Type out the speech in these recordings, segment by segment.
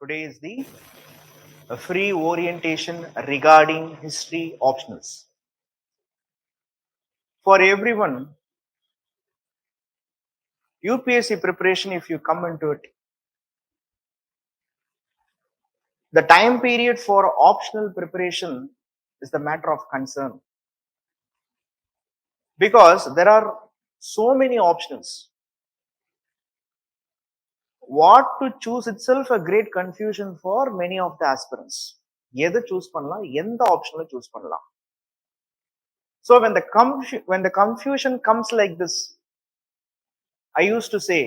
Today is the free orientation regarding history optionals. For everyone, UPSC preparation, if you come into it, the time period for optional preparation is the matter of concern. Because there are so many options. What to choose itself a great confusion for many of the aspirants. எதை choose பண்ணலாம், எந்த optional choose பண்ணலாம். So when the confusion comes like this, I used to say,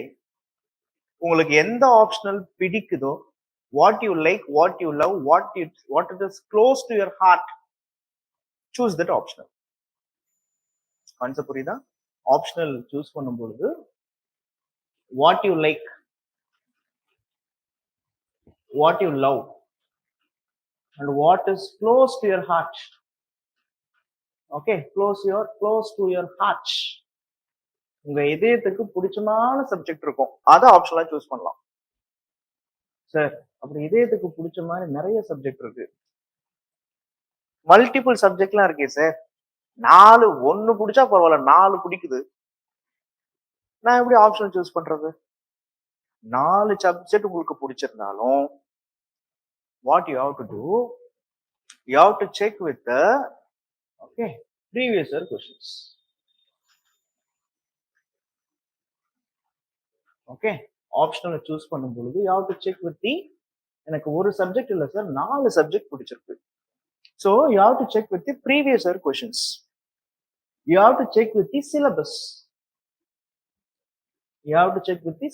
உங்களுக்கு எந்த optional பிடிக்குதோ, what you like, what you love, what it is close to your heart, choose that optional. Concept புரியுதா? Optional choose பண்ணும்போது what you like, what you love, and what is close to your heart. Okay, close to your heart. உங்க இதயத்துக்கு பிடிச்சமான subject இருக்கும், அதை ஆப்ஷனலா choose பண்ணலாம். Sir, அப்புறம் இதயத்துக்கு பிடிச்ச மாதிரி நிறைய சப்ஜெக்ட் இருக்கு, மல்டிபிள் சப்ஜெக்ட்லாம் இருக்கே சார், ஒன்னு பிடிச்சா பரவாயில்ல, 4 பிடிக்குது, நான் எப்படி ஆப்ஷனல் சூஸ் பண்றது? 4 சப்ஜெக்ட் உங்களுக்கு பிடிச்சிருந்தாலும் what you have to do, you have to check with the previous year questions. Optional choose பண்ணும்போது you have to check with the, எனக்கு ஒரு சப்ஜெக்ட் இல்ல சார், 4 சப்ஜெக்ட் பிடிச்சிருக்கு, so you have to check with the previous year questions. You have to check with the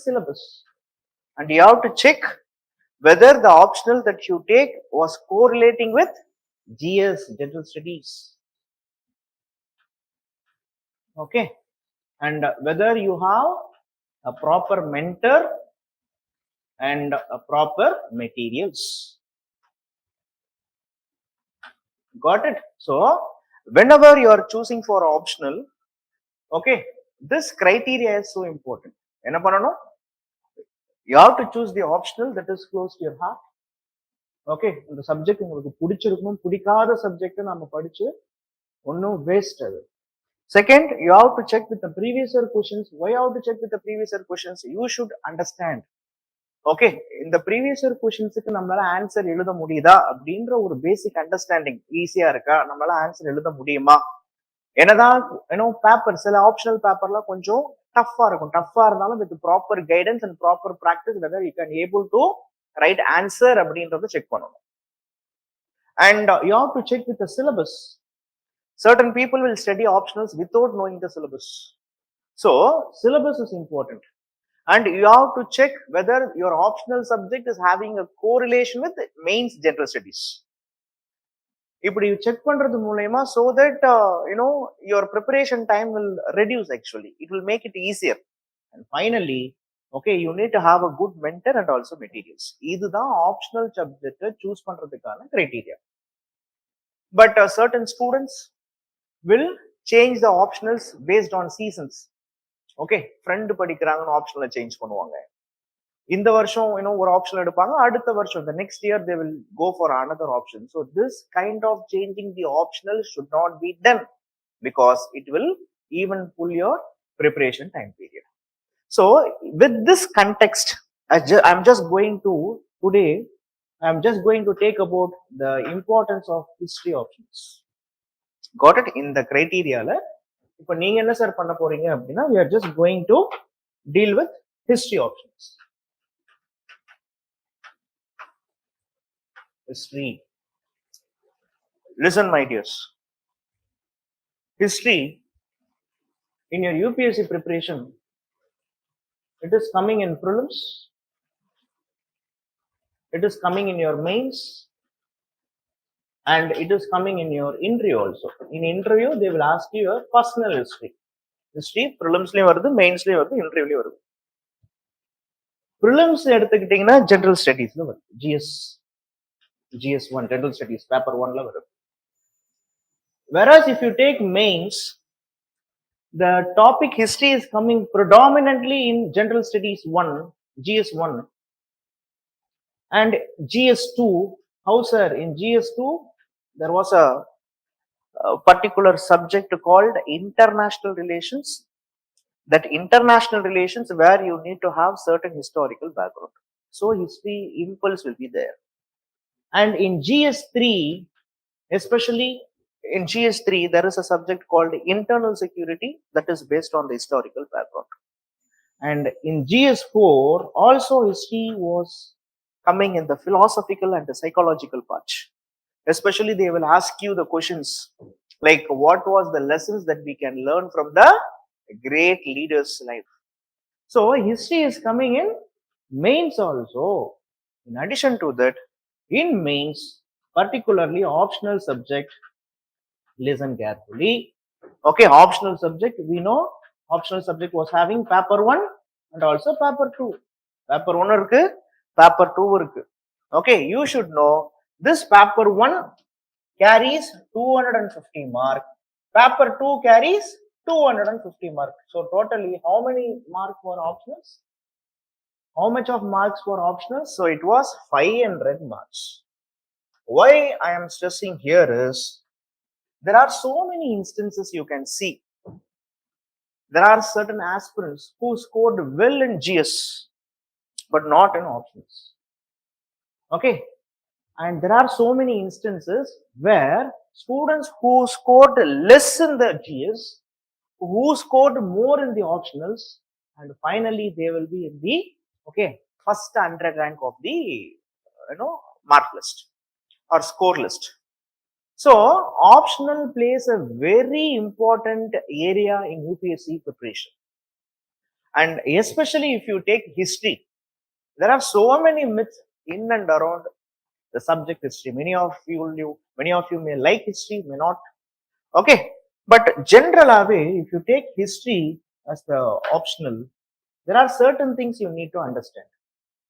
syllabus. And you have to check whether the optional that you take was correlating with GS, general studies. Okay, and whether you have a proper mentor and a proper materials. Got it? So whenever you are choosing for optional, this criteria is so important. Enna pananum? You have to choose the optional that is close to your heart. இந்த subject உங்களுக்கு பிடிச்சிருக்கணும், பிடிக்காத subject நம்ம படிச்சு ஒன்னும் waste அது. Second, you have to check with the previous year questions. Why you have to check with the previous year questions? You should understand. In the previous year questions க்கு நம்மளால answer எழுத முடியுதா அப்படின்ற ஒரு பேசிக் அண்டர்ஸ்டாண்டிங் ஈஸியா இருக்கா, நம்மளால answer எழுத முடியுமா? என்னதான் பேப்பர், சில ஆப்ஷனல் பேப்பர்லாம் கொஞ்சம் டஃப்பா இருக்கும், டஃப்பா இருந்தாலும் with proper guidance and proper practice whether you can able to right answer அப்படின்றத செக் பண்ணணும். And you have to check with the syllabus. Certain people will study optionals without knowing the syllabus. So syllabus is important, and you have to check whether your optional subject is having a correlation with mains general studies. இப்படி check பண்றது மூலமா so that your preparation time will reduce. Actually it will make it easier. And finally, you need to have a good mentor and also materials. இதுதான் optional subject choose பண்றதுக்கான criteria. But certain students will change the optionals based on seasons. Friend படிக்கிறாங்கன்னு optional change பண்ணுவாங்க. இந்த வருஷம் ஒரு option எடுப்பாங்க, அடுத்த வருஷம் the next year they will go for another option. So this kind of changing the optional should not be done, because it will even pull your preparation time period. So with this context, I'm just going to take about the importance of history options. Got it? In the criteria la ipo neenga enna sir panna poringa appadina, we are just going to deal with history options. History. Listen my dears, history in your UPSC preparation, it is coming in prelims, it is coming in your mains, and it is coming in your interview also. In interview they will ask you your personal history. prelims liyum varudhu, mains liyum varudhu, interview liyum varudhu. prelims eduthukitingna general studies la varudhu, GS1 general studies paper 1 la varudhu. Whereas if you take mains, the topic history is coming predominantly in general studies 1, GS1, And GS2, how sir, in GS2 there was a particular subject called international relations. That international relations where you need to have certain historical background. So history impulse will be there. And in GS3, especially in GS3, there is a subject called internal security that is based on the historical background. And in GS4, also history was coming in the philosophical and the psychological part. Especially they will ask you the questions like what was the lessons that we can learn from the great leaders' life. So history is coming in mains also. In addition to that, in mains, particularly optional subject, listen carefully. Okay, optional subject, we know optional subject was having paper 1 and also paper 2. Paper 1 irukku, paper 2 irukku. Okay, you should know this paper 1 carries 250 mark. Paper 2 carries 250 mark. So totally how many marks were optionals? How much of marks were optional? So it was 500 marks. Why I am stressing here is there are so many instances you can see. There are certain aspirants who scored well in GS but not in options. Okay, and there are so many instances where students who scored less in the GS, who scored more in the optionals, and finally they will be in the first 100 rank of the mark list or score list. So optional plays a very important area in UPSC preparation, and especially if you take history, there are so many myths in and around the subject history. Many of you may like history, may not. Okay, but general way, if you take history as the optional, there are certain things you need to understand.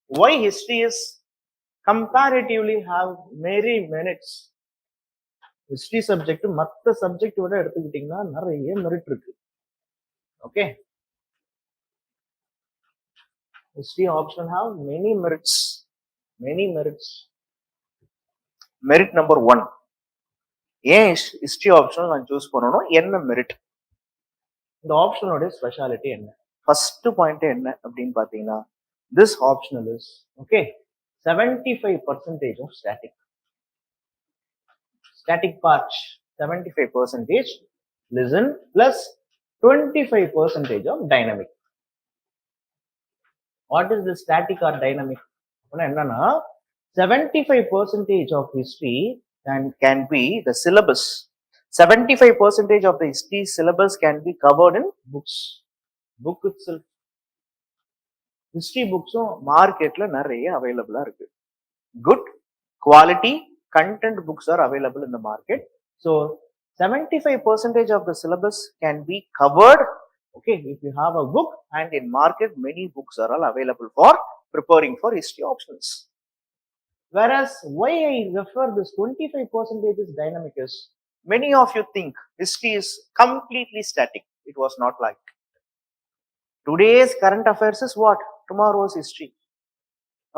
Why history is comparatively have many merits. History subject மற்ற subject விட எடுத்துக்கிட்டீங்கன்னா நிறைய merit இருக்கு. Okay, history optional have many merits. Merit number 1, ஏன் history optional நான் choose பண்ணணும், என்ன merit, இந்த ஆப்ஷனோட ஸ்பெஷாலிட்டி என்ன? ஃபர்ஸ்ட் பாயிண்ட் என்ன அப்படின்னு பாத்தீங்கன்னா, this optional is 75% of static part, 75% listen plus 25% of dynamic. What is the static or dynamic? 75% of history can be the syllabus. 75% of the history syllabus can be covered in books. Book itself. History books marketla nariya available irukku. Good quality content books are available in the market. So 75% of the syllabus can be covered. Okay, if you have a book, and in market many books are all available for preparing for history options. Whereas why I refer this 25% is dynamic is, many of you think history is completely static. It was not like. Today's current affairs is what? Tomorrow's history.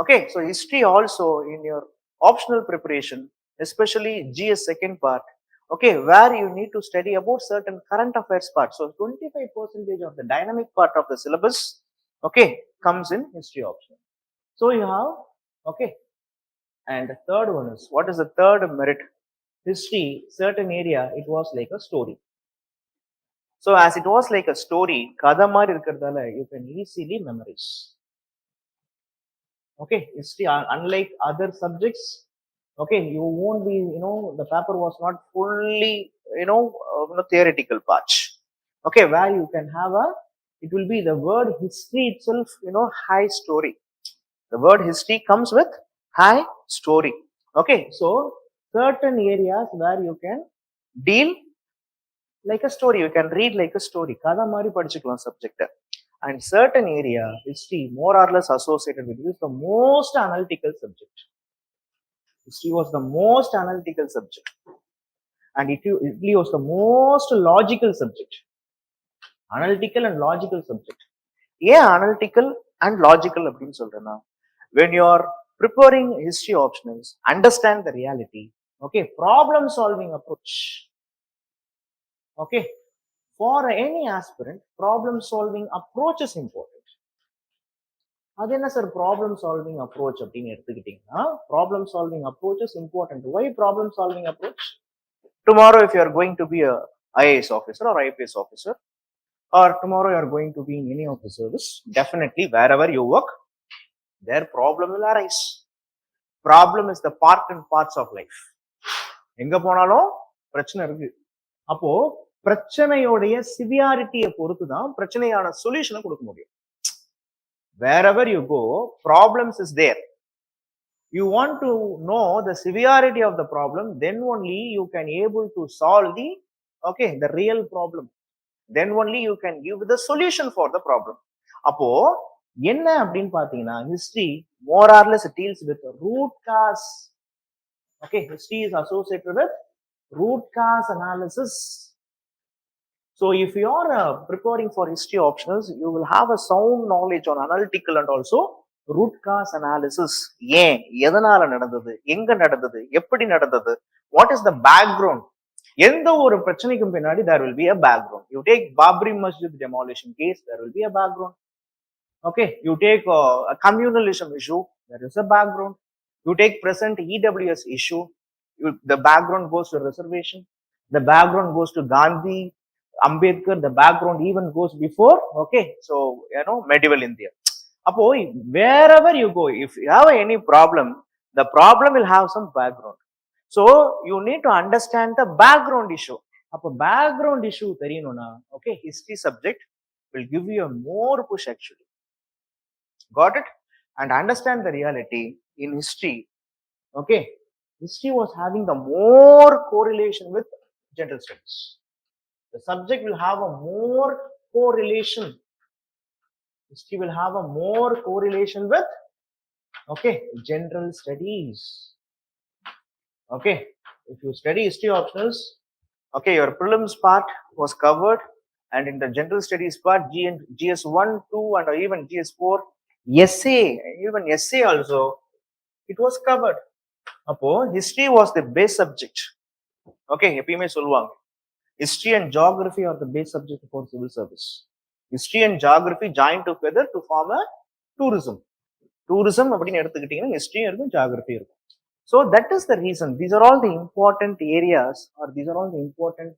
Okay, so history also in your optional preparation, especially GS second part, where you need to study about certain current affairs part. So 25% of the dynamic part of the syllabus, comes in history option. So you have, and the third one is, what is the third merit? History, certain area, it was like a story. So as it was like a story, kada mari irukradala, you can easily memorize. Okay, history, unlike other subjects, you won't be, the paper was not fully, theoretical part. Where you can have it will be the word history itself, high story. The word history comes with high story. Okay, so certain areas where you can deal like a story, you can read like a story. Kada mari padichikalam subject. And certain area, history more or less associated with it, is the most analytical subject. History was the most analytical subject, and it was the most logical subject. Analytical and logical subject. Yeah, analytical and logical அப்படின்னு சொல்றேன்னா, when you are preparing history optionals, understand the reality. Okay, problem solving approach. Okay, for any aspirant, problem solving approach is important. அது என்ன sir problem solving approach அப்படின்னு எடுத்துக்கிட்டீங்கன்னா problem solving approach is important. Why problem solving approach? Tomorrow if you are going to be a IAS officer or IPS officer, or tomorrow you are going to be in any of the service, definitely wherever you work, their problem will arise. Problem is the part and parts of life. எங்க போனாலும் பிரச்சனை இருக்கு. அப்போ பிரச்சனையோடைய சிவியாரிட்டியை பொறுத்து தான் பிரச்சனையான சொல்யூஷனை கொடுக்க முடியும். Wherever you go, problems is there. You want to know the severity of the problem, then only you can able to solve the the real problem. Then only you can give the solution for the problem. அப்போ என்ன அப்படின்னு பாத்தீங்கன்னா history more or less deals with root cause. History is associated with root cause analysis. So if you are preparing for history optionals, you will have a sound knowledge on analytical and also root cause analysis. ஏன் எதனால நடந்தது, எங்க நடந்தது, எப்படி நடந்தது, what is the background? எந்த ஒரு பிரச்சனைக்கும் பின்னாடி there will be a background. You take Babri Masjid demolition case, there will be a background. You take a communalism issue, there is a background. You take present EWS issue, the background goes to reservation, the background goes to Gandhi, Ambedkar, the background even goes before, medieval India. Appo, wherever you go, if you have any problem, the problem will have some background. So, you need to understand the background issue. Appo, background issue theriyunona, history subject will give you a more push actually. Got it? And understand the reality in history. History was having the more correlation with general studies. The subject will have a more correlation. History will have a more correlation with general studies. If you study history optionals, your prelims part was covered, and in the general studies part, GS 1, 2, and even GS 4, essay, even essay also, it was covered. Appo history was the base subject. எப்பயுமே சொல்லுவாங்க history and geography are the base subject for civil service. History and geography join together to form a tourism. Tourism அப்படின்னு எடுத்துக்கிட்டீங்கன்னா history இருக்கும், geography இருக்கும். So that is the reason. These are all the important areas, or these are all the important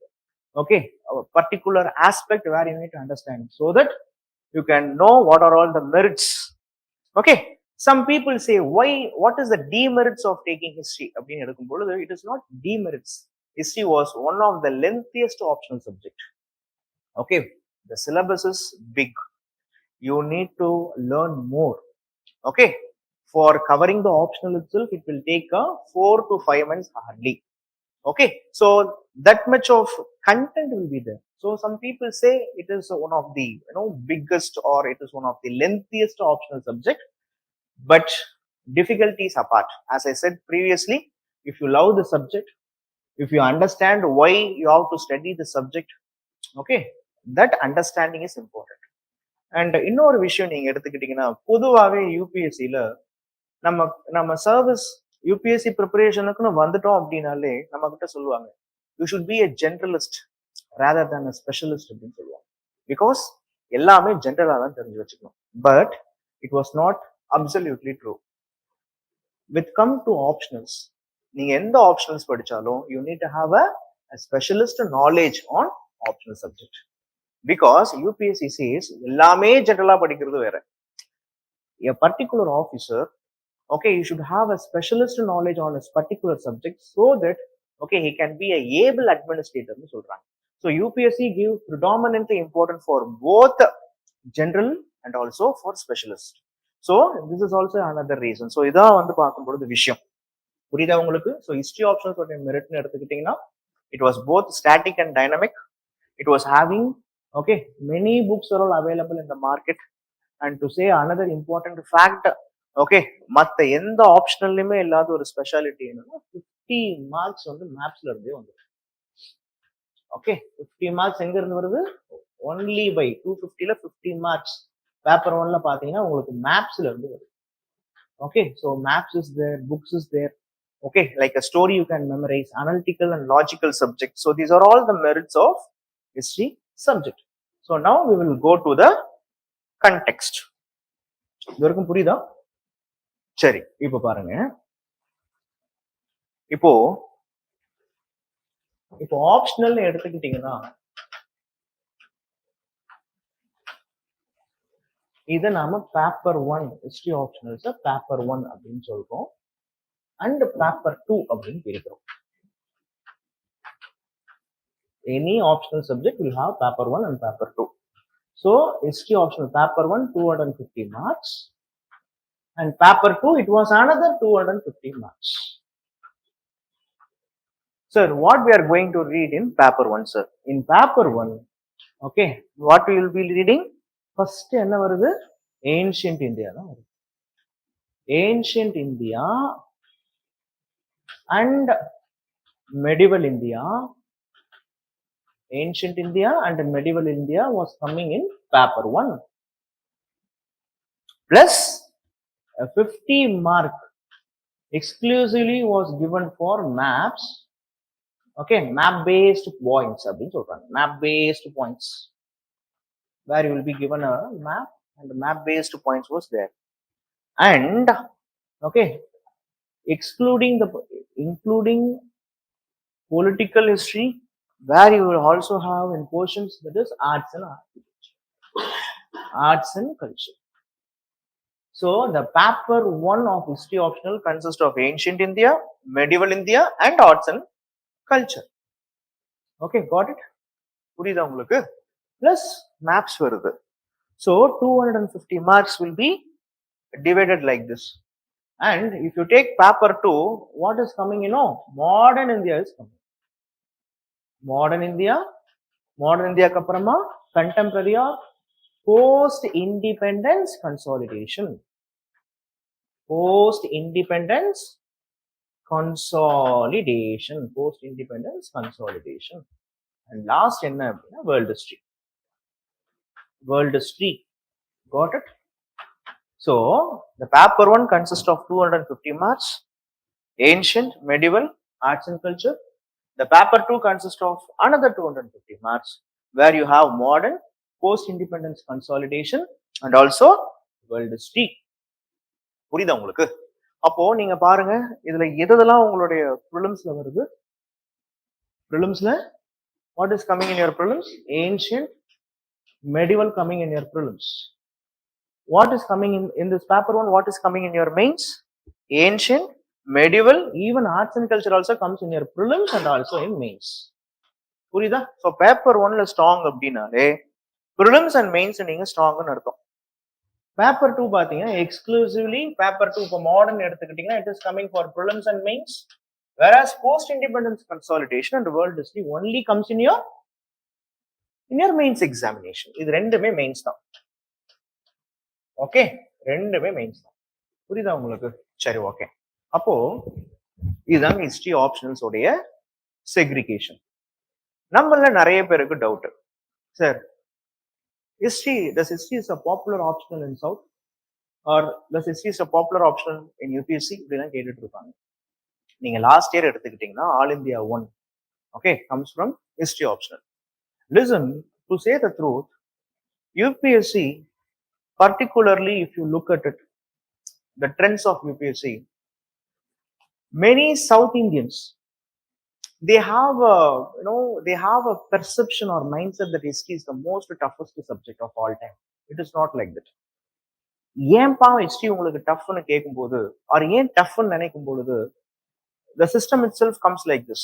particular aspect where you need to understand, so that you can know what are all the merits. Some people say, what is the demerits of taking history? It is not demerits. History was one of the lengthiest optional subject. The syllabus is big. You need to learn more. For covering the optional itself, it will take 4 to 5 months hardly. So that much of content will be there. So some people say it is one of the biggest, or it is one of the lengthiest optional subject. But difficulties apart, as I said previously, if you love the subject, if you understand why you have to study the subject, that understanding is important. And இன்னொரு விஷயம் நீங்க எடுத்துக்கிட்டீங்கன்னா, பொதுவாகவே யூபிஎஸ்சியில நம்ம service UPSC ப்ரிப்பரேஷனுக்குன்னு வந்துட்டோம் அப்படின்னாலே நம்ம கிட்ட சொல்லுவாங்க, you should be a generalist rather than a specialist அப்படின்னு சொல்லுவாங்க. பிகாஸ் எல்லாமே ஜென்ரலா தான் தெரிஞ்சு வச்சுக்கணும். But it was not absolutely true. With come to optionals, நீங்க எந்த optionals படிச்சாலும் you need to have a specialist knowledge on optional subject, because UPSC says எல்லாமே ஜெனரலா படிக்கிறது வேற. A particular officer, you should have a specialist knowledge on a particular subject, so that he can be a able administrator னு சொல்றாங்க. So UPSC gives predominantly important for both general and also for specialist. So this is also another reason. So இதான் வந்து பார்க்கும்போது விஷயம் புரியுதா உங்களுக்கு? So history options ஓட மெரிட்னு எடுத்துக்கிட்டீங்கன்னா, it was both static and dynamic. It was having many books are all available in the market. And to say another important fact, மத்த எந்த ஆப்ஷனல்லுமே இல்லாத ஒரு ஸ்பெஷாலிட்டி என்னன்னா 50 மார்க்ஸ் வந்து மேப்ஸ்ல இருந்தே வந்து 50 மார்க்ஸ் எங்க இருந்து வருது? only by 250ல 50 மார்க்ஸ் பேப்பர் 1ல பாத்தீங்கன்னா உங்களுக்கு மேப்ஸ்ல இருந்து வருது. Okay, so maps is there, books is there. Okay, like a story you can memorize, analytical and logical subjects. So these are all the merits of history subject. So now we will go to the context. இதுவரைக்கும் புரியுதா? சரி, இப்போ பாருங்க. இப்போ optional எடுத்துக்கிட்டீங்கன்னா இதை நாம paper 1 history optionals paper 1 அப்படின்னு சொல்றோம் அண்ட் பேப்பர் 2 அப்படின்னு பிரிக்கிறோம். Any optional subject will have paper 1 and paper 2. So history optional paper 1 250 marks and paper 2 it was another 250 marks. Sir, what we are going to read in paper 1, sir? In paper 1, okay, what we will be reading? First என்ன வருது? Ancient India தான் வருது. Ancient India and medieval India. Ancient India and medieval India was coming in paper 1. Plus a 50 mark exclusively was given for maps. Okay, map based points. Map based points. Where you will be given a map and the map based points was there. And okay, including political history, where you will also have in portions that is arts and architecture, arts and culture. So the paper 1 of history optional consists of ancient India, medieval India and arts and culture. Okay, got it? புரியுதா உங்களுக்கு? Plus maps வருது. So 250 marks will be divided like this. And if you take paper 2, what is coming, you know? Modern India is coming. Modern India kaparama contemporary or post independence consolidation. Post independence consolidation. And last enna appadina world history. Got it? So the paper 1 consists of 250 marks, ancient, medieval, arts and culture. The paper 2 consists of another 250 marks, where you have modern, post-independence consolidation and also world history. புரியுதா உங்களுக்கு? அப்போ நீங்க பாருங்க, இதுல எதெல்லாம் உங்களுடைய prelims-ல வருது? Prelims-ல what is coming in your prelims? Ancient, medieval coming in your prelims. What is coming in this paper 1? What is coming in your mains? Ancient, medieval, even arts and culture also comes in your prelims and also in mains. புரியுதா? So paper 1ல strong அப்படினாலே prelims and mains நீங்க strong னு அர்த்தம். Paper 2 பாத்தீங்கன்னா exclusively paper 2 இப்போ modern எடுத்துக்கிட்டீங்கன்னா it is coming for prelims and mains, whereas post independence consolidation and world history only comes in your mains examination. இது ரெண்டுமே mains தான். ஓகே, ரெண்டுமே மெயின்ஸ் தான். புரியுதா உங்களுக்கு? சரி, ஓகே. அப்போ இதுதாங்க ஹிஸ்டரி ஆப்ஷனல்ஸ் உடைய செக்ரிகேஷன். நம்மள நிறைய பேருக்கு doubt, sir history is a popular optional in south or does history is a popular optional in UPSC இப்படிலாம் கேட்டுட்டு இருப்பாங்க. நீங்க லாஸ்ட் இயர் எடுத்துக்கிட்டீங்கன்னா all India 1 okay comes from history optional. Listen, to say the truth, UPSC, particularly if you look at it, the trends of UPSC, many South Indians, they have a perception or mindset that history is the most toughest subject of all time. It is not like that. ஏன்பா history உங்களுக்கு டஃப்னு கேட்கும்போது R ஏன் டஃப்னு நினைக்கும் பொழுது the system itself comes like this.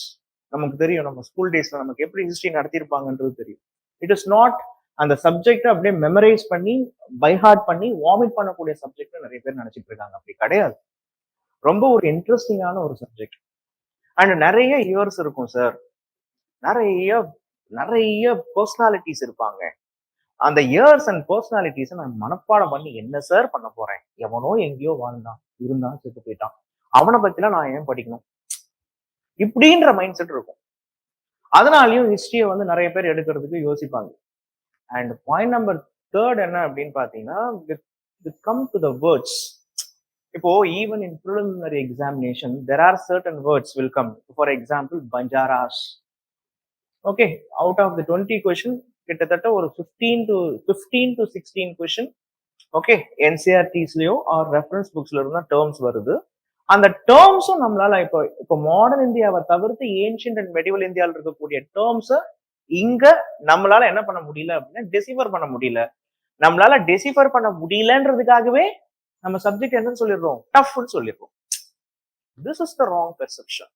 நமக்கு தெரியும், நம்ம school டேஸ்ல நமக்கு எப்படி ஹிஸ்டரி நடத்திருப்பாங்கன்றது தெரியும். இட் இஸ் நாட் அந்த சப்ஜெக்டை அப்படியே மெமரைஸ் பண்ணி பைஹார்ட் பண்ணி வாமிட் பண்ணக்கூடிய சப்ஜெக்ட் நிறைய பேர் நினைச்சிட்டு இருக்காங்க. அப்படி கிடையாது. ரொம்ப ஒரு இன்ட்ரெஸ்டிங்கான ஒரு சப்ஜெக்ட் அண்ட் நிறைய இயர்ஸ் இருக்கும் சார். நிறைய பர்சனாலிட்டிஸ் இருப்பாங்க. அந்த இயர்ஸ் அண்ட் பர்சனாலிட்டிஸை நான் மனப்பாடம் பண்ணி என்ன சார் பண்ண போறேன்? எவனோ எங்கேயோ வாழ்ந்தான், இருந்தான், செத்து போயிட்டான், அவனை பத்திலாம் நான் ஏன் படிக்கணும்? இப்படின்ற மைண்ட் செட் இருக்கும். அதனாலயும் ஹிஸ்டரியை வந்து நிறைய பேர் எடுக்கிறதுக்கு யோசிப்பாங்க. அண்ட் பாயிண்ட் நம்பர் 3 என்ன அப்படின்னு பாத்தீங்கன்னா, with come to the words, Even in preliminary examination, there are certain words will come. For example, Banjaras. Okay, out of the 20 question, கிட்டத்தட்ட ஒரு 15 to 16 question, ஓகே, என்சிஆர்டிஸ்லயோ ஆர் ரெஃபரன்ஸ் புக்ஸ்ல இருந்தா terms வருது. அந்த டேர்ம்ஸும் நம்மளால இப்போ மாடர்ன் இந்தியாவை தவிர்த்து ஏன்ஷியன்ட் அண்ட் மெடிவல் இந்தியாவில் இருக்கக்கூடிய டேர்ம்ஸ் இங்க நம்மளால என்ன பண்ண முடியல அப்படின்னா டெசிஃபர் பண்ண முடியல. நம்மளால டெசிஃபர் பண்ண முடியலன்றதுக்காகவே நம்ம சப்ஜெக்ட் என்னன்னு சொல்லிடுறோம், டஃப்னு சொல்லிடுறோம். This is the wrong perception.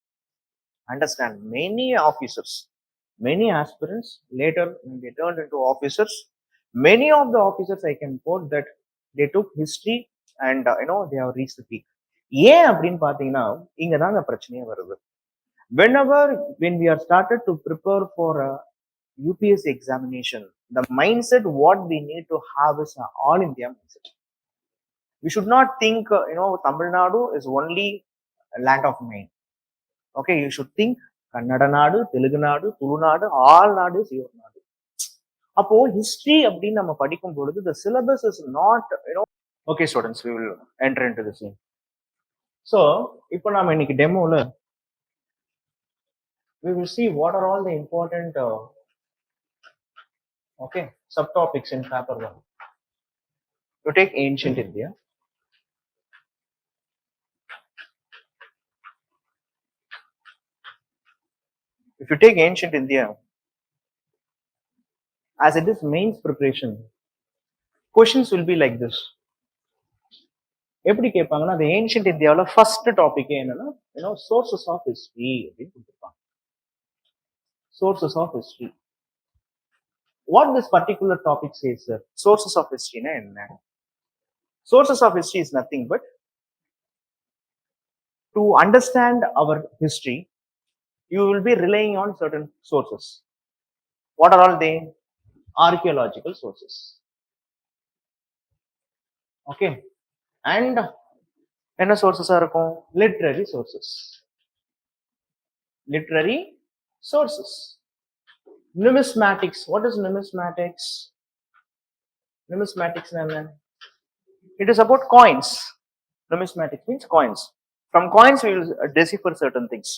Understand, many officers, many aspirants later when they turned into officers, many of the officers I can quote that they took history and they have reached the peak. ஏன் அப்படின்னு பாத்தீங்கன்னா இங்க தாங்க பிரச்சனையே வருது. When we are started to prepare for a UPSC examination, the mindset what we need to have is an all India mindset. We should not think Tamil Nadu is only a land of mine. Okay, you should think Kannada Nadu, Telugu Nadu, Tulu Nadu, all Nadu is your Nadu. அப்போ history அப்படின்னு நம்ம படிக்கும் பொழுது the syllabus is not okay students, we will enter into the scene. So இப்போ நாம இன்னைக்கு டெமோல we will see what are all the important subtopics in paper 1. You take ancient India. If you take ancient India, as it is mains preparation, questions will be like this. எப்படி கேட்பாங்கன்னா the ancient Indiaல first topic என்னன்னா sources of history அப்படின்னு கொடுத்திருப்பாங்க. Sources of history. What this particular topic says, sir? Sources of history na enna? Sources of history is nothing but to understand our history, you will be relying on certain sources. What are all they? Archaeological sources. Okay. And என்ன sources இருக்கும்? Literary sources. Literary sources. Numismatics. What is numismatics? Numismatics enna? It is about coins. Numismatics means coins. From coins we will decipher certain things.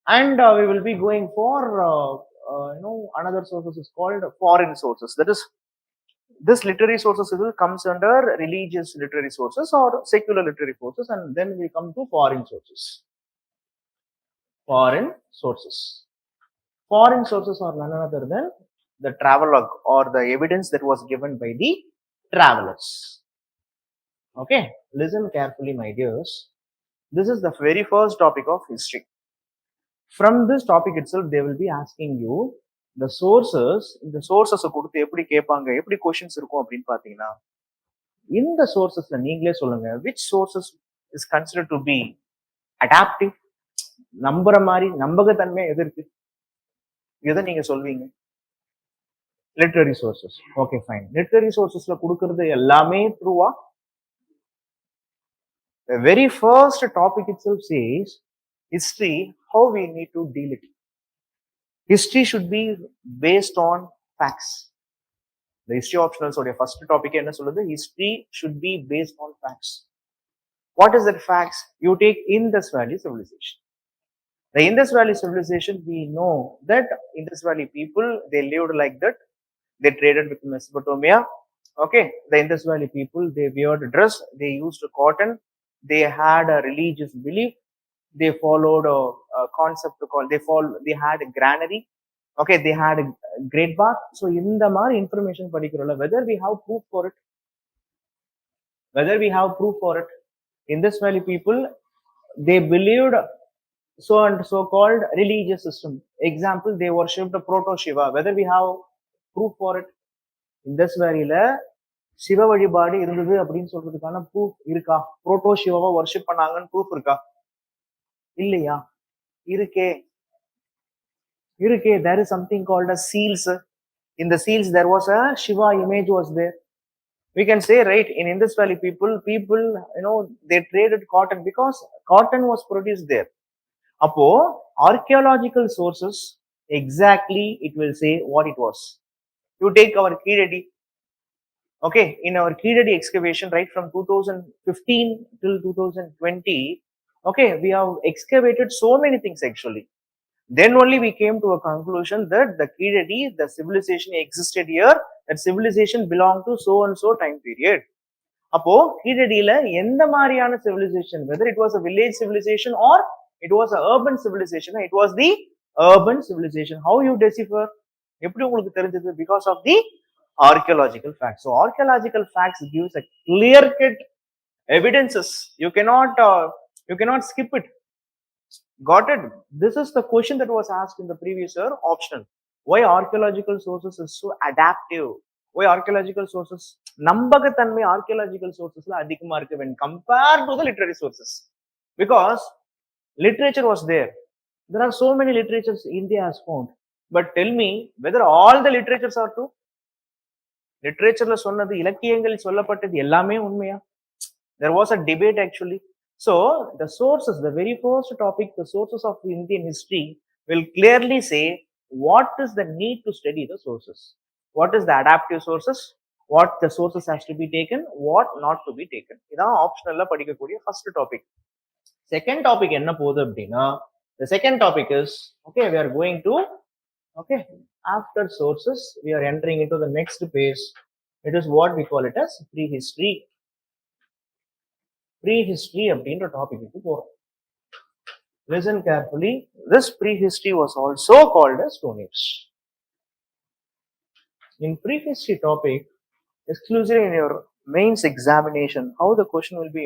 And we will be going for another sources is called foreign sources. That is, this literary sources comes under religious literary sources or secular literary sources, and then we come to foreign sources. Foreign sources. Foreign sources are none other than the travelogue or the evidence that was given by the travelers. Okay, listen carefully, my dears. This is the very first topic of history. From this topic itself, they will be asking you the sources. இந்த sources கொடுத்து எப்படி கேட்பாங்க, எப்படி questions இருக்கும் அப்படின்னு பாத்தீங்கன்னா, இந்த sourcesல நீங்களே சொல்லுங்க, which sources is considered to be adaptive, நம்புற மாதிரி நம்பகத்தன்மை எது இருக்கு, எதை நீங்க சொல்வீங்க? Literary sources. Okay, fine. Literary sourcesல கொடுக்கிறது எல்லாமே ட்ரூவா? The very first topic itself says history, how we need to deal it. History should be based on facts. The history optionals or your first topic enna solludu, history should be based on facts. What is that facts? You take Indus Valley civilization. The Indus Valley civilization, we know that Indus Valley people, they lived like that. They traded with Mesopotamia. Okay, the Indus Valley people, they wore dress, they used cotton, they had a religious belief, they followed a concept called they had a granary. Okay, they had a great bath. So in the mari information particular, whether we have proof for it, Indus Valley people, they believed so and so called religious system. Example, they worshipped proto Shiva. Whether we have proof for it, Indus Valley la சிவ வழிபாடு இருந்தது அப்படின்னு சொல்றதுக்கான proof இருக்கா? Proto சிவாவை worship பண்ணாங்கன்னு proof இருக்கா? இல்லையா? இருக்கே. There is something called as seals. In the seals there was a Shiva image was there. We can say, right, in Indus Valley people they traded cotton because cotton was produced there. Appo archaeological sources exactly it will say what it was. You take our Kiredi. Okay, in our Keedadi excavation, right from 2015 till 2020, okay, we have excavated so many things actually. Then only we came to a conclusion that the Keedadi, the civilization existed here, that civilization belonged to so and so time period. அப்போ கீழடியில எந்த மாதிரியான civilization, whether it was a village civilization or it was a urban civilization, it was the urban civilization. How you decipher? எப்படி உங்களுக்கு தெரிஞ்சது? Because of the archaeological facts. So archaeological facts gives a clear cut evidences. You cannot skip it. Got it? This is the question that was asked in the previous year optional. Why archaeological sources is so adaptive? Why archaeological sources நம்பகத்தன்மை archaeological sourcesல அதிகமா இருக்கு when compared to the literary sources? Because literature was there. There are so many literatures India has found. But tell me whether all the literatures are true? லிட்ரேச்சர்ல சொன்னது, இலக்கியங்கள் சொல்லப்பட்டது எல்லாமே உண்மையா? There was a debate actually. So the sources, the very first topic, the sources of Indian history will clearly say what is the need to study the sources. What is the adaptive sources? What the sources has to be taken, what not to be taken. இதான் ஆப்ஷனல்ல படிக்கக்கூடிய first topic. Second topic என்ன போகுது அப்படின்னா, the second topic is, okay, we are going to, okay, after sources we are entering into the next phase. It is what we call it as prehistory. Prehistory அப்படின்ற டாபிக்கு போறோம். Listen carefully. This prehistory was also called as Stone Age. In prehistory topic, exclusively in your mains examination, how the question will be,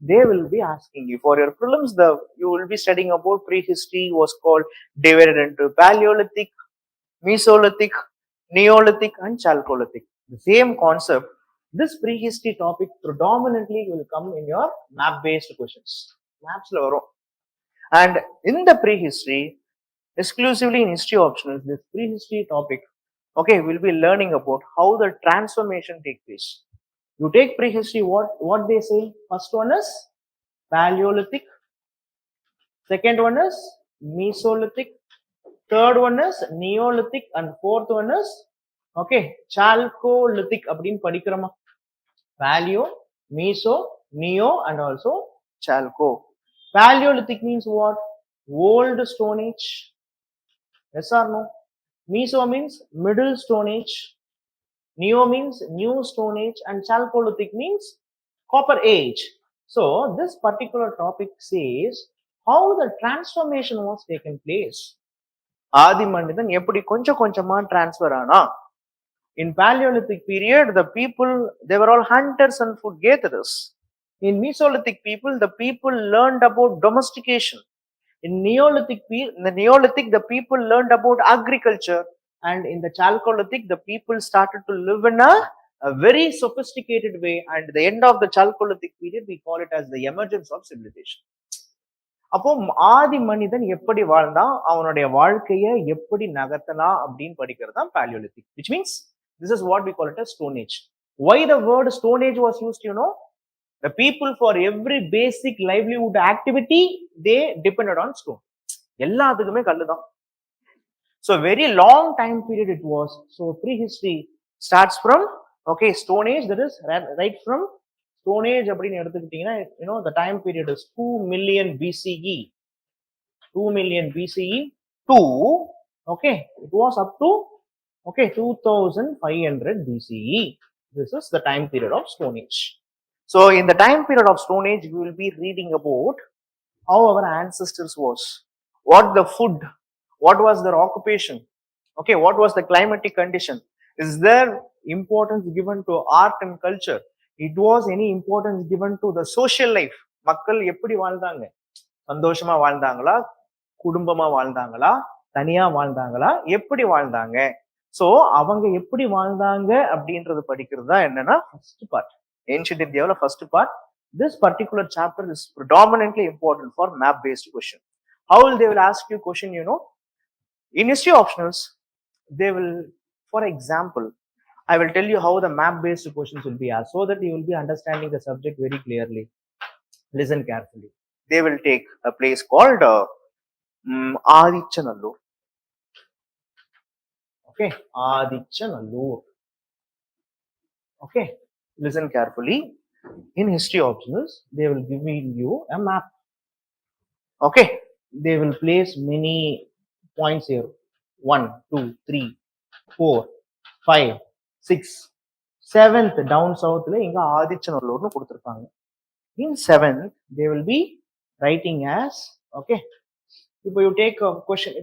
they will be asking you for your prelims. You will be studying about prehistory was called divided into Paleolithic, Mesolithic, Neolithic, and Chalcolithic. The same concept. This prehistory topic predominantly will come in your map-based questions. Maps la varum. And in the prehistory, exclusively in history optionals, this prehistory topic, okay, we'll be learning about how the transformation take place. You take prehistory, what they say? First one is Paleolithic, second one is Mesolithic, third one is Neolithic, and fourth one is, okay, Chalcolithic அப்படினு படிக்கிறோமா? Paleo, Meso, Neo, and also Chalco. Paleolithic means what? Old Stone Age. Yes or no? Meso means middle Stone Age. Neo means new Stone Age, and Chalcolithic means Copper Age. So this particular topic says how the transformation was taken place. ஆதி மனிதன் எப்படி கொஞ்சம் கொஞ்சமா transfer ஆனா? In Paleolithic period, the people, they were all hunters and food gatherers. In Mesolithic people, the people learned about domestication. In the Neolithic, the people learned about agriculture. And in the Chalcolithic, the people started to live in a very sophisticated way. And the end of the Chalcolithic period, we call it as the emergence of civilization. அப்போ ஆதி மனிதன் எப்படி வாழ்ந்தான், அவனுடைய வாழ்க்கையை எப்படி நகர்த்தலாம் அப்படின்னு படிக்கிறது தான் Paleolithic, which means this is what we call it as Stone Age. Why the word Stone Age was used? The people, for every basic livelihood activity, they depended on stone. எல்லாத்துக்குமே கல்லு தான். So very long time period it was. So prehistory starts from, okay, Stone Age, that is right from Stone Age அப்படின்னு எடுத்துக்கிட்டீங்கன்னா, the time period is 2 million BCE. 2 million BCE to, okay, it was up to, okay, 2500 BCE. This is the time period of Stone Age. So in the time period of Stone Age, we will be reading about how our ancestors was, what the food, what was their occupation, okay, what was the climatic condition, is there importance given to art and culture, it was any importance given to the social life. மக்கள் எப்படி வாழ்ந்தாங்க? சந்தோஷமா வாழ்ந்தாங்களா? குடும்பமா வாழ்ந்தாங்களா? தனியா வாழ்ந்தாங்களா? எப்படி வாழ்ந்தாங்க? So அவங்க எப்படி வாழ்ந்தாங்க அப்படின்றது படிக்கிறது தான் என்னன்னா first part. Ancient India first part. This particular chapter is predominantly important for map based question. How will they will ask you question? In history optionals, they will, for example, I will tell you how the map based questions will be asked so that you will be understanding the subject very clearly. Listen carefully. They will take a place called Adichanallur. Okay, Adichanallur. Okay, listen carefully. In history optionals, they will give you a map. Okay, they will place many points here. 1, 2, 3, 4, 5, 6, 7th down south la inga ஆதிச்சநல்லூர்னு கொடுத்திருப்பாங்க. In 7th they will be writing as, okay, if you take a question,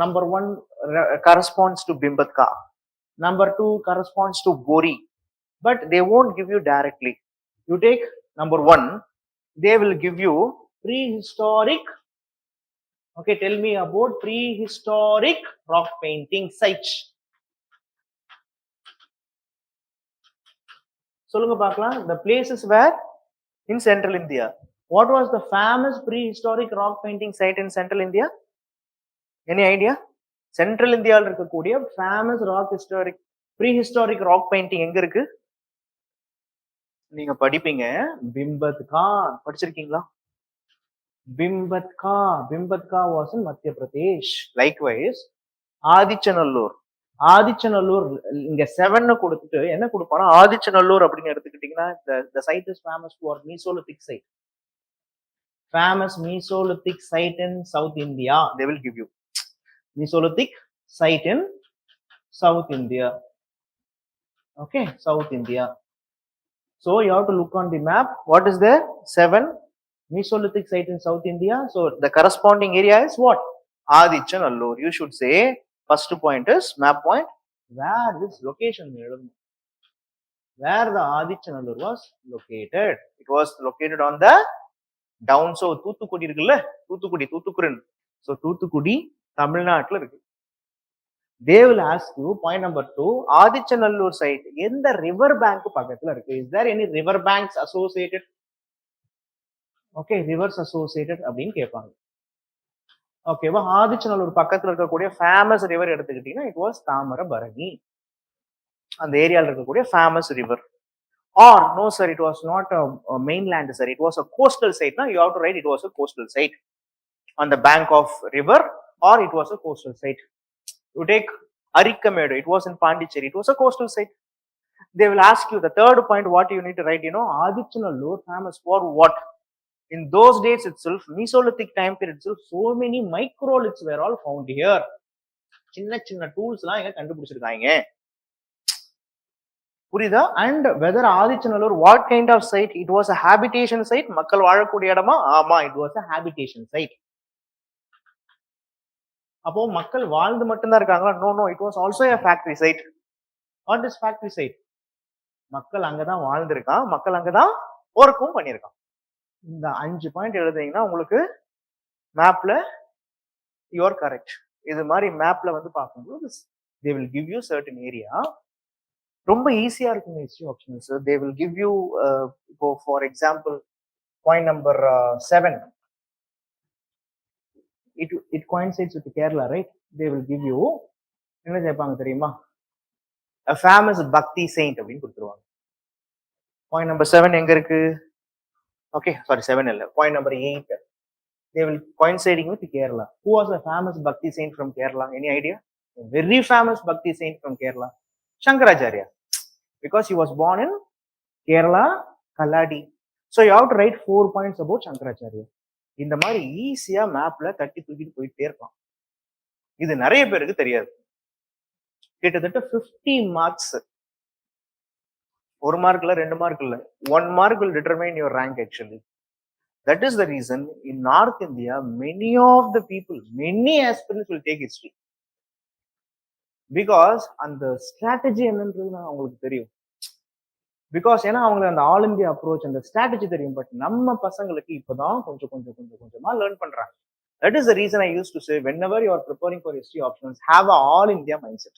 number 1 corresponds to Bimbatka, number 2 corresponds to Gori, but they won't give you directly. You take number 1, they will give you prehistoric. Okay, tell me about prehistoric rock painting sites. சொல்லுங்க பார்க்கலாம். The places were in central India. What was the famous prehistoric rock painting site in central India? Any idea? Central India ல இருக்கக்கூடிய famous prehistoric rock painting எங்க இருக்கு? நீங்க படிப்பீங்க. பிம்பத்கா படிச்சிருக்கீங்களா? Bimbatka was in Madhya Pradesh. Likewise, Adichanallur இங்க 7 கொடுத்துட்டு என்ன கொடுப்பானா, ஆதிச்சநல்லூர் அப்படின்னு எடுத்துக்கிட்டீங்கன்னா the site is famous for Mesolithic site. Famous Mesolithic site in South India. They will give you Mesolithic site in South India. Okay, South India. So you have to look on the map. What is there? 7 Mesolithic site in South India. So the corresponding area is what? Adichanallur. You should say first point is map point. Where this location? Where the Adichanallur was located? It was located on the down south. Thuthukudi irukilla? Thuthukurin. So Thuthukudi, Tamil Nadu irukku. They will ask you point number 2, Adichanallur site in the river bank பக்கத்துல இருக்கு. Is there any river banks associated? Okay, rivers associated அப்படின்னு கேட்பாங்க. ஓகேவா? ஆதிச்சநல்லூர் பக்கத்துல இருக்கக்கூடிய famous river எடுத்துக்கிட்டீங்கன்னா it was Thamirabarani. அந்த ஏரியால இருக்கக்கூடிய famous river. Or no sir, it was not a mainland sir, it was a coastal site. Now you have to write it was a coastal site on the bank of river, or it was a coastal site. You take Arikamedu, it was in Pondicherry, it was a coastal site. They will ask you the third point, what you need to write, Adichanallur famous for what? In those days itself, Mesolithic time period itself, so many microliths were all found here. சின்ன tools எல்லாம் எங்க கண்டுபிடிச்சிருக்காங்க. புரியுதா? And whether Adichanallur, what kind of site? It was a habitation site. மக்கள் வாழக்கூடிய இடமா? ஆமா, it was a habitation site. அப்போ மக்கள் வாழ்ந்து மட்டும்தான் இருக்காங்களா? No, it was also a factory site. What is factory site? மக்கள் அங்கதான் வாழ்ந்திருக்கான், மக்கள் அங்கதான் ஒர்க்கும் பண்ணியிருக்கான். இந்த 5 பாயிண்ட் எழுதுனீங்கன்னா உங்களுக்கு மேப்ல you are correct. இது மாதிரி மேப்ல வந்து பார்க்கும்போது they will give you certain area. ரொம்ப ஈஸியா இருக்கும் history options. They will give you இப்போ for example point number 7. It coincides with Kerala, right? They will give you என்ன கேட்பாங்க தெரியுமா? A famous Bhakti saint அப்படின்னு கொடுத்துருவாங்க. Point number 7 எங்க இருக்கு? Okay, sorry, 7 இல்ல. Point number 8. They will coinciding with Kerala. Who was a famous Bhakti saint from Kerala? Any idea? A very famous Bhakti saint from Kerala, Shankaracharya, because he was born in Kerala, Kalladi. So you have to write 4 points about Shankaracharya. இந்த மாதிரி ஈஸியா மேப்ல தட்டி தூக்கிட்டு போயிட்டே இருப்பான். இது நிறைய பேருக்கு தெரியாது. கிட்டத்தட்ட 50 மார்க்ஸ். 1 மார்க் இல்ல, 2 மார்க் இல்ல, 1 mark will determine your rank actually. That is the reason in North India, many of the people, many aspirants will take history. Because அந்த strategy என்னன்றது அவங்களுக்கு தெரியும். Because ஏன்னா அவங்களுக்கு அந்த ஆல் இந்தியா அப்ரோச், அந்த ஸ்ட்ராட்டஜி தெரியும். பட் நம்ம பசங்களுக்கு இப்பதான் கொஞ்சமா லேர்ன் பண்றாங்க. That is the reason I used to say, whenever you are preparing for history options, have a all India mindset.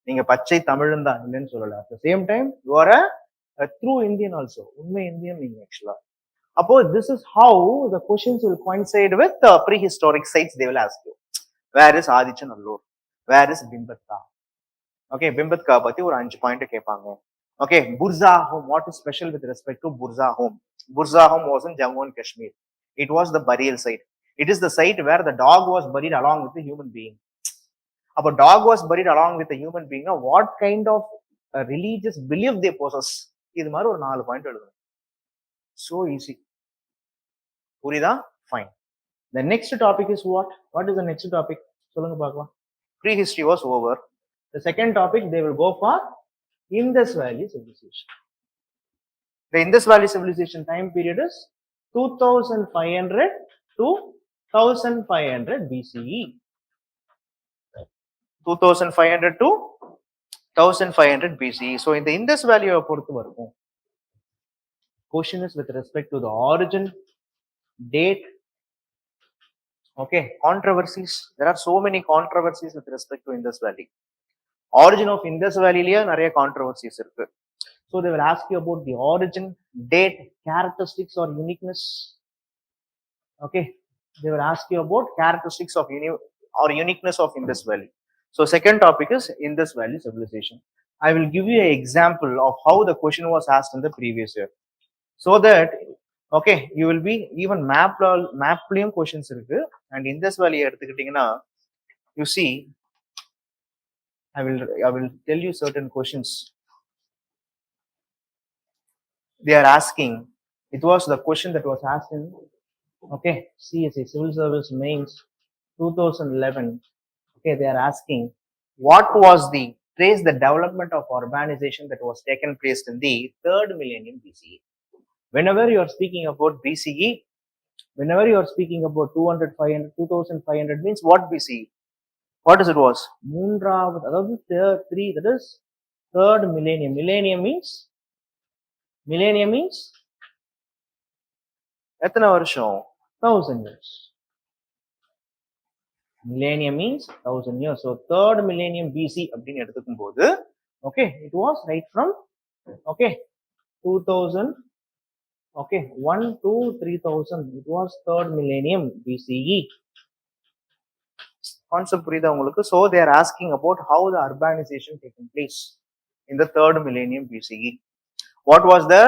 நீங்க பச்சை தமிழன் தான் இல்லைன்னு சொல்லல. At the same time, you are a true Indian also. உண்மை Indian நீங்க ஆக்சுவலா. அப்போ this is how the questions will coincide with the prehistoric sites. They will ask you, where is Adichanallur? Where is Bimbatka? Okay, Bimbatka பத்தி ஒரு 5 point கேட்பாங்க. Okay, Burza home. What is special with respect to Burza home? Burza home was in Jammu and Kashmir. It was the burial site. It is the site where the dog was buried along with the human being. If a dog was buried along with a human being, what kind of religious belief they possess. இது மாதிரி ஒரு 4 point எழுதணும். So easy. புரியுதா? Fine. The next topic is what? What is the next topic? சொல்லுங்க பார்க்கலாம். Prehistory was over. The second topic they will go for Indus Valley civilization. The Indus Valley civilization time period is 2500 to 1500 BCE. 2500 to 1500 BCE. So in the Indus Valley பொறுத்து வரும். Question is with respect to the origin, date. Okay, controversies. There are so many controversies with respect to Indus Valley. Origin of Indus Valley liya nariya controversies irukku. So they will ask you about the origin, date, characteristics or uniqueness. Okay, they will ask you about characteristics of uniqueness of Indus Valley. So second topic is Indus Valley civilization. I will give you an example of how the question was asked in the previous year, so that okay, you will be even maplayum questions irukku. And Indus Valley eduthukittingna, you see, I will tell you certain questions. They are asking, it was the question that was asked in okay CSA Civil Service Mains 2011. Okay, they are asking what was the trace the development of urbanization that was taken place in the 3rd millennium BCE. Whenever you are speaking about BCE, whenever you are speaking about 200, 500, 2500 means what BCE? What is it was? Moonrav, three, that is 3rd millennium. Millennium means எத்தனை வருஷம்? 1000 years. Millennium means 1000 years. So 3rd millennium BC அப்படின்னு எடுத்துக்கும் போது okay, it was right from okay 2000 okay 1 to 3000. It was 3rd millennium BCE. Concept புரியுதா உங்களுக்கு? So they are asking about how the urbanization taken place in the 3rd millennium BCE. What was the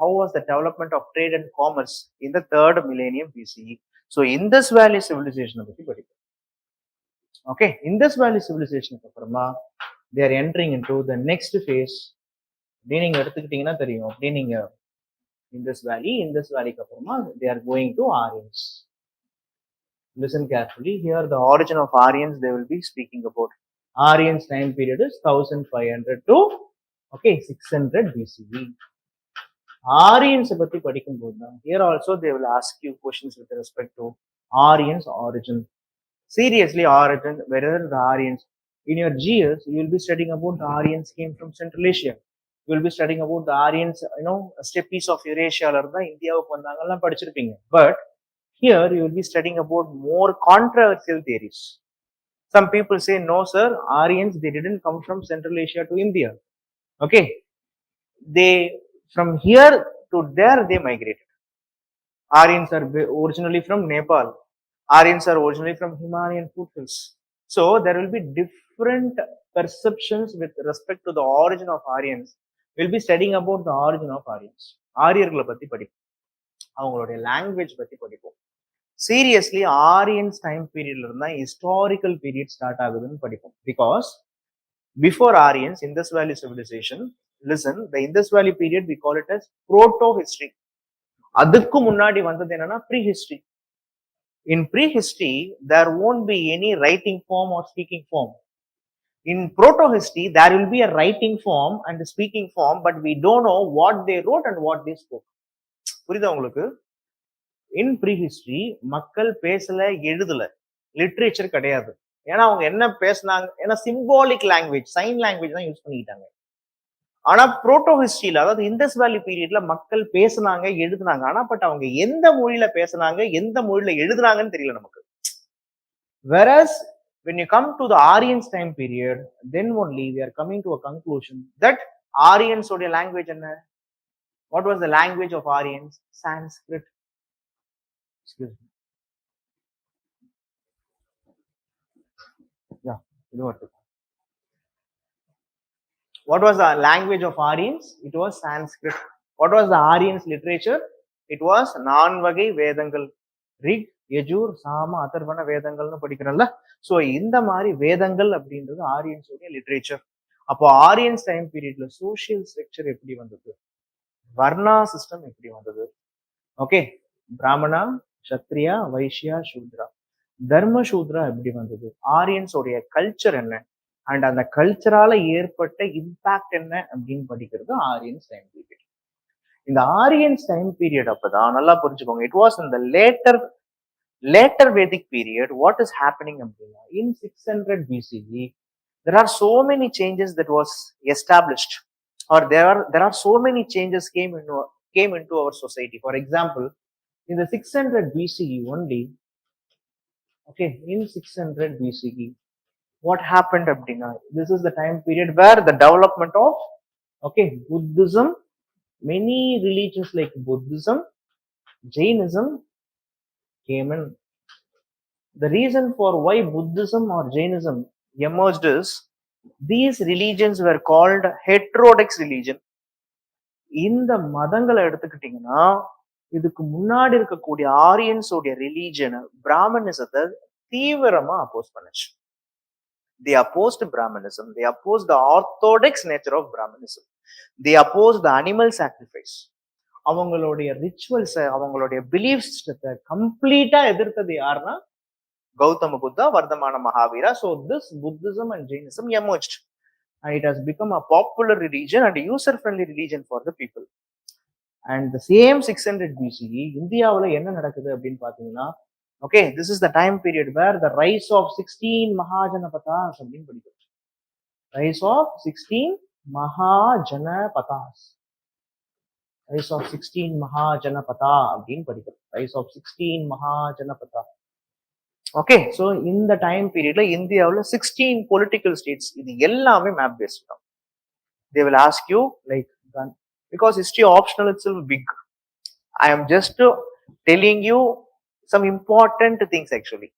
how was the development of trade and commerce in the 3rd millennium BCE? So Indus Valley civilization பத்தி படிப்போம். Okay, Indus Valley civilization அப்புறமா they are entering into the next phase. நீங்க எடுத்துக்கிட்டீங்கன்னா தெரியும். நீங்க Indus Valley அப்புறமா they are going to Aryans. Listen carefully. Here the origin of Aryans they will be speaking about. Aryans time period is 1500 to okay 600 BCE. Aryans பத்தி படிக்கும்போது தான் here also they will ask you questions with respect to Aryans origin. Seriously, origin, whether the Aryans in your GS you will be studying about the Aryans came from Central Asia. You will be studying about the Aryans, steppes of Eurasia la irundha Indiaavukku vandanga padichirupinga. But here you will be studying about more controversial theories. Some people say no sir, Aryans they didn't come from Central Asia to India. Okay, they from here to there they migrated. Aryans are originally from Nepal. Aryans are originally from Himalayan foothills. So there will be different perceptions with respect to the origin of Aryans. We'll be studying about the origin of Aryans. ஆரியர்களை பத்தி படிப்போம், அவங்களுடைய language பத்தி படிப்போம். Seriously, Aryans time period இருந்தா historical period start ஆகுதுன்னு படிப்போம். Because before Aryans, Indus Valley civilization, listen, the Indus Valley period we call it as proto-history. அதுக்கு முன்னாடி வந்தது என்னன்னா prehistory. In prehistory, there won't be any writing form or speaking form. In proto-history, there will be a writing form and a speaking form, but we don't know what they wrote and what they spoke. புரியுதா உங்களுக்கு? In prehistory, மக்கள் பேசல, எழுதல, literature கிடையாது. ஏன்னா அவங்க என்ன பேசினாங்க, ஏன்னா சிம்பாலிக் லாங்குவேஜ், சைன் லாங்குவேஜ் தான் யூஸ் பண்ணிக்கிட்டாங்க. ஆனா புரோட்டோ ஹிஸ்டரியில, அதாவது இண்டஸ் வேலி பீரியட்ல மக்கள் பேசினாங்க, எழுதுனாங்க. ஆனா பட் அவங்க எந்த மொழியில பேசினாங்க, எந்த மொழியில எழுதுனாங்கன்னு தெரியல நமக்கு. Whereas when you come to the Aryans time period, then only we are coming to a conclusion that Aryans உடைய லாங்குவேஜ் என்ன? What was the language of Aryans? Sanskrit. Excuse me. Yeah, இது வருது. What was the language of Aryans? It was Sanskrit. What was the Aryans literature? It was நான்வகை வேதங்கள். Rig, Yajur, சாம, அதர்வண வேதங்கள்னு படிக்கிறோம்ல. So இந்த மாதிரி வேதங்கள் அப்படின்றது ஆரியன்ஸோடைய literature. அப்போ ஆரியன்ஸ் டைம் பீரியட்ல social structure எப்படி வந்தது, வர்ணா சிஸ்டம் எப்படி வந்தது, ஓகே, பிராமணா, சத்ரியா, வைஷ்யா, சூத்ரா, தர்ம சூத்ரா எப்படி வந்தது, ஆரியன்ஸ் உடைய கல்ச்சர் என்ன, அண்ட் அந்த கல்ச்சரால ஏற்பட்ட இம்பாக்ட் என்ன அப்படின்னு படிக்கிறது ஆரியன்ஸ் டைம் பீரியட். இந்த ஆரியன்ஸ் டைம் பீரியட் அப்பதான் நல்லா புரிஞ்சுக்கோங்க, இட் வாஸ் இந்த later Vedic period. What is happening அப்படின்னா, இன் 600 BCE there are so many changes that was established, or there are so many changes came into our society. For example, in the 600 BCE only, okay, in 600 BCE what happened abdina, this is the time period where the development of, okay, Buddhism, many religions like Buddhism, Jainism came in. The reason for why Buddhism or Jainism emerged is these religions were called heterodox religion. இந்த மதங்களை எடுத்துக்கிட்டீங்கன்னா இதுக்கு முன்னாடி இருக்கக்கூடிய Aryans உடைய ரிலீஜனை, பிராமணிசத்தை தீவிரமா அப்போஸ் பண்ணுச்சு. They opposed Brahmanism, they opposed the orthodox nature of Brahmanism, they opposed the animal sacrifice. அவங்களுடைய ரிச்சுவல்ஸை, அவங்களுடைய பிலீஃப் சிஸ்டத்தை கம்ப்ளீட்டா எதிர்த்தது யாருன்னா Gautama Buddha, Vardhamana Mahavira. So this Buddhism and Jainism emerged, and it has become a popular religion and a user-friendly religion for the people. And the same 600 BCE, இந்தியாவில் என்ன நடக்குது அப்படின்னு பார்த்தீங்கன்னா, okay, this is the time period where the rise of 16 Mahajanapathas அப்படின்னு படிக்கிறோம். Rise of 16 Mahajanapathas. Rise of 16 Mahajanapatha அப்படின்னு படிக்கிறோம். Rise of 16 Mahajanapatha. Okay, so இந்த டைம் பீரியட்ல இந்தியாவில் 16 பொலிட்டிக்கல் ஸ்டேட்ஸ், இது எல்லாமே மேப் பேஸ்ட் தான். They will ask you like, because history optional it's big, I am just telling you some important things actually,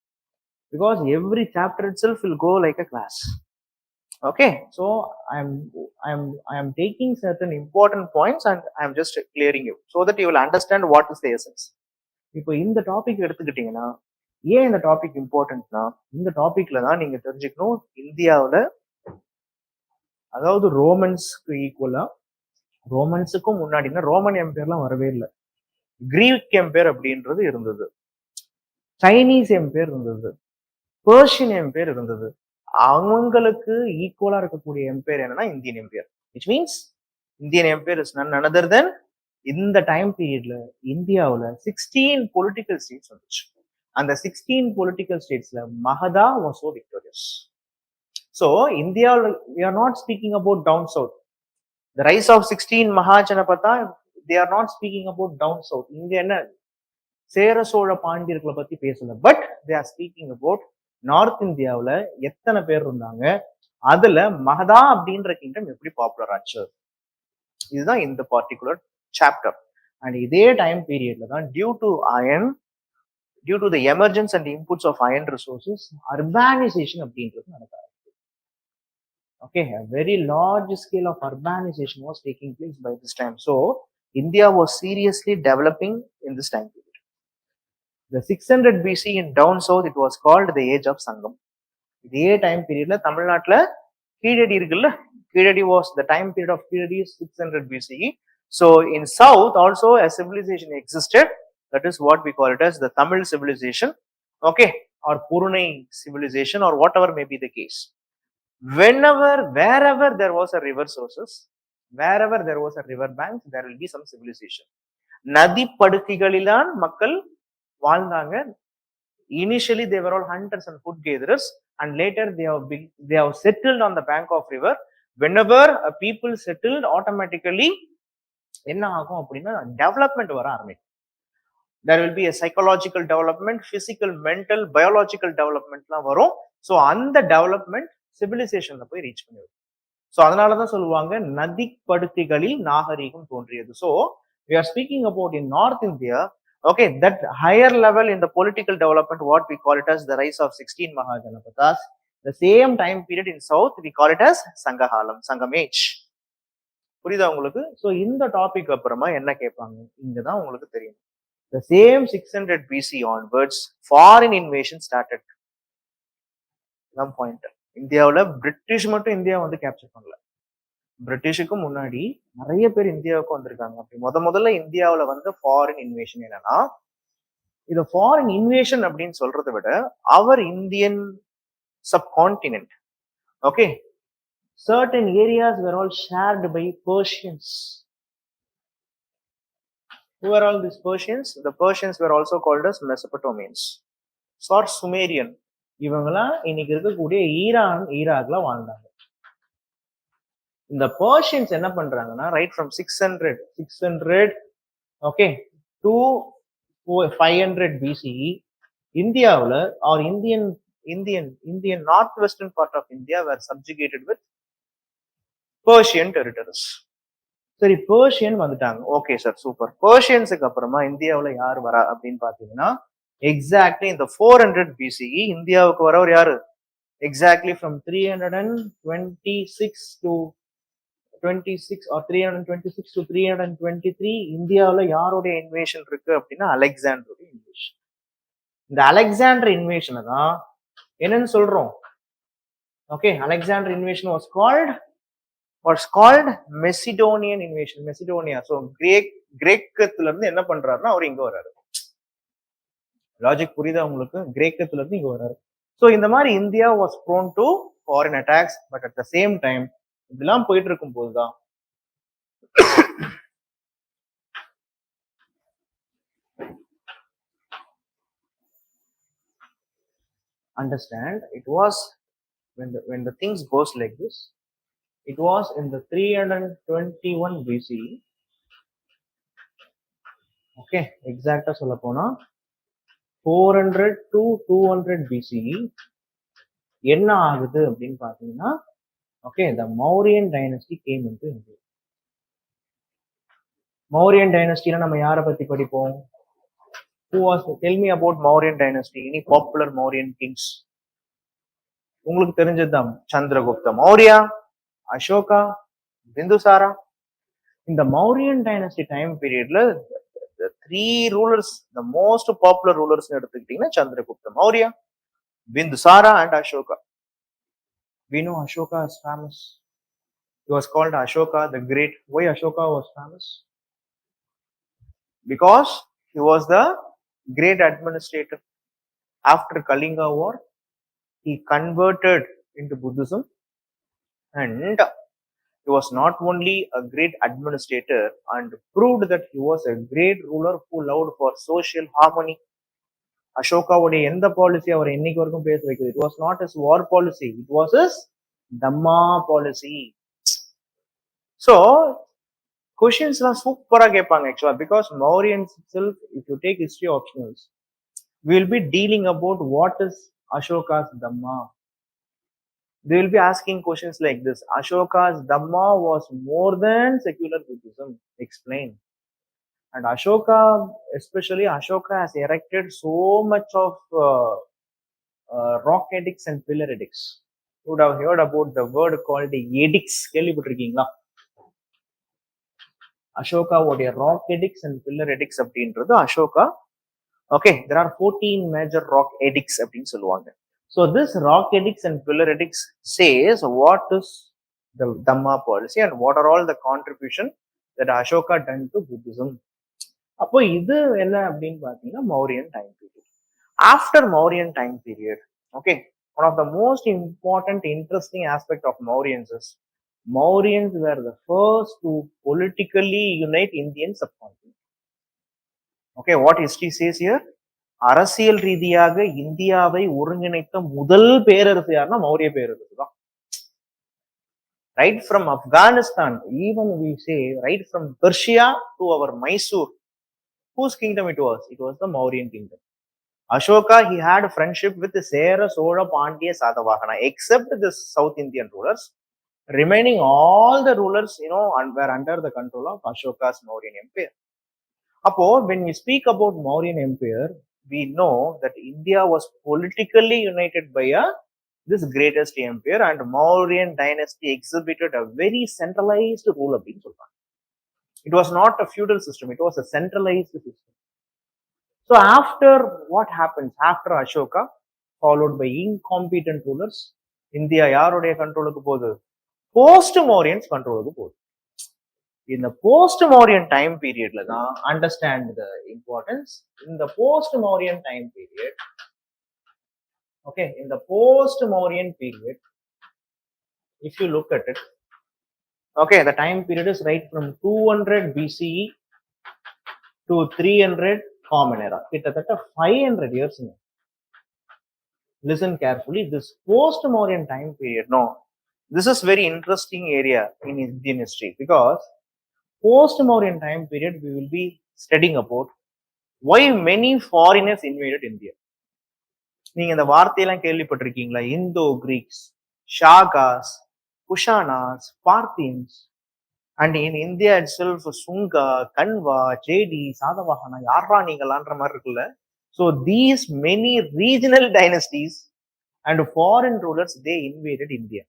because every chapter itself will go like a class. Okay, so I am taking certain important points and I am just clearing you so that you will understand what is the essence. இப்போ இந்த topic எடுத்துக்கிட்டீங்கன்னா, ஏன் இந்த topic இம்பார்ட்டன்ட்னா, இந்த டாபிக்ல தான் நீங்க தெரிஞ்சுக்கணும் இந்தியாவில், அதாவது ரோமன்ஸ்க்கு ஈக்குவலா, ரோமன்ஸுக்கும் முன்னாடினா ரோமன் எம்பையர்லாம் வரவே இல்லை, கிரீக் எம்பையர் அப்படின்றது இருந்தது, சைனீஸ் எம்பையர் இருந்தது, பெர்ஷியன் எம்பையர் இருந்தது. அவங்களுக்கு ஈக்குவலா இருக்கக்கூடிய எம்பையர் என்னன்னா Indian empire. Which means Indian empire is none another than, இந்த டைம் பீரியட்ல இந்தியாவில் 16 பொலிட்டிக்கல் ஸ்டேட்ஸ் வந்துச்சு. அந்த 16 பொலிட்டிக்கல் ஸ்டேட்ஸ்ல Magadha was so victorious. So இந்தியாவில் we are not speaking about down south. The rise of 16 Mahajanapatha, they are not speaking about down south. இங்க என்ன சேர சோழ பாண்டியர்களை பத்தி பேசல, but they are speaking about north இந்தியாவில் எத்தனை பேர் இருந்தாங்க, அதுல மகதா அப்படின்ற கிங்டம் எப்படி பாப்புலர் ஆச்சு, இதுதான் இந்த பர்டிகுலர் சாப்டர். அண்ட் இதே டைம் பீரியட்ல தான் due to the emergence and inputs of iron resources, urbanisation அப்படின்றது நடக்க ஆரம்பிச்சு. Okay, a very large scale of urbanization was taking place by this time. So India was seriously developing in this time period. The 600 BC in down south, it was called the age of Sangam. இதே time பீரியட்ல தமிழ்நாட்டுல கீழடி இருக்குல்ல, Keezhadi was the time period of Keezhadi 600 BCE. So in south also a civilization existed, that is what we call it as the Tamil civilization, okay, or Purunai civilization, or whatever may be the case. Wherever there was a river sources, wherever there was a river bank, there will be some civilization. நதி படுக்கைகளில்தான் மக்கள் வாழ்ந்தாங்க. Initially they were all hunters and food gatherers, and later they have settled on the bank of river. Whenever a people settled, automatically என்ன ஆகும் அப்படின்னா development வர ஆரம்பிக்கும். There will be a psychological development, physical, mental, biological developmentலாம் வரும். So அந்த development சிவிலைசேஷன்ல போய் reach பண்ணிடும். So அதனாலதான் சொல்லுவாங்க நதி படுக்கைகளில் நாகரீகம் தோன்றியது. So we are speaking about in North India, okay, that higher level in the political development, what we call it as the rise of 16 Mahajanapathas. The same time period in South, we call it as Sangahalam, Sangam age. புரியுதா உங்களுக்கு? So இந்த topic அப்புறமா என்ன கேட்பாங்க, இங்கதான் உங்களுக்கு தெரியும். The same 600 BC onwards, foreign invasion started. One point. இந்தியாவில் பிரிட்டிஷ் மட்டும் இந்தியா வந்து கேப்சர் பண்ணல. பிரிட்டிஷுக்கு முன்னாடி நிறைய பேர் இந்தியாவுக்கு வந்திருக்காங்க. அப்படி முதல்ல இந்தியாவில் வந்து ஃபாரின் இன்வேஷன் என்னன்னா, இது ஃபாரின் இன்வேஷன் அப்படின்னு சொல்றதை விட அவர் Indian subcontinent. Okay, certain areas were all shared by Persians. Who are all these Persians? The Persians were also called as Mesopotamians or Sumerian. இவங்கெல்லாம் இன்னைக்கு இருக்கக்கூடிய ஈரான், ஈராக்ல வாழ்ந்தாங்க. இந்த பர்ஷியன்ஸ் என்ன பண்றாங்கன்னா, right from 600 okay to 500 BCE இந்தியாவில் or Indian north western part of India were subjugated with Persian territories. சரி, Persian வந்துட்டாங்க. Okay sir, super. பர்ஷியன்ஸுக்கு அப்புறமா இந்தியாவில் யார் வரா அப்படின்னு பாத்தீங்கன்னா, எக்ஸாக்ட்லி இந்த 400 BCE இந்தியாவுக்கு வரவர் யாரு? எக்ஸாக்ட்லி ஃப்ரம் 326 to 323 இந்தியாவில் யாருடைய இன்வேஷன் இருக்கு அப்படின்னா, அலெக்சாண்டருடைய இன்வேஷன். இந்த அலெக்சாண்டர் இன்வேஷனை தான் என்னன்னு சொல்றோம்? Okay, Alexander invasion was called Macedonian invasion. Macedonia. So கிரேக்கத்துல இருந்து என்ன பண்றாருன்னா, அவர் இங்க வர்றாரு. லாஜிக் புரியுதா உங்களுக்கு? கிரேக்கத்துல இருந்து இங்க வர்றாரு. ஸோ இந்த மாதிரி India was prone to foreign attacks. But at the same time இதெல்லாம் போயிட்டு இருக்கும் போதுதான் understand it was when the things goes like this. It was in the 321 BCE. Okay, exactly சொல்ல போனா 400 to 200 BCE என்ன ஆகுது அப்படின்னு பாத்தீங்கன்னா, okay, the Mauryan Dynasty came into India. Mauryan Dynasty நம்ம யாரை பத்தி படிப்போம்? Who was? Tell me about Mauryan Dynasty. Any popular Mauryan kings? உங்களுக்கு தெரிஞ்சதுதான். சந்திரகுப்த மௌரியா, அசோகா, பிந்துசாரா. இந்த மௌரியன் டைனஸ்டி டைம் பீரியட்ல the 3 rulers, the most popular rulers எடுத்துக்கிட்டீங்கன்னா, Chandragupta Maurya, Bindusara and Ashoka. We know Ashoka is famous. He was called Ashoka the Great. Why Ashoka was famous? Because he was the great administrator. After Kalinga War, he converted into Buddhism, and he was not only a great administrator and proved that he was a great ruler who loved for social harmony. Ashoka உடைய எந்த policy அவர் இன்னைக்கு வரைக்கும் பேச வைக்கிறது? It was not his war policy, it was his Dhamma policy. So questions எல்லாம் சூப்பரா கேட்பாங்க actually, because Mauryans itself, if you take history optionals, we will be dealing about what is Ashoka's Dhamma. They will be asking questions like this. Ashoka's Dhamma was more than secular Buddhism. Explain. And Ashoka, especially Ashoka, has erected so much of rock edicts and pillar edicts. You would have heard about the word called edicts. கேள்விப்பட்டிருக்கீங்களா? Ashoka உடைய rock edicts and pillar edicts அப்படின்றது Ashoka. Okay, there are 14 major rock edicts அப்படின்னு சொல்லுவாங்க. So this rock edicts and pillar edicts says what is the Dhamma policy and what are all the contribution that Ashoka done to Buddhism. அப்போ இது என்ன அப்படின்னு பாத்தீங்கன்னா, Mauryan time period. After Mauryan time period, okay, one of the most important interesting aspect of Mauryans is Mauryans were the first to politically unite Indian subcontinent. Okay, what history says here? அரசியல் ரீதியாக இந்தியாவை ஒருங்கிணைத்த முதல் பேரரசு யாருன்னா மௌரிய பேரரசு தான். Right from Afghanistan, even we say right from Persia to our Mysore, whose kingdom it was? It was the Mauryan kingdom. Ashoka, he had friendship with Sera, Sola, Pandya, Satavahana, except the South Indian rulers. Remaining all the rulers, were under the control of Ashoka's Mauryan empire. Appo, when we speak about Mauryan empire, we know that India was politically united by this greatest empire, and Mauryan dynasty exhibited a very centralized rule of being Sultan. It was not a feudal system, it was a centralized system. So after what happens? After Ashoka, followed by incompetent rulers, India யாருடைய கண்ட்ரோலுக்கு போகுது? Post Mauryans கண்ட்ரோலுக்கு போகுது. In the post-Mauryan time period, understand the importance. In the post-Mauryan time period, okay, in the post-Mauryan period, if you look at it, okay, the time period is right from 200 BCE to 300 Common Era. It's 500 years. Listen carefully. This post-Mauryan time period, no, this is very interesting area in Indian history, because post-Mauryan time period, we will be studying about why many foreigners invaded India. நீங்க இந்த வார்த்தையெல்லாம் கேள்விப்பட்டிருக்கீங்களா? Indo Greeks, Shakas, Kushanas, Parthians, and in India itself Shunga, Kanva, Chedi, Satavahana, யாரா நீங்களான்ற மாதிரி இருக்குல்ல. So these many regional dynasties and foreign rulers they invaded India.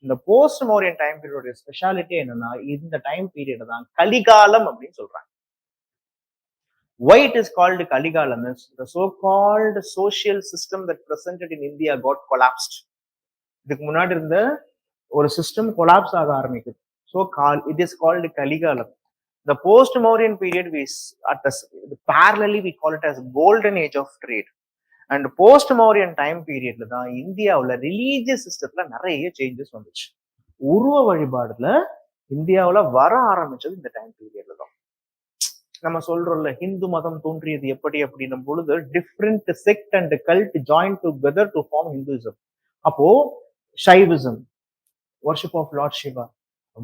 இந்த post Mauryan time பீரியடோட ஸ்பெஷாலிட்டி என்னன்னா, இந்த டைம் பீரியட் தான் கலிகாலம் அப்படின்னு சொல்றாங்க. Why it is called Kaligalam is the so-called social system that presented in India got collapsed. இதுக்கு முன்னாடி இருந்த ஒரு சிஸ்டம் கொலாப்ஸ் ஆக ஆரம்பிக்குது. So it is called Kaligalam. The post-Mauryan period, parallelly we call it as golden age of trade. And post-Mauryan time periodல தான் இந்தியாவில் religious சிஸ்டத்துல நிறைய சேஞ்சஸ் வந்துச்சு. உருவ வழிபாடுல இந்தியாவில் வர ஆரம்பிச்சது இந்த டைம் பீரியட்ல தான். நம்ம சொல்றோம்ல, ஹிந்து மதம் தோன்றியது எப்படி அப்படின்னும் பொழுது different sect and cult join together to form Hinduism. அப்போ Shaivism, worship of lord Shiva,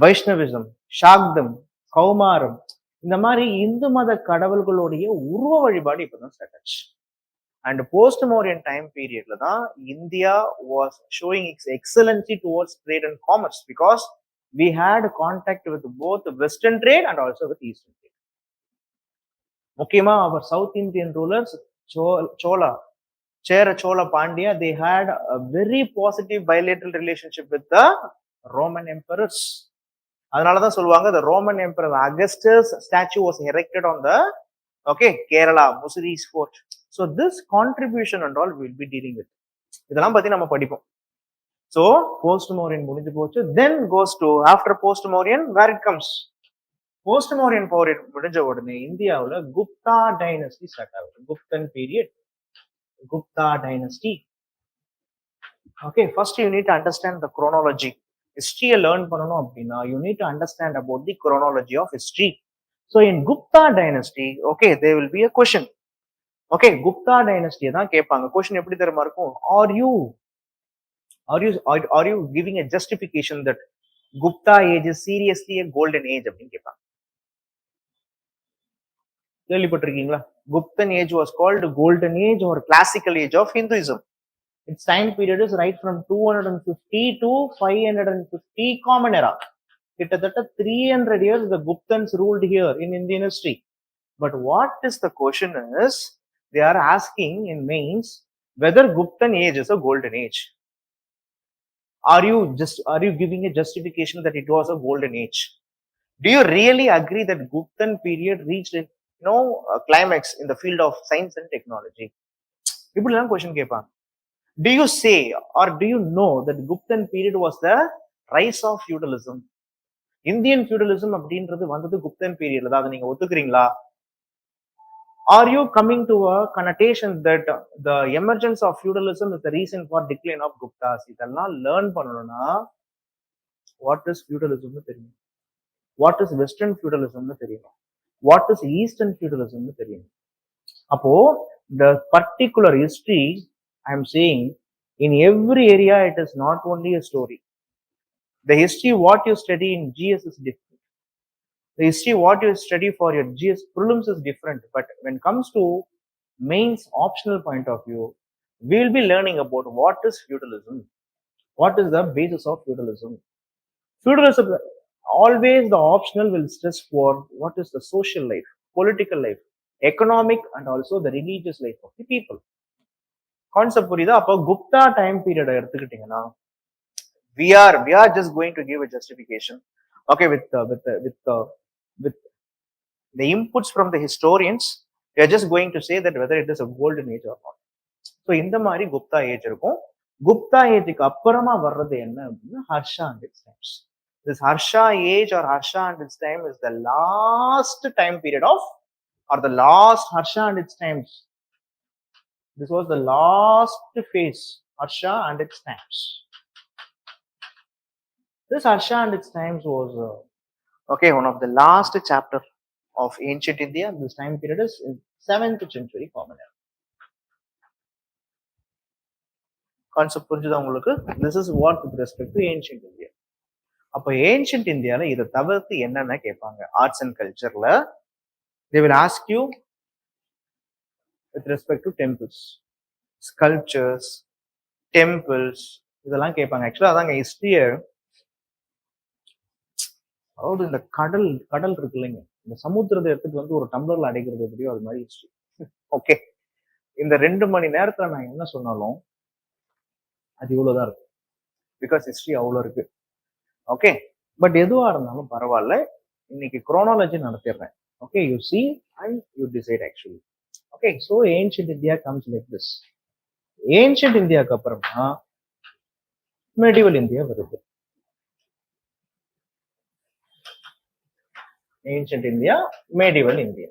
Vaishnavism, Shaktam, Kaumaram, இந்த மாதிரி இந்து மத கடவுள்களுடைய உருவ வழிபாடு இப்பதான் ஸ்டார்ட் ஆச்சு. அண்ட் போஸ்ட் மௌரியன் டைம் பீரியட்ல தான் India was showing it's excellency towards trade and commerce, because we had contact with both western trade and also with eastern trade. முக்கியமா our South Indian rulers, Chola, Chera, Chola, Pandya, they had a very positive bilateral relationship with the Roman emperors. அதனாலதான் சொல்லுவாங்க, the Roman emperor Augustus statue was erected on the Kerala Mussoorie fort. So this contribution and all we will be dealing with. இதெல்லாம் பத்தி நம்ம படிப்போம். So post Mauryan முடிஞ்சு போச்சு. Then goes to after post Mauryan, where it comes. Post Mauryan period முடிஞ்ச உடனே இந்தியாவில் Gupta dynasty start ஆகுது. Guptan period, Gupta dynasty. Okay, first you need to understand the chronology. ஹிஸ்டரியை லேர்ன் பண்ணணும் அப்படின்னா you need to understand about the chronology of history. So in Gupta dynasty, okay, they will be a question. Okay, Gupta டைனஸ்டியை தான் கேட்பாங்க. Question எப்படி தெரியுமா இருக்கும்? Are you giving a justification that Gupta age is seriously a golden age அப்படின்னு கேட்பாங்க. கேள்விப்பட்டிருக்கீங்களா? Guptan age was called golden age or classical age of Hinduism. Its time period is right from 250 to 550 Common Era. கிட்டத்தட்ட 300 years the Guptans ruled here in Indian history. But what is the question is, they are asking in mains whether Guptan age is a golden age. Are you giving a justification that it was a golden age? Do you really agree that Guptan period reached a climax in the field of science and technology? இப்படிலாம் question கேட்பாங்க. Do you say or do you know that Guptan period was the rise of feudalism? Indian feudalism அப்படின்றது வந்தது Guptan periodல தான். அதை நீங்க ஒத்துக்கிறீங்களா? Are you coming to a connotation that the emergence of feudalism is the reason for decline of Guptas? இதெல்லாம் learn பண்ணணும்னா what is feudalism தெரியும், what is western feudalism தெரியும், what is eastern feudalism தெரியும். அப்போ the particular history I am saying, in every area it is not only a story. The history what you study in GS is different. The history what you study for your GS prelims is different. But when it comes to mains optional point of view, we will be learning about what is feudalism, what is the basis of feudalism. Feudalism, always the optional will stress for what is the social life, political life, economic and also the religious life of the people. Concept புரியுதா? அப்போ Gupta time period எடுத்துக்கிட்டீங்கன்னா we are just going to give a justification, okay, with the inputs from the historians. We are just going to say that whether it is a golden age or not. So இந்த மாதிரி Gupta age இருக்கும். குப்தா ஏஜுக்கு அப்புறமா வர்றது என்ன அப்படின்னா Harsha and it's times. This Harsha age or Harsha and its time is the last time period of, or the last Harsha and its times. This was the last phase, Harsha and its times. This Harsha and its times was okay, one of the last chapter of ancient India. This time period is in 7th century common era. Concept புரிஞ்சுதா உங்களுக்கு? This is what with respect to ancient India. அப்போ ancient இந்தியால இதை தவிர்த்து என்னென்ன கேட்பாங்க arts and கல்ச்சர்ல? they will ask you with respect to temples, sculptures, temples, இதெல்லாம் கேட்பாங்க. ஆக்சுவலா அதாங்க ஹிஸ்டரிய, அதாவது இந்த கடல் இருக்கு இல்லைங்க, இந்த சமுத்திரத்தை எடுத்துட்டு வந்து ஒரு டம்ளர்ல அடைக்கிறது எப்படியோ அது மாதிரி ஹிஸ்டரி. ஓகே, இந்த 2 மணி நேரத்துல நான் என்ன சொன்னாலும் அது இவ்வளவுதான் இருக்கு. பிகாஸ் ஹிஸ்டரி அவ்வளோ இருக்கு. ஓகே, பட் எதுவா இருந்தாலும் பரவாயில்ல, இன்னைக்கு குரோனாலஜி நடத்திடுறேன். Okay, you see and you decide actually. Okay, so ancient India comes like this. Ancient இந்தியாவுக்கு அப்புறமா மெடிவல் இந்தியா வருது. Ancient India, medieval India.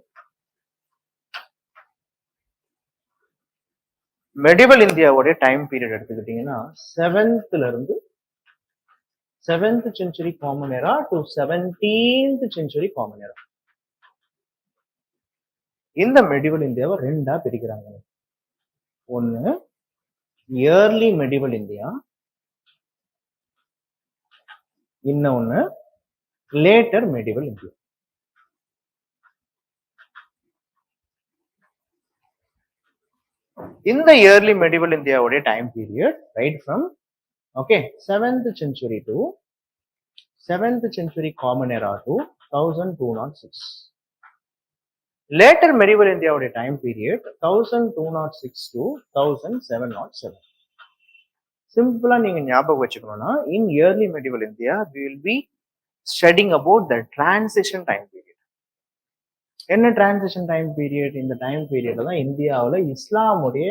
Medieval இந்தியாவோட டைம் பீரியட் எடுத்துக்கிட்டீங்கன்னா 7th century common era to 17th century common era. இந்த medieval இந்தியாவை 2ஆ பிரிக்கிறாங்க. ஒன்னு yearly medieval India, இன்னொன்னு லேட்டர் மெடிவல் இந்தியா. இந்த இயர்லி மெடிவல் இந்தியாவுடைய time period right from 7th century to 7th century common era to 1206. Later medieval India time period 1206 to 1707. Simple நீங்க ஞாபகம் வச்சுக்கணும்னா, in early medieval India we will be studying about the transition time period. என்ன transition time period? இந்த time period தான் இந்தியாவுல இஸ்லாமுடைய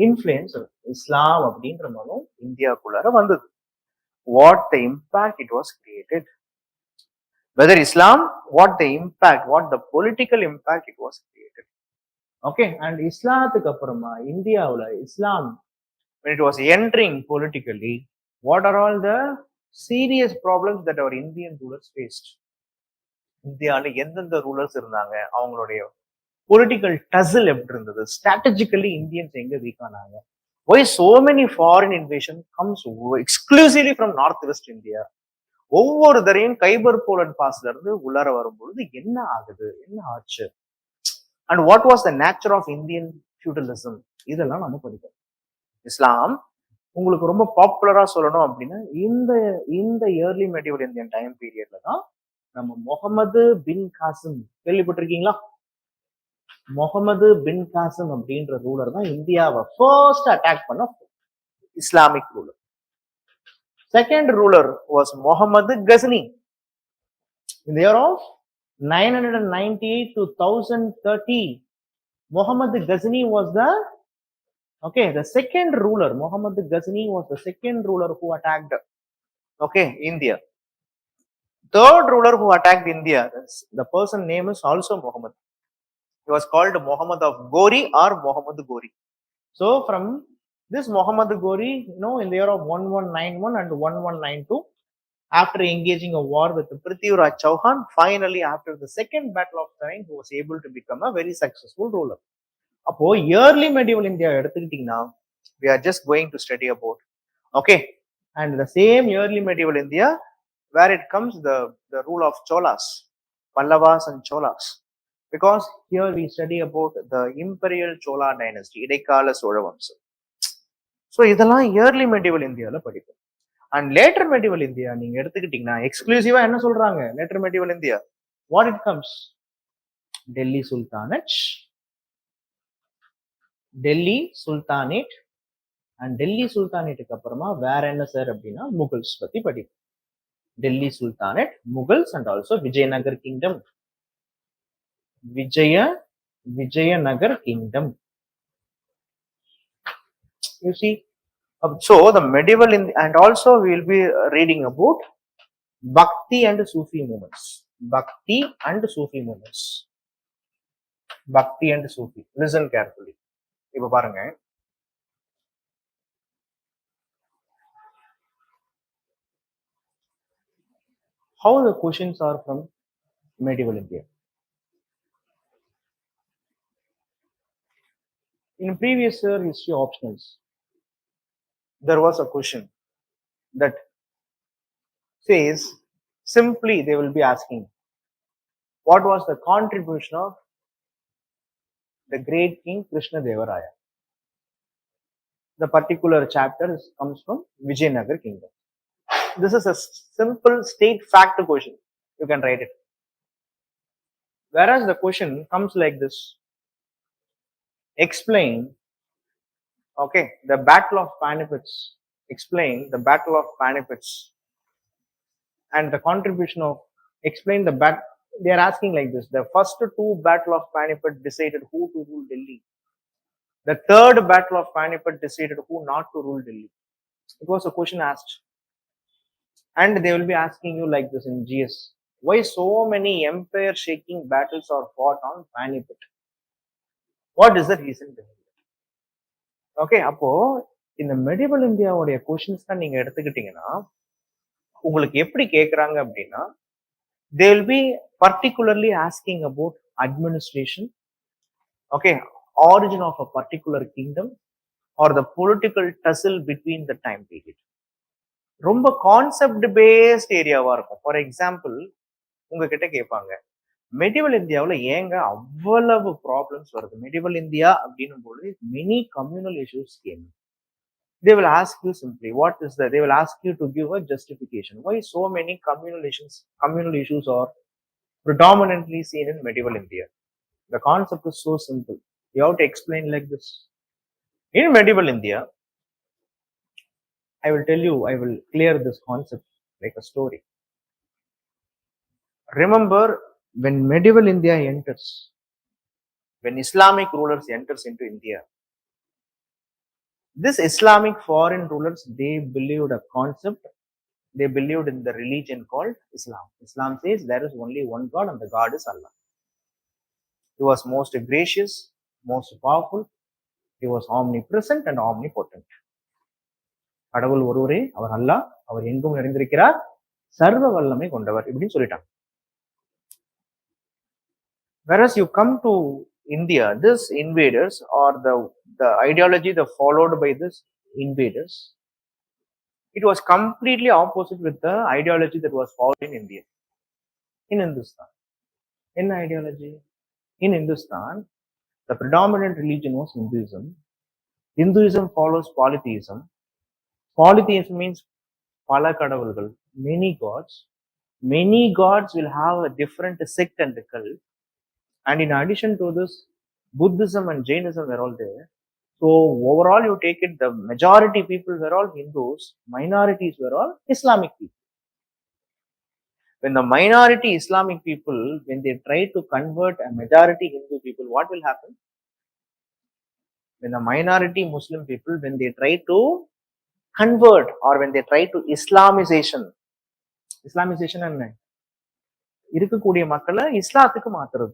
influence, இஸ்லாம் அப்படின்ற மதம் இந்தியாவுக்குள்ளார வந்தது. What the impact it was created, whether Islam, what the impact, what the political impact it was created. Okay, and இஸ்லாத்துக்கு அப்புறமா இந்தியாவுல இஸ்லாம் when it was entering politically, what are all the serious problems that our Indian rulers faced? இந்தியாவில் எந்தெந்த rulers இருந்தாங்க, அவங்களுடைய political tussle எப்படி இருந்தது, strategically Indians எங்க வீக் ஆனாங்க, why so many foreign invasion comes exclusively from northwest India, ஒவ்வொரு தரையும் Khyber pollen பாஸ்ல இருந்து உள்ளார வரும்பொழுது என்ன ஆகுது, என்ன ஆச்சு, and what was the nature of Indian feudalism, இதெல்லாம் நம்ம படிக்கிறோம். இஸ்லாம் உங்களுக்கு ரொம்ப பாப்புலரா சொல்லணும் அப்படின்னா இந்த இயர்லி மெடிவல் இந்தியன் டைம் பீரியட்ல தான் நம்ம முகமது பின் காசிம், கேள்விப்பட்டிருக்கீங்களா? முகமது பின் காசிம் அப்படின்ற ரூலர் தான் இந்தியாவை ஃபர்ஸ்ட் அட்டாக் பண்ண Islamic ruler. Second ruler was Muhammad Ghazni. In the year of 998 to 1030, Muhammad Ghazni was the second ruler. Muhammad Ghazni was the second ruler who attacked India. Third ruler who attacked India, the person name is also Muhammad. He was called Muhammad of Gori or Muhammad Gori. So from this Muhammad Gori, in the year of 1191 and 1192, after engaging a war with Prithviraj Chauhan, finally after the second battle of Tirunelveli, he was able to become a very successful ruler. அப்போ early medieval India எடுத்துக்கிட்டீங்கன்னா we are just going to study about, and the same early medieval India where it comes the rule of Cholas, Pallavas and Cholas, because here we study about the imperial Chola dynasty, இடைக்கால சோழ வம்சம். So இதெல்லாம் early medieval இந்தியால படிப்போம். And later medieval India நீங்க எடுத்துக்கிட்டீங்கன்னா எக்ஸ்க்ளூசிவா என்ன சொல்றாங்க? Later medieval India what it comes, Delhi sultanate and Delhi சுல்தானேட்டுக்கு அப்புறமா வேற என்ன சார் அப்படின்னா முகல்ஸ் பத்தி படிக்கும். Delhi sultanate, Mughals and also Vijayanagar kingdom. Vijayanagar kingdom. You see, So the medieval and also we will be reading about Bhakti and Sufi movements. Bhakti and Sufi movements. Bhakti and Sufi. Listen carefully. இப்ப பாருங்க, how the questions are from medieval India. In previous year history optionals, there was a question that says, simply they will be asking, what was the contribution of the great king Krishna Devaraya? The particular chapter comes from Vijayanagar kingdom. This is a simple state fact question. You can write it. Whereas the question comes like this: explain, okay, the battle of Panipats. Explain the battle of Panipats and the contribution of, explain the battle. They are asking like this: the first two battle of Panipat decided who to rule Delhi. The third battle of Panipat decided who not to rule Delhi. It was a question asked. And they will be asking you like this in GS: why so many empire shaking battles are fought on Panipat? What is the reason behind it? Okay, அப்போ இந்த medieval இந்தியாவுடைய questions தான் நீங்க எடுத்துக்கிட்டீங்கன்னா உங்களுக்கு எப்படி கேட்கறாங்க அப்படின்னா, they will be particularly asking about administration, okay, origin of a particular kingdom or the political tussle between the time period. ரொம்ப கான்செப்ட் பேஸ்ட் ஏரியாவா இருக்கும். ஃபார் எக்ஸாம்பிள், உங்ககிட்ட கேட்பாங்க, மெடிவல் இந்தியாவில் ஏங்க அவ்வளவு ப்ராப்ளம்ஸ் வருது? மெடிவல் இந்தியா அப்படின்னும் போது many communal issues game. They will ask you simply, what is that? They will ask you to give a justification. Why so many communal issues are predominantly seen in medieval India? The concept is so simple. You have to explain like this. In medieval India, I will tell you, I will clear this concept like a story. Remember, when medieval India enters, when Islamic rulers enters into India, this Islamic foreign rulers, they believed a concept, they believed in the religion called Islam. Islam says there is only one God and the God is Allah. He was most gracious, most powerful, he was omnipresent and omnipotent. கடவுள் ஒருவரே, அவர் அல்லாஹ், அவர் எங்கும் நிறைந்திருக்கிறார், சர்வ வல்லமை கொண்டவர் இப்படின்னு சொல்லிட்டாங்க. Whereas you come to India, this invaders or the ideology that followed by this invaders, it was completely opposite with the ideology that was followed in India, in Hindustan. In ideology, in Hindustan, the predominant religion was Hinduism. Hinduism follows polytheism. Polytheism means pala kadavulgal, many gods. Many gods will have a different sect and cult. And in addition to this, Buddhism and Jainism were all there. So overall, you take it, the majority people were all Hindus, minorities were all Islamic people. When the minority Islamic people, when they try to convert a majority Hindu people, what will happen? When the minority Muslim people, when they try to convert or when they try to Islamization என்ன? இருக்கக்கூடிய மக்களை இஸ்லாத்துக்கு மாத்துறது.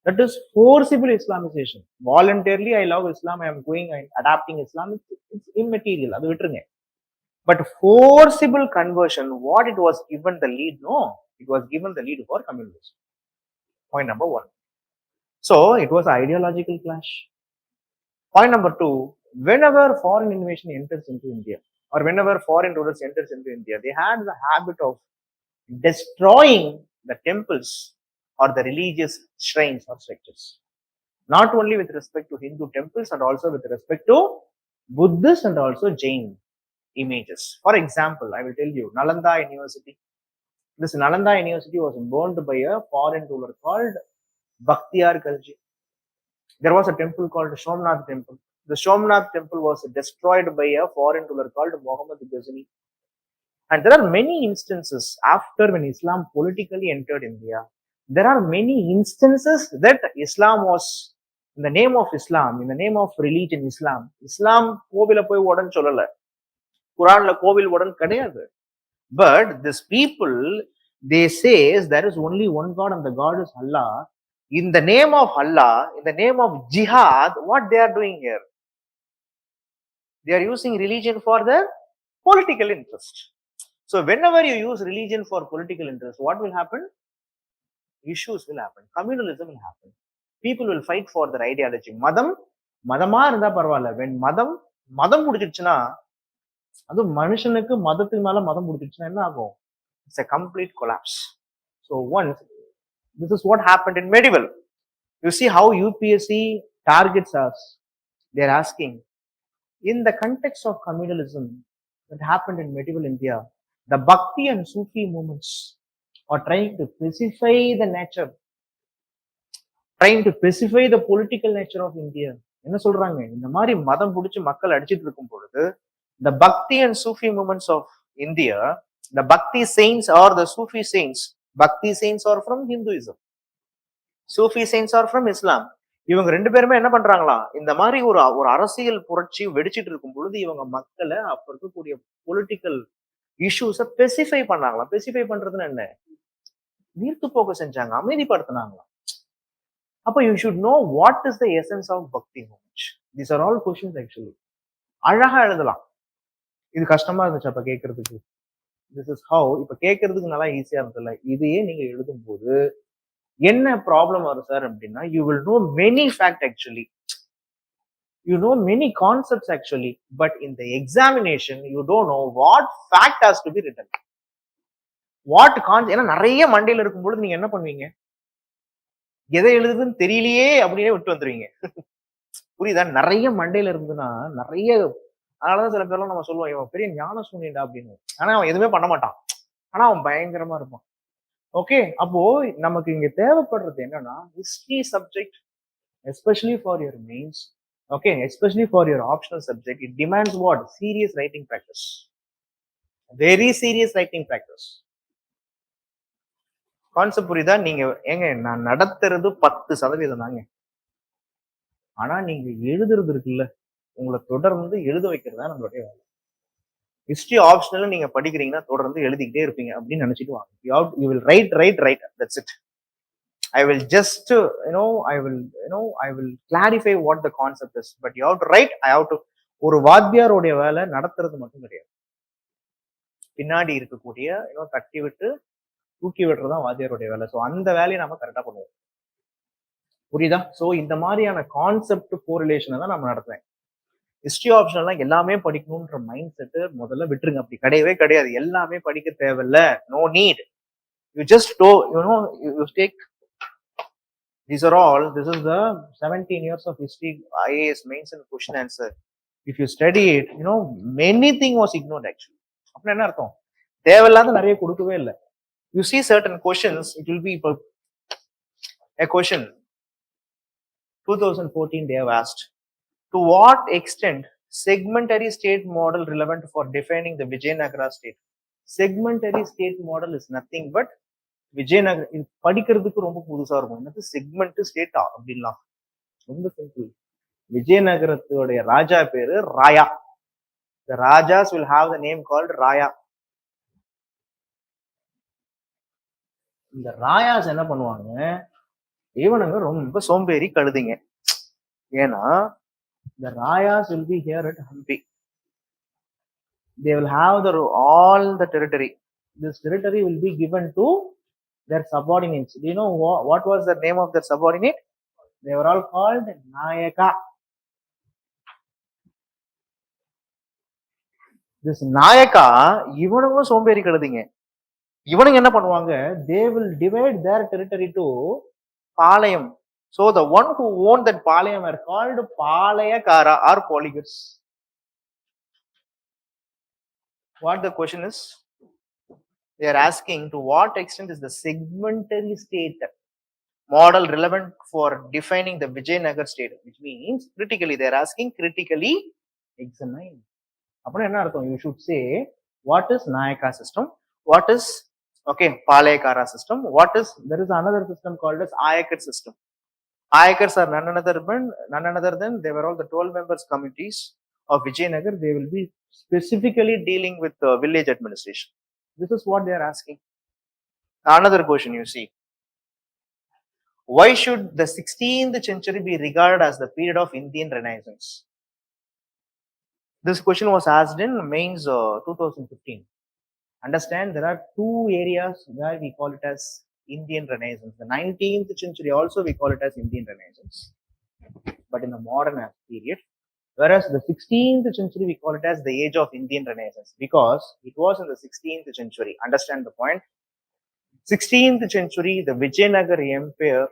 That is forcible Islamization. Voluntarily, I love Islam, I am going and adapting Islam, it's immaterial, அது விட்டுருங்க. But forcible conversion, what it was given the lead? No, it was given the lead for communalism. Point number one. So it was ideological clash. Point number two, whenever foreign invasion enters into India or whenever foreign rulers enters into India, they had the habit of destroying the temples or the religious shrines or structures. Not only with respect to Hindu temples and also with respect to Buddhist and also Jain images. For example, I will tell you, Nalanda University. This Nalanda University was burned by a foreign ruler called Bakhtiyar Khalji. There was a temple called Somnath Temple. The Somnath Temple was destroyed by a foreign ruler called Muhammad Ghazni. And there are many instances after when Islam politically entered India, there are many instances that Islam was, in the name of Islam, in the name of religion Islam, கோவில போய் உடன்னு சொல்லல. குரான்ல கோவில் உடன் கிடையாது. But these people, they says there is only one God and the God is Allah. In the name of Allah, in the name of jihad, what they are doing here? They are using religion for their political interest. So whenever you use religion for political interest, what will happen? Issues will happen. Communalism will happen. People will fight for their ideology. மதமா இருந்தா பரவாயில்ல. when மதம் முடிச்சிடுச்சுன்னா, அது மனுஷனுக்கு மதத்துக்கு மேல மதம் முடிச்சிடுச்சுன்னா என்ன ஆகும்? It's a complete collapse. So once, this is what happened in medieval. You see how UPSC targets us. They're asking, in the context of communalism that happened in medieval India, the Bhakti and Sufi movements are trying to specify the nature, trying to specify the political nature of India. என்ன சொல்றாங்க? இந்த மாதிரி மதம் பிடிச்சு மக்கள் அடிச்சிட்டு இருக்கும் பொழுது, the Bhakti and Sufi movements of India, the Bhakti saints or the Sufi saints, Bhakti saints are from Hinduism, Sufi saints are from Islam. இவங்க ரெண்டு பேருமே என்ன பண்றாங்களா? இந்த மாதிரி ஒரு அரசியல் புரட்சி வெடிச்சிட்டு இருக்கும் பொழுது இவங்க மக்களை அப்ப இருக்கக்கூடிய பொலிட்டிக்கல் இஷ்யூஸ ஸ்பெசிஃபை பண்ணாங்களா? ஸ்பெசிஃபை பண்றதுன்னு என்ன? நீர்த்து போக செஞ்சாங்க, அமைதிப்படுத்தினாங்களா? அப்ப you should know what is the essence of bhakti movement. These are all questions actually. அழகா எழுதலாம். இது கஷ்டமா இருந்துச்சு அப்ப கேட்கறதுக்கு. This is how. இப்ப கேட்கறதுக்கு நல்லா ஈஸியா இருந்ததுல. இதையே நீங்க எழுதும் போது என்ன ப்ராப்ளம் வரும் சார் அப்படின்னா, you will know many fact actually, you know many concepts actually, but in the examination you don't know what fact has to be written, what concept. ஏன்னா நிறைய மண்டையில இருக்கும் பொழுது நீங்க என்ன பண்ணுவீங்க? எதை எழுதுதுன்னு தெரியலையே அப்படின்னே விட்டு வந்துருவீங்க. புரியுதா? நிறைய மண்டையில இருந்துன்னா நிறைய, அதனாலதான் சில பேர்லாம் நம்ம சொல்லுவோம், இவன் பெரிய ஞான சூன்யண்டா அப்படின்னு. ஆனா அவன் எதுவுமே பண்ண மாட்டான், ஆனா அவன் பயங்கரமா இருப்பான். ஓகே, அப்போ நமக்கு இங்க தேவைப்படுறது என்னன்னா, history subject, especially for your mains, okay, especially for your optional subject, it demands what? Serious writing practice, very serious writing practice. Concept புரியுதா? நீங்க ஏங்க, நான் நடத்துறது 10% தாங்க, ஆனா நீங்க எழுதுறது இருக்குல்ல, உங்களை தொடர்ந்து எழுத வைக்கிறதா நம்மளுடைய வேலை. ஹிஸ்டரி ஆப்ஷனல் நீங்க படிக்கிறீங்கன்னா தொடர்ந்து எழுதிக்கிட்டே இருப்பீங்க அப்படின்னு நினைச்சிட்டு வாங்க. You will write, that's it. I will just I will clarify what the concept is, but you have to write. I have to. ஒரு வாத்தியாரோடைய வேலை நடத்துறது மட்டும் கிடையாது, பின்னாடி இருக்கக்கூடிய தட்டி விட்டு தூக்கி விடுறதுதான் வாத்தியாரோடைய வேலை. ஸோ அந்த வேலையை நம்ம கரெக்டா பண்ணுவோம். புரியுதா? ஸோ இந்த மாதிரியான கான்செப்ட் கோரிலேஷனை தான் நம்ம நடத்துவேன். ஹிஸ்டரி ஆப்ஷன்லாம் எல்லாமே படிக்கணும்ன்ற மைண்ட் செட்டு முதல்ல விட்டுருங்க. அப்படி கிடையவே கிடையாது. எல்லாமே படிக்க தேவையில்ல, no need. You just you take. These are all. This is the 17 years of history, IAS mains and question answer. If you study it, many thing was ignored actually. அப்படின்னா என்ன அர்த்தம்? தேவையில்லாத நிறைய கொடுக்கவே இல்லை. You see certain questions, it will be a question. 2014 they have asked, to what extent segmentary state model relevant for defining the Vijayanagara state? Segmentary state model is nothing but Vijayanagar. இது படிக்கிறதுக்கு ரொம்ப புதுசா இருக்கும். என்னது செக்மெண்ட் ஸ்டேட்டா அப்படின்லாம்? ரொம்ப simple. விஜயநகரத்துடைய ராஜா பேரு ராயா. The Rajas will have the name called ராயா. இந்த ராயாஸ் என்ன பண்ணுவாங்க? இவனுங்க ரொம்ப சோம்பேறி கழுதிங்க. ஏன்னா the Rayas will be here at Hampi. They will have all the territory. This territory will be given to their subordinates. Do you know what was the name of their subordinate? They were all called Nayaka. This Nayaka, இவனுங்க சோம்பேறி கழுதிங்க. இவனுங்க என்ன பண்ணுவாங்க? They will divide their territory to Palayam. So the one who owned that Palayam are called Palayakara or Polygus. What the question is? They are asking, to what extent is the segmentary state model relevant for defining the Vijayanagar state? Which means critically, they are asking critically examine. Appo enna artham? You should say, what is Nayaka system? What is Palayakara system? What is, there is another system called as Ayakar system. Ayakars are none other than they were all the 12 members committees of Vijayanagar. They will be specifically dealing with village administration. This is what they are asking. Another question you see. Why should the 16th century be regarded as the period of Indian Renaissance? This question was asked in mains 2015. Understand, there are two areas where we call it as Indian Renaissance. The 19th century also we call it as Indian Renaissance, but in the modern period. Whereas the 16th century we call it as the age of Indian Renaissance because it was in the 16th century. Understand the point? 16th century, the Vijayanagara Empire,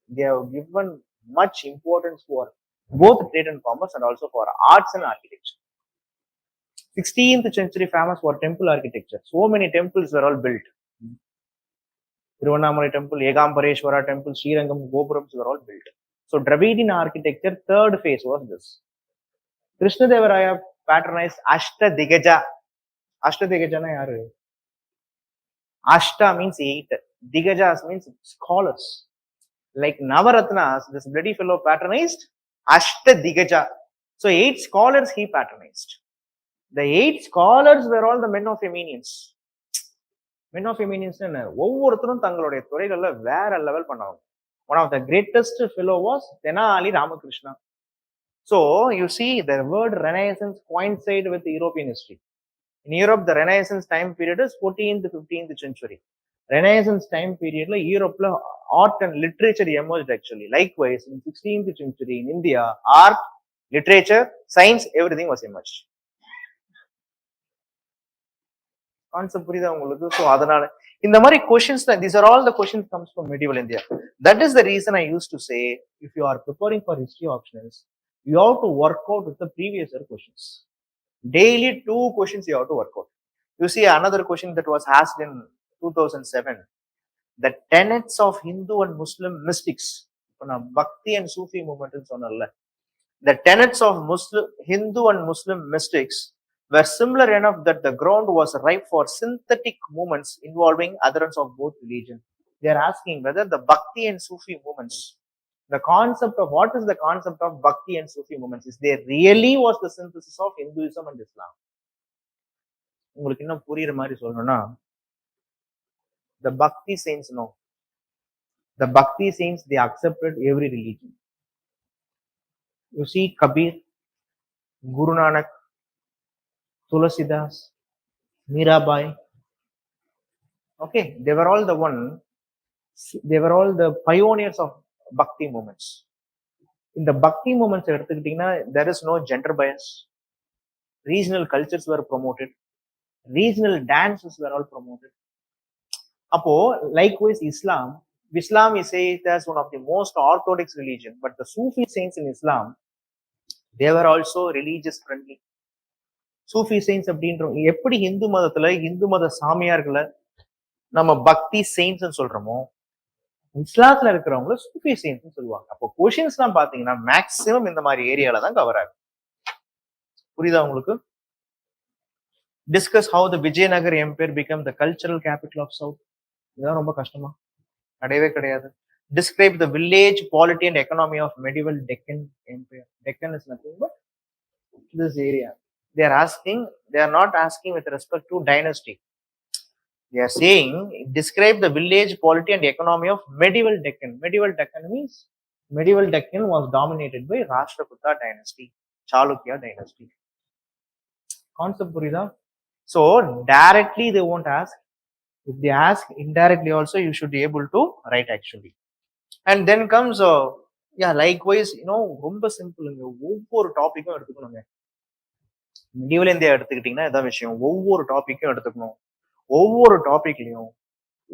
they have given much importance for both trade and commerce and also for arts and architecture. 16th century famous for temple architecture. So many temples were all built. Tirunelveli temple, Yegambareshwara temple, Srirangam, Gopurams were all built. So Dravidian architecture, third phase was this. Krishnadevaraya patronized Ashtadigaja. Ashtadigaja na yaru? Ashta means 8. Digajas means scholars. Like Navaratnas, this bloody fellow patronized Ashtadigaja. So 8 scholars he patronized. The 8 scholars were all the men of eminence. Men of eminence ஒவ்வொருத்தரும் தங்களுடைய துறைகள்ல வேற level பண்ணாங்க. One of the greatest fellow was Tenali Ramakrishna. So you see the word Renaissance coincide with European history. In Europe, the Renaissance time period is 14th, 15th century. Renaissance time period, Europe, art and literature emerged actually. Likewise, in 16th century in India, art, literature, science, everything was emerged. Concept புரியுதா உங்களுக்கு? So அதனால இந்த மாதிரி questions, these are all the questions comes from medieval India. That is the reason I used to say, if you are preparing for history optionals, you have to work out with the previous year questions. Daily 2 questions you have to work out. You see another question that was asked in 2007. The tenets of Hindu and Muslim mystics. Bhakti and Sufi movement in சொன்னல. The tenets of Hindu and Muslim mystics were similar enough that the ground was ripe for synthetic movements involving adherents of both religions. They are asking whether the Bhakti and Sufi movements, the concept of what is the concept of Bhakti and Sufi movements, is there really was the synthesis of Hinduism and Islam. உங்களுக்கு இன்னும் புரியுற மாதிரி சொல்லணும்னா, the Bhakti saints know. The Bhakti saints, they accepted every religion. You see Kabir, Guru Nanak, Tulasidas, Mirabai. Okay, they were all the pioneers of Bhakti movements. In the Bhakti movements, there is no gender bias. Regional cultures were promoted. Regional dances were all promoted. Apo, likewise, Islam is said as one of the most orthodox religion, but the Sufi saints in Islam, they were also religious friendly. Sufi saints அப்படின்றோம் எப்படி இந்து மத சாமியார்களை நம்ம பக்தி chains சொல்றோமோ, இஸ்லாத்துல இருக்கிறவங்கள சூஃபி chains சொல்லுவாங்க. அப்போ கொஸ்டின்ஸ் எல்லாம் பாத்தீங்கன்னா மேக்சிமம் இந்த மாதிரி ஏரியால தான் கவர் ஆகும். புரியுதா உங்களுக்கு? Discuss how the Vijayanagara Empire became the cultural capital of South. இதுதான் ரொம்ப கஷ்டமா? கிடையவே கிடையாது. Describe the village polity and economy of medieval Deccan Empire. Deccan is nothing but this area. They are not asking with respect to dynasty. They are saying, describe the village polity and economy of medieval Deccan. Medieval Deccan means, medieval Deccan was dominated by Rashtrakuta dynasty, Chalukya dynasty. Concept purida? So, directly they won't ask. If they ask indirectly also, you should be able to write actually. And then comes, likewise, ரொம்ப சிம்பிளுங்க. ஒவ்வொரு டாபிக்கும் எடுத்துக்கணுங்க. Medieval India எடுத்துக்கிட்டீங்கன்னா இதான் விஷயம். ஒவ்வொரு டாபிக்கும் எடுத்துக்கணும். ஒவ்வொரு டாபிக்லயும்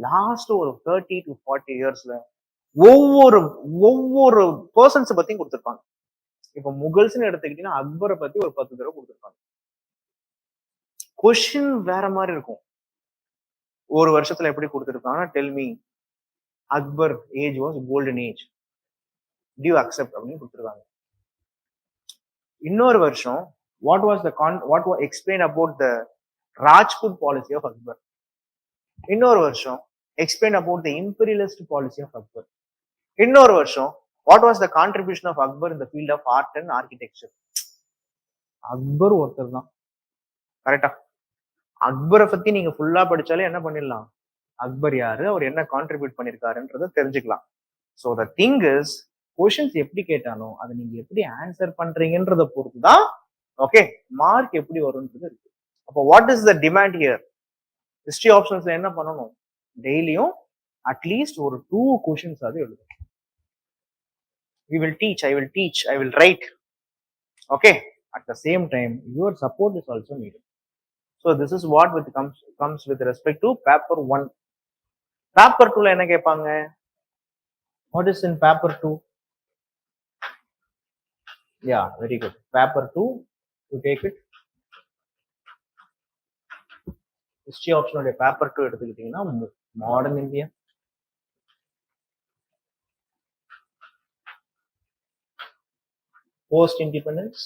last ஒரு 30 to 40 இயர்ஸ்ல ஒவ்வொரு பர்சன்ஸ் பத்தியும் கொடுத்துருப்பாங்க. இப்ப முகல்ஸ்ன்னு எடுத்துக்கிட்டீங்கன்னா அக்பரை பத்தி ஒரு 10 தடவை கொடுத்துருப்பாங்க. கொஸ்டின் வேற மாதிரி இருக்கும். ஒரு வருஷத்துல எப்படி கொடுத்துருப்பாங்கன்னா, tell me Akbar age was golden age, do you accept அப்படின்னு கொடுத்துருக்காங்க. இன்னொரு வருஷம் what was explain about the Rajput policy of Akbar. இன்னொரு வருஷம் explain about the imperialist policy of Akbar. இன்னொரு வருஷம் what was the contribution of Akbar in the field of art and architecture. Akbar ஒருத்தர் தான். கரெக்டா? அக்பரை பத்தி நீங்க ஃபுல்லா படிச்சாலே என்ன பண்ணிடலாம், அக்பர் யாரு, அவர் என்ன கான்ட்ரிபியூட் பண்ணிருக்காருன்றத தெரிஞ்சுக்கலாம். So the thing is, questions எப்படி கேட்டாலும் அதை நீங்க எப்படி ஆன்சர் பண்றீங்கன்றத பொறுத்து தான் ஓகே மார்க் எப்படி வரும்ன்றது இருக்கு. அப்போ what is the demand here? History ஆப்ஷன்ஸ்ல என்ன பண்ணணும், டெய்லியும் அட்லீஸ்ட் ஒரு 2 கொஷின்ஸ் அது எழுதணும். We will teach, I will write. Okay, at the same time your support is also needed. So this is what comes with respect to paper 1. Paper 2 ல என்ன கேட்பாங்க? What is in paper 2? Yeah, very good. Paper 2, you take it. History option உடைய paper 2 எடுத்துக்கிட்டீங்கன்னா modern India, post independence,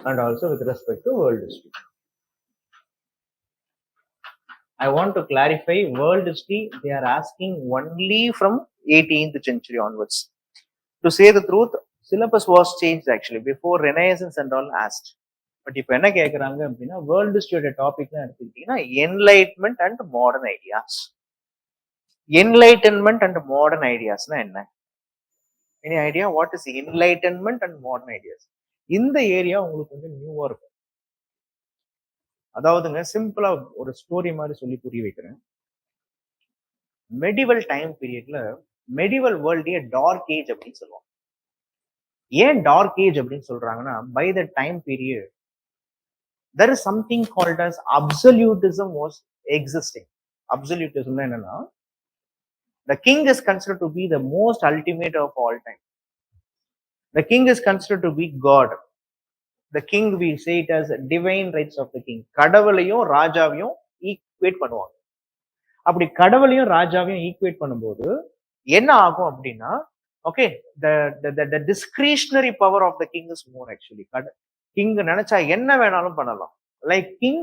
and also with respect to world history. I want to clarify, world history they are asking only from 18th century onwards. To say the truth, syllabus was changed actually before Renaissance and all asked. But இப்போ என்ன கேட்குறாங்க அப்படின்னா, world ஹிஸ்டரியோட டாபிக்லாம் எடுத்துக்கிட்டீங்கன்னா enlightenment and modern ideas. Enlightenment and modern ஐடியாஸ்னா என்ன? Any idea what is enlightenment and modern ideas? இந்த ஏரியா உங்களுக்கு கொஞ்சம் நியூவா இருக்கும். அதாவதுங்க சிம்பிளா ஒரு ஸ்டோரி மாதிரி சொல்லி புரிய வைக்கிறேன். மெடிவல் டைம் பீரியட்ல மெடிவல் வேர்ல்டே டார்க் ஏஜ் அப்படின்னு சொல்லுவாங்க. ஏன் டார்க் ஏஜ் அப்படின்னு சொல்றாங்கன்னா, by the time period there is something called as absolutism was existing. Absolutism என்னன்னா, the king is considered to be the most ultimate of all time. The king is considered to be God. The king, we say it as divine rights of the king. கடவுளையும் ராஜாவையும் equate பண்ணுவாங்க. அப்படி கடவுளையும் ராஜாவையும் equate பண்ணும்போது என்ன ஆகும் அப்படின்னா, okay the discretionary power of the king is more actually. King நினைச்சா என்ன வேணாலும் பண்ணலாம். Like king,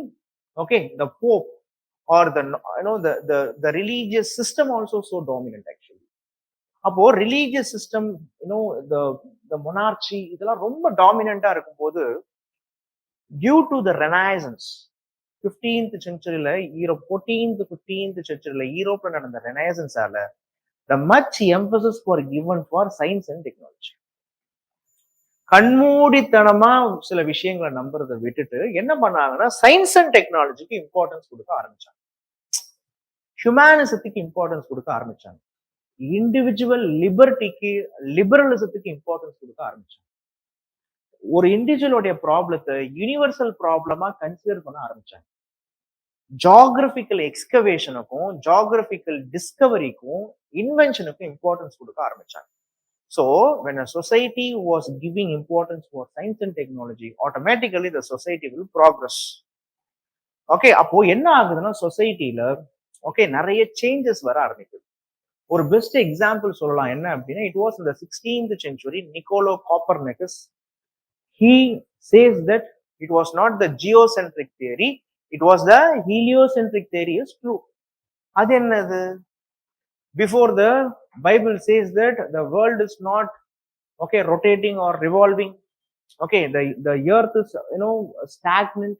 okay the pope or the religious system also so dominant actually. அப்போ ரிலீஜியஸ் சிஸ்டம், the monarchy இதெல்லாம் ரொம்ப டாமினண்டா இருக்கும் போது, due to the renaissance 15th செஞ்சுரியில 14th 15th செஞ்சுரியில யூரோப்ல நடந்த ரெனைசன்ஸால the much emphasis for given for science and technology. கண்மூடித்தனமா சில விஷயங்களை நம்புறதை விட்டுட்டு என்ன பண்ணாங்கன்னா, சயின்ஸ் அண்ட் டெக்னாலஜிக்கு இம்பார்ட்டன்ஸ் கொடுக்க ஆரம்பிச்சாங்க. ஹியூமனிசத்துக்கு இம்பார்ட்டன்ஸ் கொடுக்க ஆரம்பிச்சாங்க. இண்டிவிஜுவல் லிபர்ட்டிக்கு, லிபரலிசத்துக்கு இம்பார்ட்டன்ஸ் கொடுக்க ஆரம்பிச்சாங்க. ஒரு இண்டிவிஜுவலுடைய ப்ராப்ளத்தை யூனிவர்சல் ப்ராப்ளமா கன்சிடர் பண்ண ஆரம்பிச்சாங்க. ஜியோகிராபிக்கல் எக்ஸ்கவேஷனுக்கும் ஜியோகிராபிக்கல் டிஸ்கவரிக்கும் இன்வென்ஷனுக்கும் இம்பார்ட்டன்ஸ் கொடுக்க ஆரம்பிச்சாங்க. So when a society was giving importance for science and technology, automatically the society will progress. Okay, அப்போ என்ன ஆகுதுன்னா சொசைட்டில ஓகே நிறைய சேஞ்சஸ் வர ஆரம்பிக்குது. ஒரு பெஸ்ட் எக்ஸாம்பிள் சொல்லலாம் என்ன அப்படின்னா, இட் வாஸ் இந்த 16th century Niccolo Copernicus. He says that it was not the geocentric theory, it was the heliocentric theory is true. அது என்னது? Before the Bible says that the world is not okay rotating or revolving. Okay, the earth is stagnant.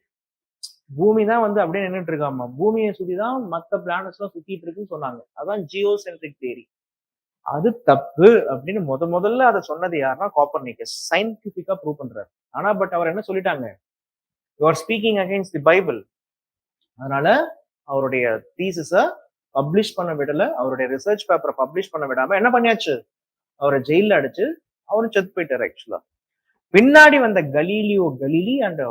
பூமி தான் வந்து அப்படியே நின்றுட்டு இருக்காமா, பூமியை சுத்தி தான் மற்ற பிளானட்ஸ் எல்லாம் சுத்திட்டு இருக்குன்னு சொன்னாங்க. அதான் ஜியோசென்ட்ரிக் தியரி. அது தப்பு அப்படின்னு முதல்ல அதை சொன்னது யாருன்னா காப்பர்னிக்கஸ். சயின்டிபிக்கா ப்ரூவ் பண்றாரு. ஆனா பட் அவர் என்ன சொல்லிட்டாங்க, you are speaking against the Bible. அதனால அவருடைய தீசிஸ பப்ளிஷ் பண்ண விடல, அவருடைய ரிசர்ச் பேப்பரை பப்ளிஷ் பண்ண விடாம என்ன பண்ணியாச்சு, அவரை ஜெயில அடிச்சு அவரும் செத்து போயிட்டாரு. ஆக்சுவலா பின்னாடி வந்த கலீலி அண்ட்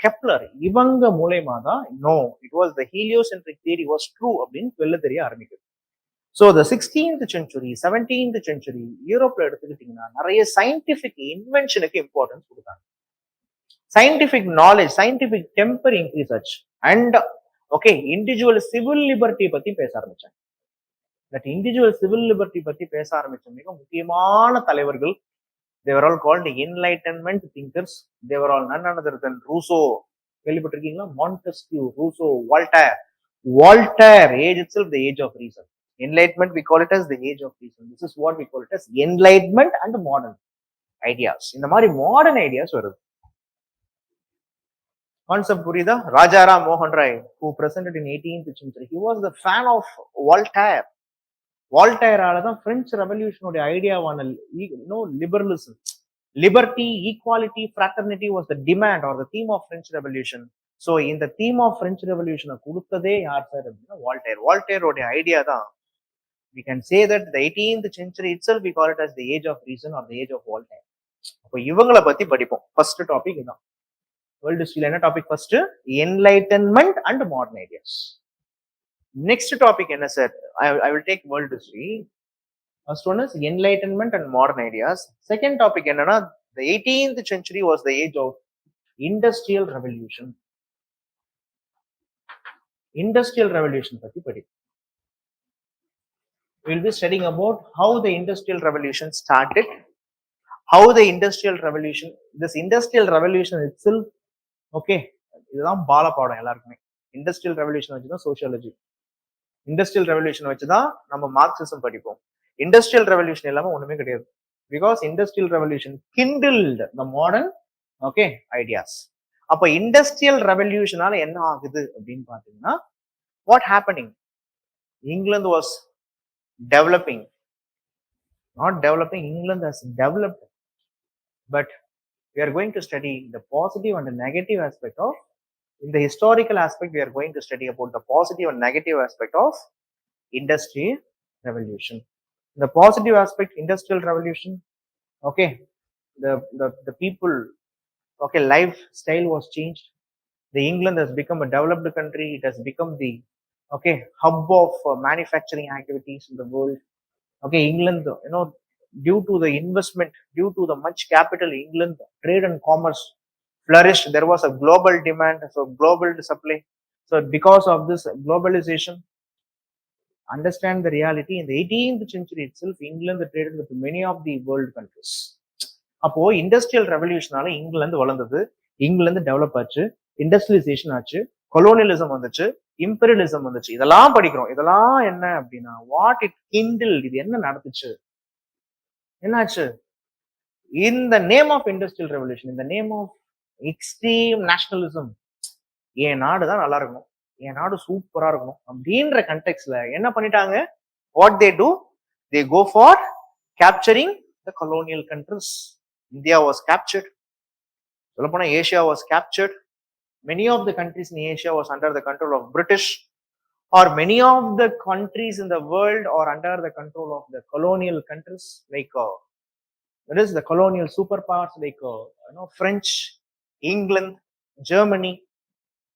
கெப்லர் இவங்க மூலயமா தான் know it was the heliocentric theory was true அப்படின்னு வெளில தெரிய ஆரம்பிக்குது. So the 16th century 17th century யூரோப்ல எடுத்துக்கிட்டீங்கன்னா நிறைய சயின்டிபிக் இன்வென்ஷனுக்கு இம்பார்ட்டன்ஸ் கொடுத்தாங்க. Scientific knowledge, scientific temper increase ஆச்சு. And okay individual civil liberty பத்தி பேச ஆரம்பிச்சாங்க. தட் இண்டிவிஜுவல் சிவில் லிபர்ட்டி பத்தி பேச ஆரம்பிச்ச மிக முக்கியமான தலைவர்கள், they were all called enlightenment thinkers. They were all none other than Rousseau. கேள்விப்பட்டிருக்கீங்களா? Montesquieu, Rousseau, Voltaire. Voltaire, age itself the age of reason. Enlightenment, we call it as the age of reason. This is what we call it as enlightenment and modern ideas. இந்த மாதிரி modern ideas வருது. Concept புரியுதா? ராஜாராம் மோகன் Rai, who presented in 18th century, he was the fan of Voltaire. வால்டேரால தான் French ரெவல்யூஷனுடைய ஐடியாவான liberalism, liberty, equality, fraternity was the demand or the theme of French revolution. So இந்த தீம் ஆஃப் பிரெஞ்சு ரெவல்யூஷனை கொடுத்ததே யார் சார் அப்படின்னா வால்டேர். வால்டேரோடைய ஐடியா தான் we can say that the 18th century itself we call it as the age of reason or the age of Voltaire. அப்போ இவங்களை பத்தி படிப்போம். ஃபர்ஸ்ட் டாபிக் இதான். வேர்ல்ட் ஹிஸ்டரியில என்ன topic? First enlightenment and modern ideas. Next topic என்ன sir? I will take world history. First one is enlightenment and modern ideas. Second topic என்னன்னா the 18th century was the age of industrial revolution. Industrial revolution பத்தி படிப்போம். We will be studying about how the industrial revolution started, how the industrial revolution, this industrial revolution itself, okay, இதுதான் பால பாடம் எல்லாருக்குமே. Industrial revolution வச்சுதான் sociology, industrial revolution வச்சுதான் நம்ம Marxism படிப்போம். இண்டஸ்ட்ரியல் ரெவல்யூஷன் எல்லாமே ஒண்ணுமே கிடையாது. Because industrial revolution kindled the modern okay ideas. அப்ப இண்டஸ்ட்ரியல் ரெவல்யூஷனால என்ன ஆகுது அப்படின்னு பாத்தீங்கன்னா, what happening? England was developing, not developing, England has developed, but we are going to study the positive and the negative aspect of, in the historical aspect we are going to study about the positive and negative aspect of industrial revolution. The positive aspect, industrial revolution, okay, the people, okay, lifestyle was changed. The England has become a developed country. It has become the okay hub of manufacturing activities in the world. Okay, England, due to the investment, due to the much capital, England trade and commerce flourished. There was a global demand, so global supply. So because of this globalization, understand the reality, in the 18th century itself England traded with many of the world countries. அப்போ industrial ரெவல்யூஷனால England வளர்ந்தது, England develop ஆச்சு, industrialisation ஆச்சு, colonialism வந்துச்சு, imperialism வந்துச்சு. இதெல்லாம் படிக்கிறோம். இதெல்லாம் என்ன அப்படின்னா, வாட் இட் கிண்டில், இது என்ன நடந்துச்சு, என்னாச்சு? In the name of industrial revolution, இந்த நேம் ஆஃப் எக்ஸ்ட்ரீம் நேஷனலிசம், என் நாடு தான் நல்லா இருக்கணும், என் நாடு சூப்பரா இருக்கணும் அப்படின்ற கண்டெக்ட்ல என்ன பண்ணிட்டாங்க? What they do, they go for capturing the colonial countries. India was captured, சொல்ல போனா Asia was captured. Many of the countries in Asia was under the control of British, or many of the countries in the world are under the control of the colonial countries, like that is the colonial superpowers, like French, England, Germany,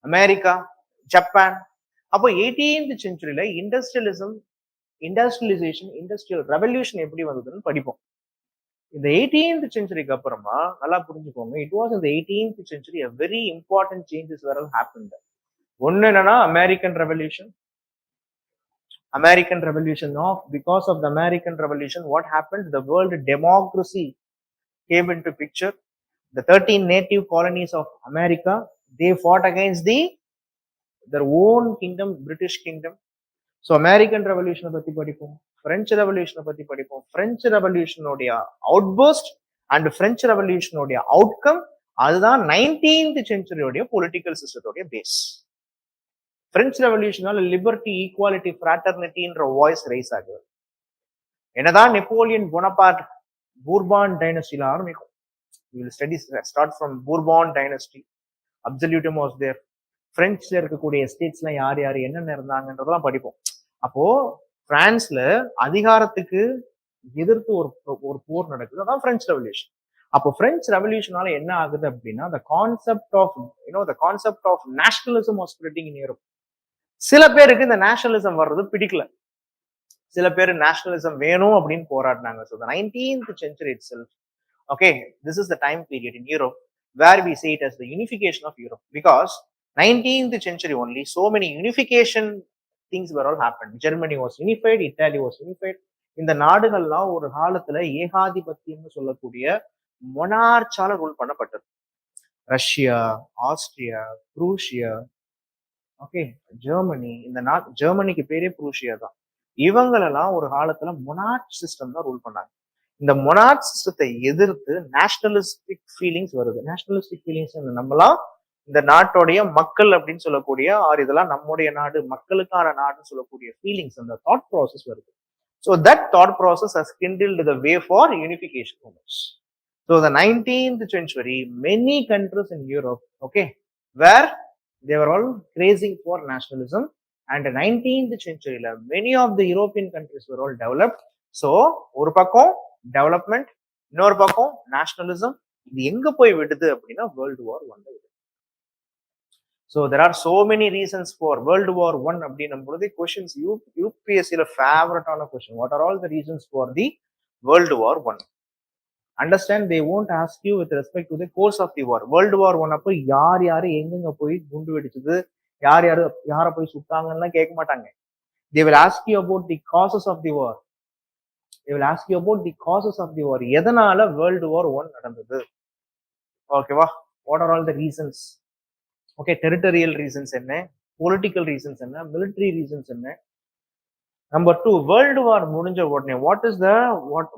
America, Japan. அப்போ 18th centuryல industrialisation, industrial revolution எப்படி வந்ததுன்னு படிப்போம். இந்த 18th centuryக்கு அப்புறமா நல்லா புரிஞ்சுக்கோங்க, it was இந்த 18th century a very important changes were all happened. ஒன்னு என்னன்னா American revolution. American revolution, because of the American revolution, what happened? The world democracy came into picture. The 13 native colonies of America, they fought against their own kingdom, British kingdom. So American revolution பத்தி படிப்போம், French revolution பத்தி படிப்போம். French revolution உடைய outburst and French revolution உடைய outcome, அதுதான் 19th century உடைய political system உடைய base. French revolutionனால லிபர்ட்டி, ஈக்வாலிட்டி, ஃப்ராட்டர்னிட்டின்ற வாய்ஸ் ரைஸ் ஆகுது. என்னதான் நெப்போலியன் போனபார்ட் பூர்பான் டைனஸ்டில ஆரம்பிக்கும். We will start from Bourbon dynasty. அப்சல்யூட்டிசம் was there. பிரெஞ்சுல இருக்கக்கூடிய ஸ்டேட்ஸ்ல யார் யார் என்னென்ன இருந்தாங்கன்றதெல்லாம் படிப்போம். அப்போ பிரான்ஸ்ல அதிகாரத்துக்கு எதிர்த்து ஒரு போர் நடக்குது, அதான் பிரெஞ்சு ரெவல்யூஷன். அப்போ பிரெஞ்சு ரெவல்யூஷனால என்ன ஆகுது அப்படின்னா, the concept of nationalism was spreading in Europe. சில பேருக்கு இந்த நேஷனலிசம் வர்றது பிடிக்கல, சில பேர் நேஷனலிசம் வேணும் அப்படின்னு போராடினாங்க. So the 19th century itself, okay, this is the time period in Europe where we see it as the unification of Europe, because 19th century only so many unification things were all happened. Germany was unified, Italy was unified. இந்த நாடுகள்லாம் ஒரு காலத்துல ஏகாதிபத்தியம்னு சொல்லக்கூடிய மொனார்ச்சால rule பண்ணப்பட்டது. Russia, Austria, Prussia, okay, Germany. இந்த ஜெர்மனிக்கு பேரே புரூஷியா தான். இவங்களெல்லாம் ஒரு காலத்துல மொனார்க் சிஸ்டம் தான் ரூல் பண்ணாங்க. இந்த மொனார்க் சிஸ்டத்தை எதிர்த்து நேஷனலிஸ்டிக் ஃபீலிங்ஸ் வருது. நேஷனலிஸ்டிக் ஃபீலிங்ஸ் நம்மளாம் இந்த நாட்டோடைய மக்கள் அப்படின்னு சொல்லக்கூடிய இதெல்லாம் நம்முடைய நாடு, மக்களுக்கான நாடுன்னு சொல்லக்கூடிய ஃபீலிங்ஸ், அந்த தாட் ப்ராசஸ் வருது. So that thought process has kindled the way for unification movements. So the 19th century, many countries in Europe, okay, where they were all crazing for nationalism, and the 19th century, many of the European countries were all developed. So ஒரு பக்கம் development, இன்னொரு பக்கம் nationalism. இது எங்க போய் விடுது அப்படின்னா world war 1. So there are so many reasons for World War I. அப்படின்னும் பொழுது questions UPSC favorite ஆன question. What are all the reasons for the World War I? Understand, they won't ask you with respect to the course of the war. World War I அப்போ யார் யாரு எங்கெங்க போய் குண்டு வெடிச்சது, யாரை போய் சுட்டாங்கன்னு கேட்க மாட்டாங்க. They will ask you about the causes of the war. They will ask you about the causes of the war. எதனால World War I நடந்தது? ஓகேவா? What are all the reasons? Okay, territorial reasons என்ன, political reasons என்ன, military reasons என்ன. Number 2, World War முடிஞ்ச உடனே what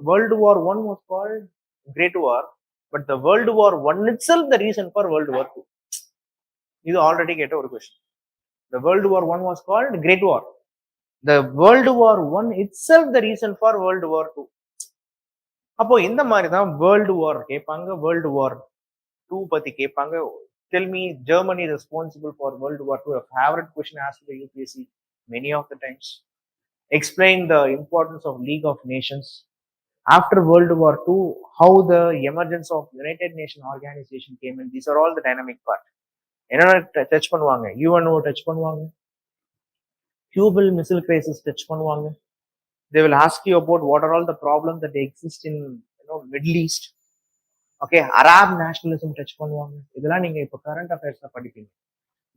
World War I was called Great War, but the World War I itself the reason for World War II. இது already கேட்ட ஒரு question. The World War I was called Great War. The World War I itself the reason for World War II. அப்போ இந்த மாதிரி தான் World War கேட்பாங்க, World War II பத்தி கேட்பாங்க. Tell me, Germany responsible for World War II? A favorite question asked by UPSC many of the times. Explain the importance of League of Nations. After World War II, how the emergence of United Nations organization came in. These are all the dynamic part. என்னென்ன touch பண்ணுவாங்க? UNO touch பண்ணுவாங்க, Cuban Missile Crisis touch பண்ணுவாங்க. They will ask you about what are all the problems that exist in Middle East. Okay, அராப் nationalism touch பண்ணுவாங்க. இதெல்லாம் நீங்க இப்போ current அஃபேர்ஸ்ல படிப்பீங்க.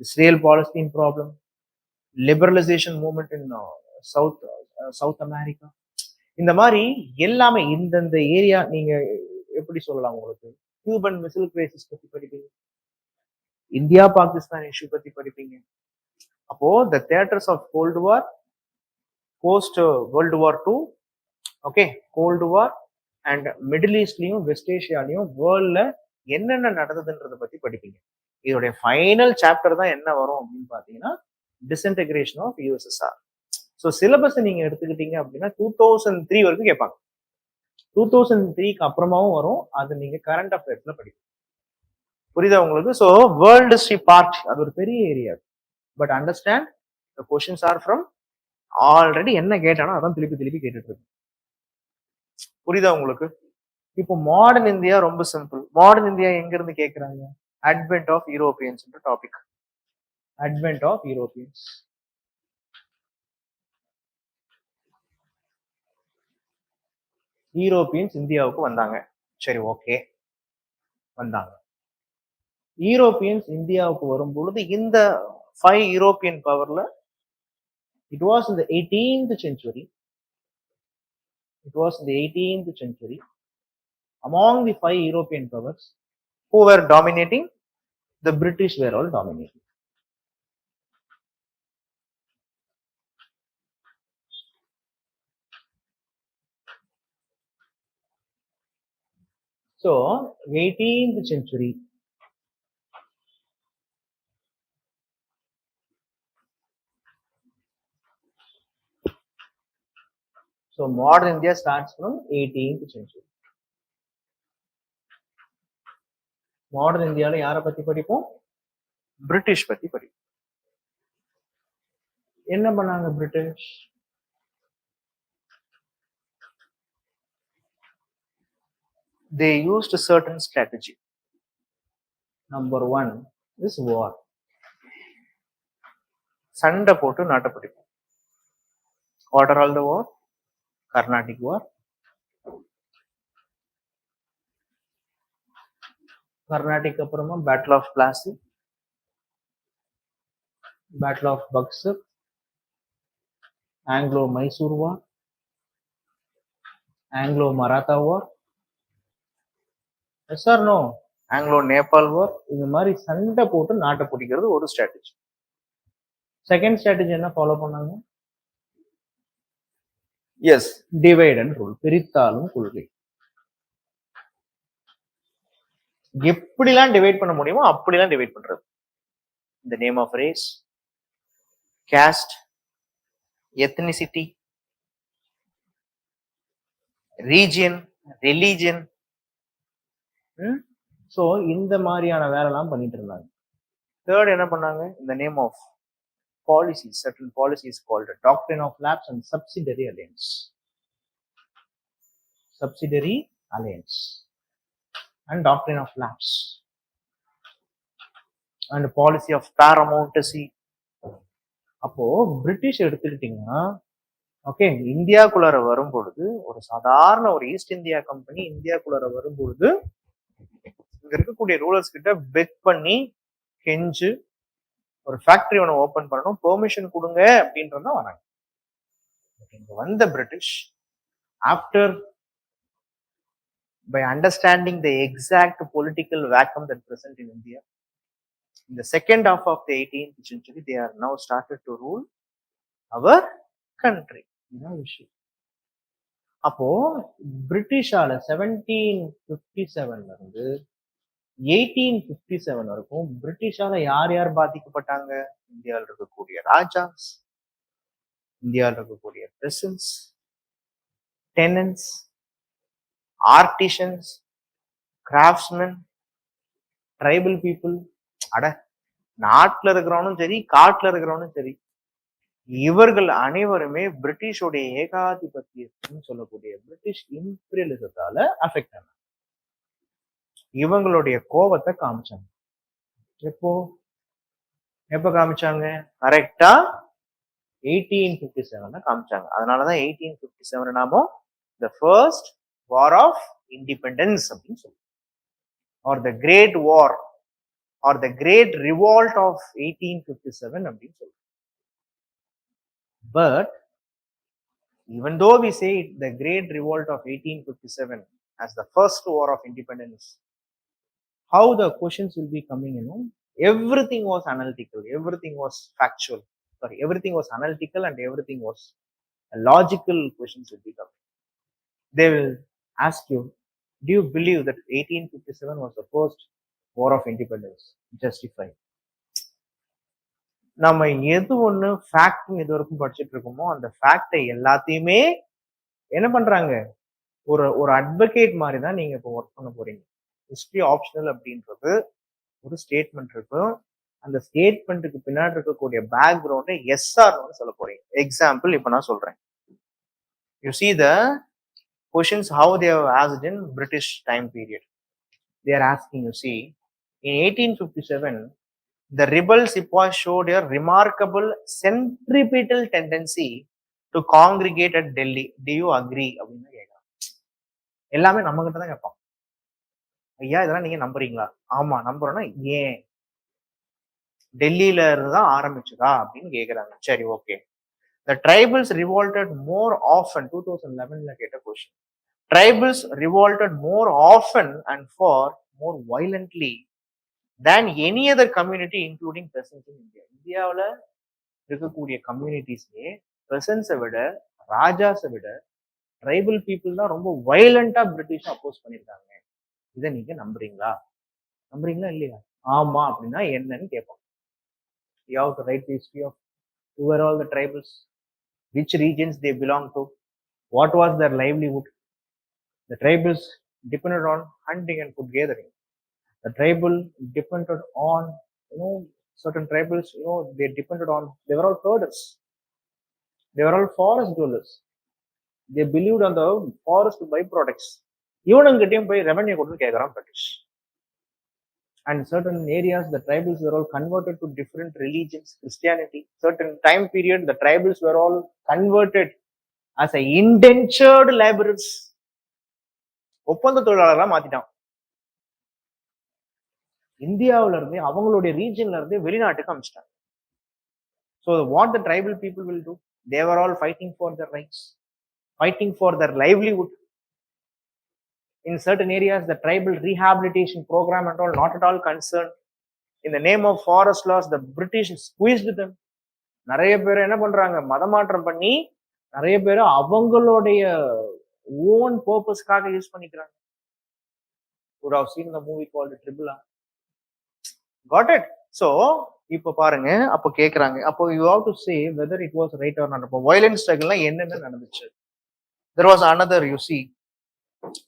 Israel Palestine problem, liberalisation movement in South America, இந்த மாதிரி எல்லாமே இந்தந்த ஏரியா நீங்க எப்படி சொல்லலாம். உங்களுக்கு கியூபன் மிசில் கிரைசிஸ் பத்தி படிப்பீங்க, இந்தியா பாகிஸ்தான் இஷ்யூ பத்தி படிப்பீங்க. அப்போ the theatres of cold war, post world war II, okay, cold war and middle ஈஸ்ட்லயும் வெஸ்ட் ஏஷியாலையும் வேர்ல்ட்ல என்னென்ன நடந்ததுன்றதை பத்தி படிப்பீங்க. இதோடைய ஃபைனல் சாப்டர் தான் என்ன வரும் அப்படின்னு பாத்தீங்கன்னா disintegration of USSR. So syllabus நீங்க எடுத்துக்கிட்டீங்க அப்படின்னா 2003 வரைக்கும் கேட்பாங்க. 2003க்கு அப்புறமாவும் வரும். அது நீங்க கரண்ட் அஃபேர்ஸ்ல படிப்பீங்க. புரியுதா உங்களுக்கு? ஸோ வேர்ல்டு ஹிஸ்டரி பார்ட் அது ஒரு பெரிய area. But understand, the questions are from already என்ன கேட்டானோ அதான் திருப்பி கேட்டுட்டு இருக்கு. புரியுதா உங்களுக்கு? இப்போ மாடர்ன் இந்தியா ரொம்ப சிம்பிள். மாடர்ன் இந்தியா எங்க இருந்து கேட்கிறாங்க? Advent of Europeans topic. Advent of Europeans. Europeans இந்தியாவுக்கு வந்தாங்க. சரி, ஓகே, வந்தாங்க. யூரோப்பியன்ஸ் இந்தியாவுக்கு வரும் பொழுது இந்த 5 யூரோப்பியன் பவர்ல it was in the 18th century. It was in the 18th century. Among the 5 European powers who were dominating, the British were all dominating. So 18th century, so modern India starts from 18th century. Modern இந்தியால யாரை பத்தி படிப்போம்? British பத்தி படிப்போம். என்ன பண்ணாங்க British? they used a certain strategy. Number 1 is war. சண்டை போட்டு நாட்டை பிடிப்போம். What are all the war? Carnatic War, Carnatic அப்புறமா Battle of Plassey, Battle of Buxar, Anglo-Mysore War, Anglo-Maratha War, yes or no? Anglo-Nepal War. இந்த மாதிரி சண்டை போட்டு நாட்டை பிடிக்கிறது ஒரு ஸ்ட்ராட்டஜி. செகண்ட் ஸ்ட்ராட்டஜி என்ன ஃபாலோ பண்ணாங்க? Yes, divide and rule. பிரித்தாலும் கொள்கை. எப்படிலாம் டிவைட் பண்ண முடியுமோ அப்படிலாம் டிவைட் பண்றது. In the name of race, caste, ethnicity, region, religion. So இந்த மாதிரியான வேலைலாம் பண்ணிட்டு இருந்தாங்க. தேர்ட் என்ன பண்ணாங்க? In the name of policies, certain policies called doctrine of lapse and subsidiary alliance. Subsidiary alliance and doctrine of lapse and policy of paramountcy. அப்போ British எடுத்துக்கிட்டீங்கன்னா, okay, இந்தியாக்குள்ளார வரும்பொழுது ஒரு சாதாரண ஒரு ஈஸ்ட் இந்தியா கம்பெனி இந்தியாக்குள்ளார வரும்பொழுது இங்க இருக்கக்கூடிய ரூலர்ஸ் கிட்ட பெக் பண்ணி கெஞ்சு ஒரு ஃபேக்டரி ஒன்று ஓபன் பண்ணணும், பெர்மிஷன் கொடுங்க அப்படின்றதான் வராங்க. இங்க வந்த British after by understanding the exact political vacuum that present in India, in the second half of the 18th century, they are now started to rule our country. இதுதான் விஷயம். அப்போ பிரிட்டிஷால 1757 இருந்து 1857 வரைக்கும் பிரிட்டிஷால யார் யார் பாதிக்கப்பட்டாங்க? இந்தியாவில் இருக்கக்கூடிய ராஜாஸ், இந்தியாவில் இருக்கக்கூடிய president's, tenants, artisans, craftsmen, tribal people. அட, நாட்டில் இருக்கிறவனும் சரி காட்டுல இருக்கிறவனும் சரி, இவர்கள் அனைவருமே பிரிட்டிஷோடைய ஏகாதிபத்தியம் சொல்லக்கூடிய பிரிட்டிஷ் இம்பீரியலிசத்தால அஃபெக்ட் ஆனாங்க. இவங்களுடைய கோபத்தை காமிச்சாங்க. எப்போ காமிச்சாங்க? கரெக்டா 1857 காமிச்சாங்க. அதனாலதான் 1857 நாமோ the first war of independence அப்படின்னு சொல்லுவோம், or the great war or the great revolt of 1857 அப்படின்னு சொல்லுவோம். But even though we say the great revolt of 1857 as the first war of independence, how the questions will be coming, everything was analytical, everything was factual, sorry, everything was analytical and everything was logical questions will be coming. They will ask you, do you believe that 1857 was the first war of independence? Justify. நம்ம எது ஒண்ணு fact இது வரைக்கும் படிச்சுட்டு இருக்கோமோ அந்த ஃபேக்டை எல்லாத்தையுமே என்ன பண்றாங்க, ஒரு அட்வொகேட் மாதிரி தான் நீங்க இப்போ ஒர்க் பண்ண போறீங்க. ஹிஸ்டரி ஆப்ஷனல் அப்படின்றது ஒரு ஸ்டேட்மெண்ட் இருக்கும். அந்த ஸ்டேட்மெண்ட்டுக்கு பின்னாடி இருக்கக்கூடிய பேக்ரவுண்டை எஸ்ஆர்னு சொல்ல போறீங்க. எக்ஸாம்பிள் இப்போ நான் சொல்றேன். You see the questions how they have asked in British time period. They are asking, you see, in 1857 the rebel sepoys showed a remarkable centripetal tendency to congregate at Delhi. Do you agree? அப்படின்னு கேட்கலாம். எல்லாமே நம்ம கிட்ட தான் கேட்பான். ஐயா இதெல்லாம் நீங்க நம்புறீங்களா? ஆமா நம்புறோம்னா ஏன்? டெல்லியில இருந்துதான் ஆரம்பிச்சுதா அப்படின்னு கேக்குறாங்க. சரி, okay. The tribals revolted more often, 2011 கேட்ட question. Tribals revolted more often and for more violently than any other community including peasants in India. இந்தியாவில் இருக்கக்கூடிய கம்யூனிட்டிஸ்லயே பெசன்ஸை விட, ராஜாஸை விட ட்ரைபல் பீப்புள் தான் ரொம்ப வயலண்டா பிரிட்டிஷ் அப்போஸ் பண்ணியிருக்காங்க. இதை நீங்க நம்புறீங்களா இல்லையா? ஆமா அப்படின்னா என்னன்னு கேட்போம். You have to write the history of who were all the tribals, which regions they belong to, what was their livelihood. The tribals depended on hunting and food gathering. The tribal depended on, certain tribals, they depended on, they were all herders. They were all forest dwellers. They believed on the forest byproducts. இவனுங்கிட்டையும் போய் revenue கொடுத்து கேட்கறான் British. And certain areas, the tribals were all converted to different religions, Christianity. Certain time period, the tribals were all converted as a indentured laborers. ஒப்பந்த தொழிலாளர்களா மாத்திட்டான். இந்தியாவில இருந்து அவங்களுடைய ரீஜன்ல இருந்து வெளிநாட்டுக்கு அனுப்பிச்சிட்டாங்க. So what the tribal people will do? They were all fighting for their rights, fighting for their livelihood. In certain areas, the tribal rehabilitation program and all not at all concerned. In the name of forest laws, the British squeezed them. நிறைய பேர் என்ன பண்றாங்க, மதமாற்றம் பண்ணி நிறைய பேர் அவங்களுடைய own பர்பஸ்க்காக யூஸ் பண்ணிக்கிறாங்க. would have seen the movie called Triple R. Got it? So இப்ப பாருங்க, அப்ப கேக்குறாங்க, அப்போ you have to say whether it was right or not. அப்போ violent struggle என்னென்ன நடந்துச்சு. There was another, you see.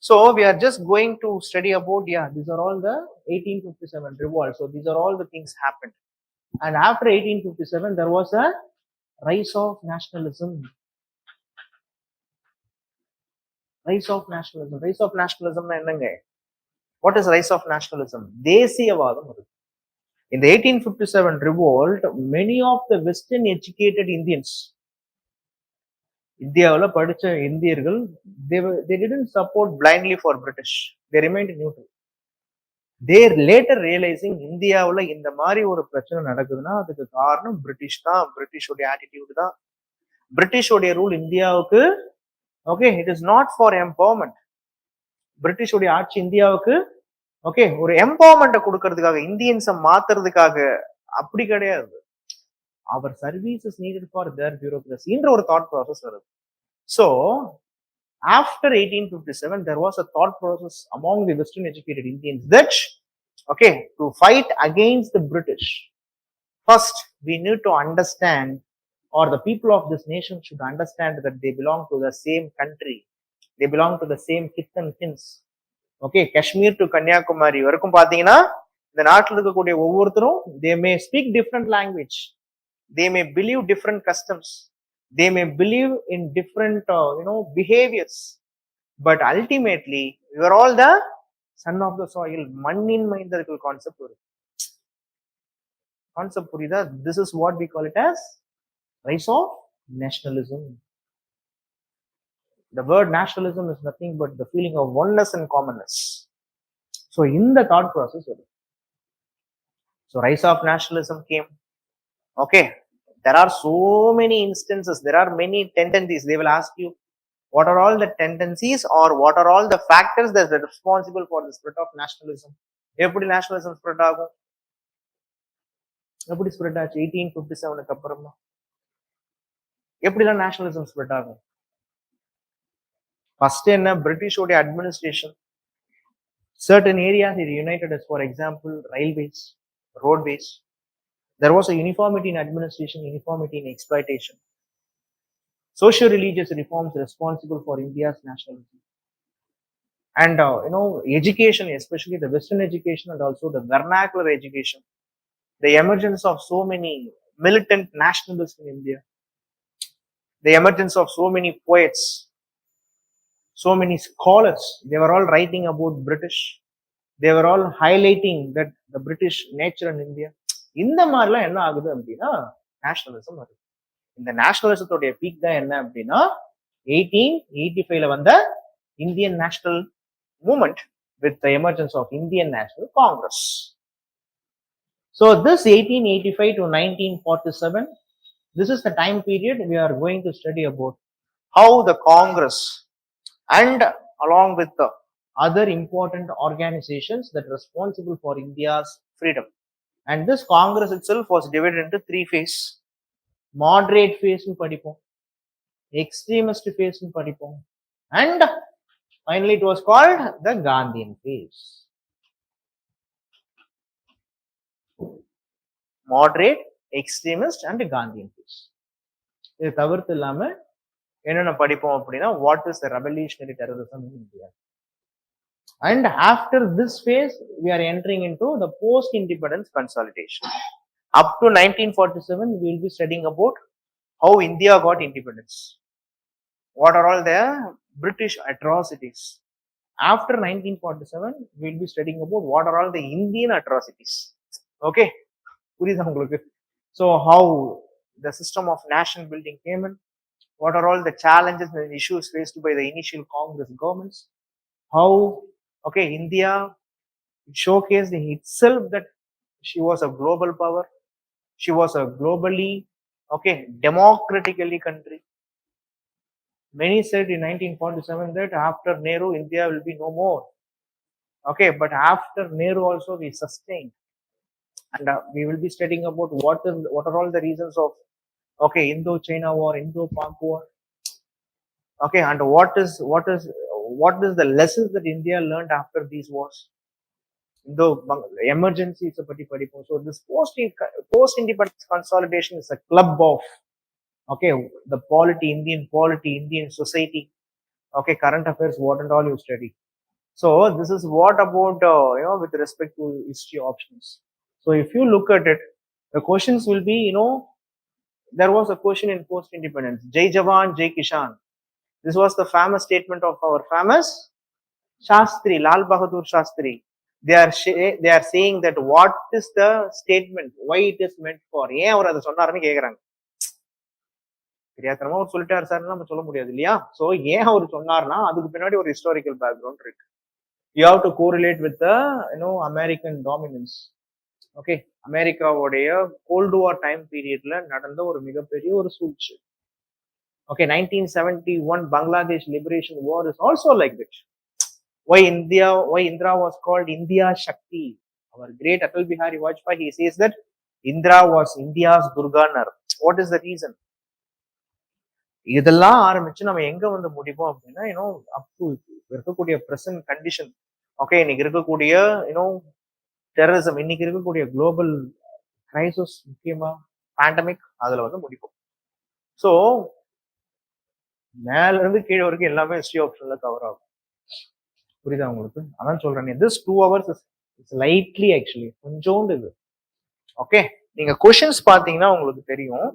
So we are just going to study about, yeah, these are all the 1857 revolt. So these are all the things happened. And after 1857, there was a rise of nationalism. Rise of nationalism. Rise of nationalism என்னங்க? What is rise of nationalism? தேசியவாதம். In the 1857 revolt, many of the Western educated Indians, இந்தியாவில் படிச்ச இந்தியர்கள், they didn't support blindly for British. They remained neutral. They later realizing இந்தியாவில் இந்த மாதிரி ஒரு பிரச்சனை நடக்குதுன்னா அதுக்கு காரணம் பிரிட்டிஷ் தான், பிரிட்டிஷோடைய ஆட்டிடியூட் தான், பிரிட்டிஷோடைய ரூல் இந்தியாவுக்கு, okay, it is not for empowerment. பிரிட்டிஷோடைய ஆட்சி இந்தியாவுக்கு, ஓகே, ஒரு எம்பவர்மெண்ட்டை கொடுக்கறதுக்காக, இந்தியன்ஸை மாத்துறதுக்காக அப்படி கிடையாது. our service is needed for their bureaucracy என்ற ஒரு thought process வருது. So after 1857 there was a thought process among the Western educated Indians that, okay, to fight against the British, first we need to understand, or the people of this nation should understand, that they belong to the same country, they belong to the same kith and kins. Okay, Kashmir to Kanyakumari வரைக்கும் பாத்தீங்கன்னா இந்த நாட்டில் இருக்கக்கூடிய ஒவ்வொருத்தரும், they may speak different language, they may believe different customs, they may believe in different behaviors, but ultimately we are all the son of the soil. மண்ணின் மைந்தர்கள் concept ஒரு concept புரியுதா? This is what we call it as rise of nationalism. The word nationalism is nothing but the feeling of oneness and commonness. So in the thought process, so rise of nationalism came. Okay, there are so many instances, there are many tendencies. They will ask you, what are all the tendencies or what are all the factors that are responsible for the spread of nationalism? எப்படி nationalism spread ஆகும்? எப்படி spread ஆச்சு 1857 அப்புறமா? எப்படிலாம் nationalism spread ஆகும்? First என்ன, பிரிட்டிஷோட administration certain areas it united as, for example, railways, roadways. There was a uniformity in administration, uniformity in exploitation. Socio-religious reforms responsible for India's nationalism. And, education, especially the Western education and also the vernacular education. The emergence of so many militant nationalists in India. The emergence of so many poets, so many scholars. They were all writing about British. They were all highlighting that the British nature in India. இந்த மாதிரிலாம் என்ன ஆகுது அப்படின்னா nationalism வருது. இந்த நேஷனலிசத்தோடைய peak தான் என்ன அப்படின்னா 1885 வந்த Indian national movement with the emergence of Indian National Congress. So this 1885 to 1947, this is the time period we are going to study about how the Congress and along with the other important organizations that are responsible for India's freedom. And this Congress itself was divided into three phases. Moderate phase in padipom, extremist phase in padipom, and finally it was called the Gandhian phase. Moderate, extremist and Gandhian phase. இது தவிர்த்து இல்லாம என்னென்ன படிப்போம் அப்படின்னா, what is the revolutionary terrorism in India? And after this phase, we are entering into the post-independence consolidation. Up to 1947, we will be studying about how India got independence. What are all the British atrocities? After 1947, we will be studying about what are all the Indian atrocities. Okay? So how the system of nation building came in, what are all the challenges and issues faced by the initial Congress governments, how, okay, India showcased itself that she was a global power, she was a globally, okay, democratically country. Many said in 1947 that after Nehru, India will be no more. Okay, but after Nehru also we sustained. And we will be studying about what are all the reasons of, okay, Indo-China war, Indo-Pak war, Okay, and what is the lessons that India learned after these wars? The emergency is a pretty படிப்போம். So this post independence consolidation is a club of, okay, the polity, Indian society, okay, current affairs, what and all you study. So this is what about with respect to history options. So if you look at it, the questions will be, there was a question in post independence, Jai Jawan, Jai Kishan. This was the famous statement of our famous Shastri, Lal Bahadur Shastri. They are saying that what is the statement, why it is meant for. ஏன் அவர் அதை சொன்னாருன்னு கேக்குறாங்க. தெரியாதனமா அவர் சொல்லிட்டாரு sir நம்ம சொல்ல முடியாது இல்லையா? சோ ஏன் அவர் சொன்னார்னா அதுக்கு பின்னாடி ஒரு ஹிஸ்டாரிக்கல் பேக்ரவுண்ட் இருக்கு. You have to correlate with the American dominance. Okay, அமெரிக்காவுடைய கோல்டு வார் டைம் பீரியட்ல நடந்த ஒரு மிகப்பெரிய ஒரு சூழ்ச்சி. Okay, 1971 Bangladesh liberation war is also like that. Why Indira was called India Shakti? Our great Atal Bihari Vajpayee, he says that Indira was India's Durganar. What is the reason? இதெல்லாம் ஆரம்பிச்சு நம்ம எங்க வந்து முடிப்போம் அப்படின்னா அப் டு இருக்கக்கூடிய present condition. Okay, இன்னைக்கு இருக்கக்கூடிய டெரரிசம், இன்னைக்கு இருக்கக்கூடிய குளோபல் கிரைசிஸ், முக்கியமா பேண்டமிக், அதுல வந்து முடிப்போம். ஸோ மேல இருந்து கீழே வரைக்கும் எல்லாமே ஹிஸ்டரி ஆப்ஷன்ல கவர் ஆகும். புரியுதா உங்களுக்கு? அதான் சொல்றேன், this 2 hours is lightly actually கொஞ்சோண்டு இது. ஓகே, நீங்க கொஸ்டின்ஸ் பாத்தீங்கன்னா உங்களுக்கு தெரியும்.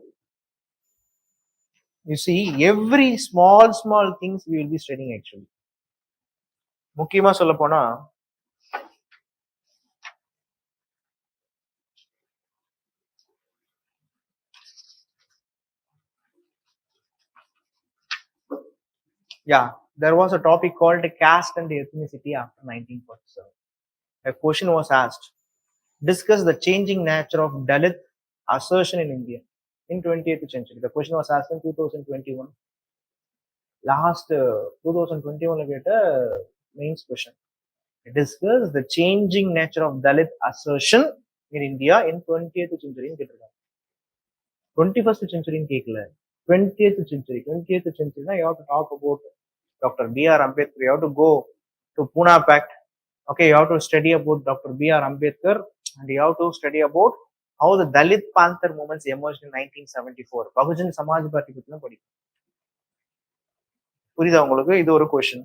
You see, every small things we will be studying actually. முக்கியமா சொல்ல போனா yeah, there was a topic called caste and ethnicity after 1947. A question was asked, discuss the changing nature of Dalit assertion in India in 20th century. The question was asked in 2021. Last 2021 கேட்ட mains question. Discuss the changing nature of Dalit assertion in India in 20th century கேட்டிருக்காங்க. 21st century கேட்கல, 20th century. 20th century na you have to talk about Dr. B.R. Ambedkar. You have to go to Pune Pact. Okay, you have to study about Dr. B.R. Ambedkar, and you have to study about how the Dalit Panther movements emerged in 1974. Bahujan Samaj Party பத்தி தான் படிக்கும். புரியுதா உங்களுக்கு? இது ஒரு question.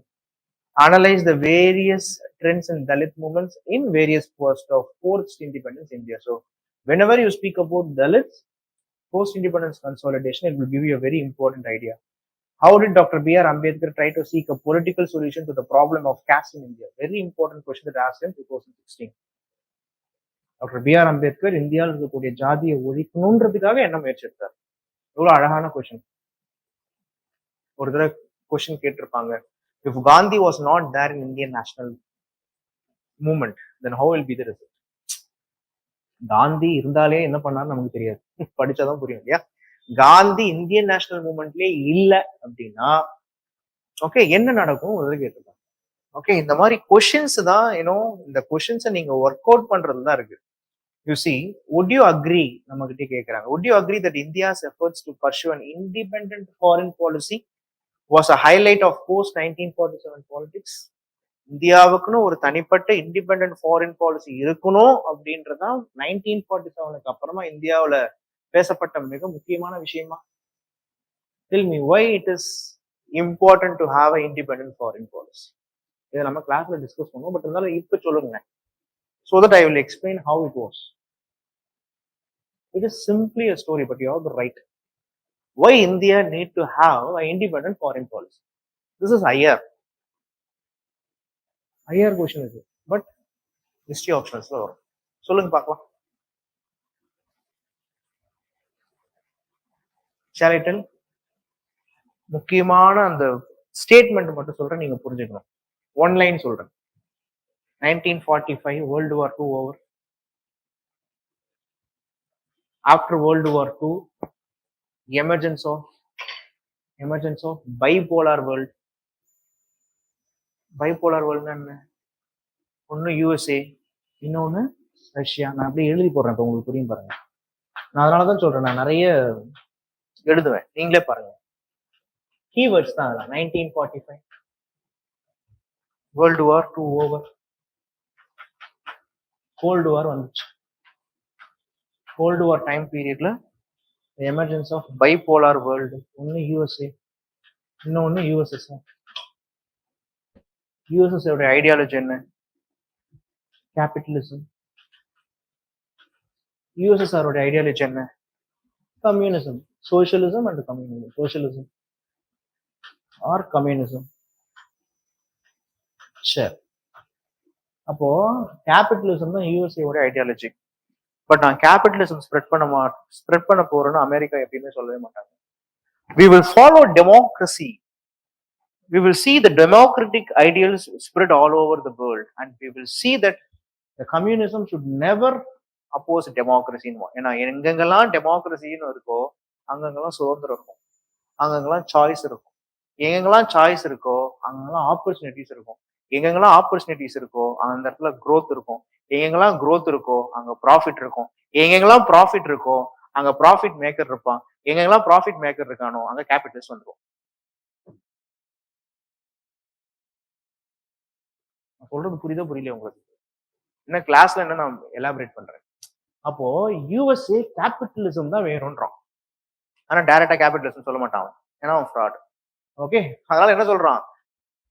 Analyze the various trends in Dalit movements in various post independence India. So whenever you speak about Dalits, post independence consolidation, it will give you a very important idea. How did Dr. B.R. Ambedkar try to seek a political solution to the problem of caste in India? Very important question that asked in 2016. Dr. B.R. Ambedkar இந்தியாவில் இருக்கக்கூடிய ஜாதியை ஒழிக்கணும்ன்றதுக்காக என்ன முயற்சி எடுத்தார்? எவ்வளவு அழகான question. ஒரு தடவை கொஸ்டின் கேட்டிருப்பாங்க, if Gandhi was not there in Indian national movement, then how will be the result? Gandhi இருந்தாலே என்ன பண்ணாரு நமக்கு தெரியாது, படிச்சாதான் புரியும் இல்லையா? காந்தி இந்தியன் நேஷனல் மூவ்மெண்ட்லயே இல்ல அப்படின்னா ஓகே என்ன நடக்கும் கேட்டிருக்காங்க. ஓகே, இந்த மாதிரி கொஸ்டின்ஸ் தான் இந்த கொஸ்டின்ஸை நீங்க ஒர்க் அவுட் பண்றது தான் இருக்கு. You see, would you agree, நம்ம கிட்ட கேட்கறாங்க, would you agree that India's efforts to pursue an independent foreign policy was a highlight of post 1947 politics? இந்தியாவுக்குன்னு ஒரு தனிப்பட்ட இண்டிபெண்டன்ட் ஃபாரின் பாலிசி இருக்கணும் அப்படின்றதான் 1947க்கு அப்புறமா இந்தியாவுல பேசப்பட்ட மிக முக்கியமான விஷயமா? Tell me why it is important to have an independent foreign policy. இதை நம்ம கிளாஸ்ல டிஸ்கஸ் பண்ணுவோம், பட் இருந்தாலும் இப்ப சொல்லுங்க, so that I will explain how it was. It is simply a story, but you have to write why India need to have an independent foreign policy. This is higher question இது, but history ஆப்ஷன்ஸ்ல வரும். சொல்லுங்க பார்க்கலாம். Shall I tell? முக்கியமான அந்த statement மட்டும் சொல்றேன், நீங்க புரிஞ்சுக்கணும். ஒன் லைன் சொல்றேன். 1945 World War II over. After World War II, emergence of bipolar world. Bipolar world என்ன? ஒன்னு USA, இன்னொன்னு ரஷ்யா. நான் அப்படியே எழுதி போடுறேன், உங்களுக்கு புரியும் பாருங்க. நான் அதனாலதான் சொல்றேன், நான் நிறைய எழுதுவேன், நீங்களே பாருங்க. keywords தான் 1945 World War II over, Cold War வந்துச்சு. Cold War time periodல the emergence of bipolar world. ஒன்னு USA, இன்னொன்னு USSR. USSR உடைய ஐடியாலஜி என்ன? கேபிட்டலிசம். USSR உடைய ஐடியாலஜி என்ன? Communism. Socialism and communism. Socialism or communism. சரி, அப்போ கேபிட்டலிசம் தான் USA உடைய ஐடியாலஜி. பட் நான் கேபிட்டலிசம் ஸ்ப்ரெட் பண்ண போறேன்னு அமெரிக்கா எப்பயுமே சொல்லவே மாட்டாங்க. We will follow democracy. We will see the democratic ideals spread all over the world, and we will see that the communism should never oppose democracy. ஏன்னா எங்கெங்கெல்லாம் டெமோக்ரஸின்னு இருக்கோ அங்கெங்கெல்லாம் சுதந்திரம் இருக்கும், அங்கெங்கெல்லாம் சாய்ஸ் இருக்கும். எங்கெங்கெல்லாம் சாய்ஸ் இருக்கோ அங்கெல்லாம் ஆப்பர்ச்சுனிட்டிஸ் இருக்கும். எங்கெங்கெல்லாம் ஆப்பர்ச்சுனிட்டிஸ் இருக்கோ அந்த இடத்துல growth இருக்கும். எங்கெங்கெல்லாம் growth இருக்கோ அங்க ப்ராஃபிட் இருக்கும். எங்கெங்கெல்லாம் ப்ராஃபிட் இருக்கோ அங்க ப்ராஃபிட் மேக்கர் இருப்பான். எங்கெங்கெல்லாம் ப்ராஃபிட் மேக்கர் இருக்கானோ அங்க கேபிட்டலிஸ்ட் வந்துடும். சொல்றது புரியுதா புரியல உங்களுக்கு? என்ன கிளாஸ்ல என்ன நான் எலாபரேட் பண்றேன். அப்போ USA கேபிட்டலிசம் தான் வேணும்ன்றான். ஆனா டைரக்டா கேபிட்டலிசம் சொல்ல மாட்டான், ஏன்னா அவன் ஃப்ராட். ஓகே, அதனால என்ன சொல்றான்?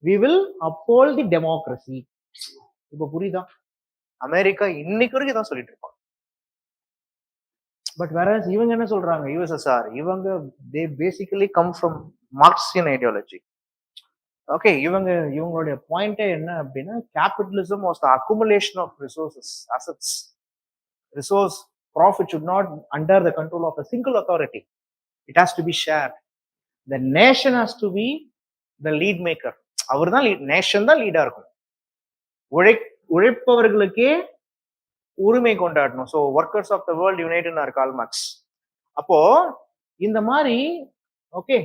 We will uphold the democracy. இப்ப புரியுதா? அமெரிக்கா இன்னைக்கு வரைக்கும் தான் சொல்லிட்டு இருப்பாங்க. பட் வேற இவங்க என்ன சொல்றாங்க? USSR இவங்க they basically come from Marxian ideology. Okay, இவங்களுடைய பாயிண்டே என்ன அப்படின்னா, capitalism was the accumulation of resources, assets. Resource profit should not under the control of a single authority. It has to be shared. The nation has to be the lead maker. அவர் தான் lead, nation தான் லீடா இருக்கும். உழைப்பவர்களுக்கே உரிமை கொண்டாடணும். So workers of the world united or Karl Marx. அப்போ இந்த மாதிரி ஓகே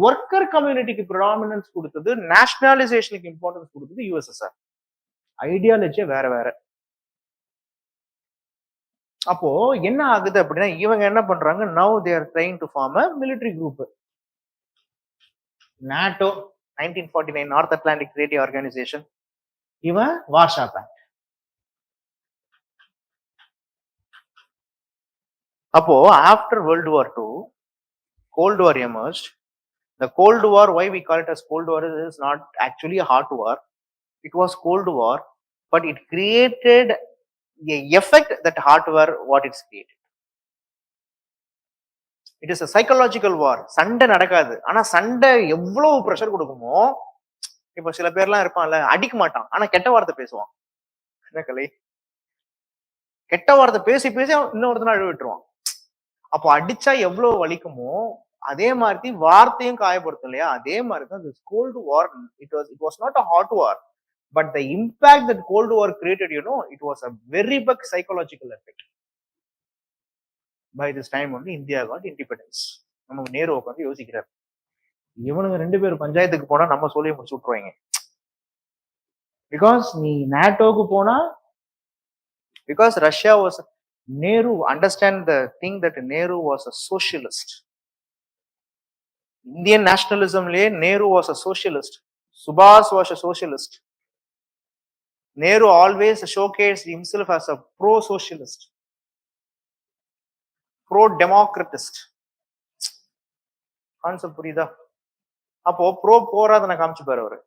ஒர்க்கர் கம்யூனிட்டிக்கு ப்ரிடாமினன்ஸ் கொடுத்தது, நேஷனலைசேஷனுக்கு இம்பார்ட்டன்ஸ் கொடுத்தது USSR. ஐடியாலஜியே வேற வேற. அப்போ என்ன ஆகுது அப்படின்னா, இவங்க என்ன பண்றாங்க? Now they are trying to form a military group. NATO 1949 north Atlantic treaty organisation, இவன் வார்ஷா பேக்ட். அப்போ after World War II, Cold War emerged. The Cold War, why we call it as Cold War, is not actually a hot war. It was Cold War, but it created a effect that hot war what it's created. It is a psychological war. சண்டை நடக்காது, ஆனா சண்டை எவ்வளவு pressure கொடுக்குமோ. இப்ப சில பேர்லாம் இருப்பான்ல, அடிக்க மாட்டான் ஆனா கெட்ட வார்த்தை பேசுவான். என்ன கலை? கெட்ட வார்த்தை பேசி பேசி இன்னொருத்தனை அழுவ விட்டுருவான். அப்போ அடிச்சா எவ்வளவு வலிக்குமோ அதே மாதிரி வார்த்தையும் காயப்படுத்தும் இல்லையா? அதே மாதிரி தான் this Cold War. It was not a hot war, but the impact that Cold War created, it was a very big psychological effect. By this time only India got independence. நம்ம நேரு உட்காந்து யோசிக்கிறார், இவனுங்க ரெண்டு பேரும் பஞ்சாயத்துக்கு போனா நம்ம சொல்லி முடிச்சு விட்டுருவாங்க. பிகாஸ் நீ நாட்டோக்கு போனா, because Russia was, Nehru, understand the thing that Nehru was a socialist. Indian nationalism lay, Nehru was a socialist. Subhas was a socialist. Nehru always showcased himself as a pro-socialist, pro-democratist. Concept புரியுதா? அப்போ bro போராதனை காமிச்சு பாரு அவரு.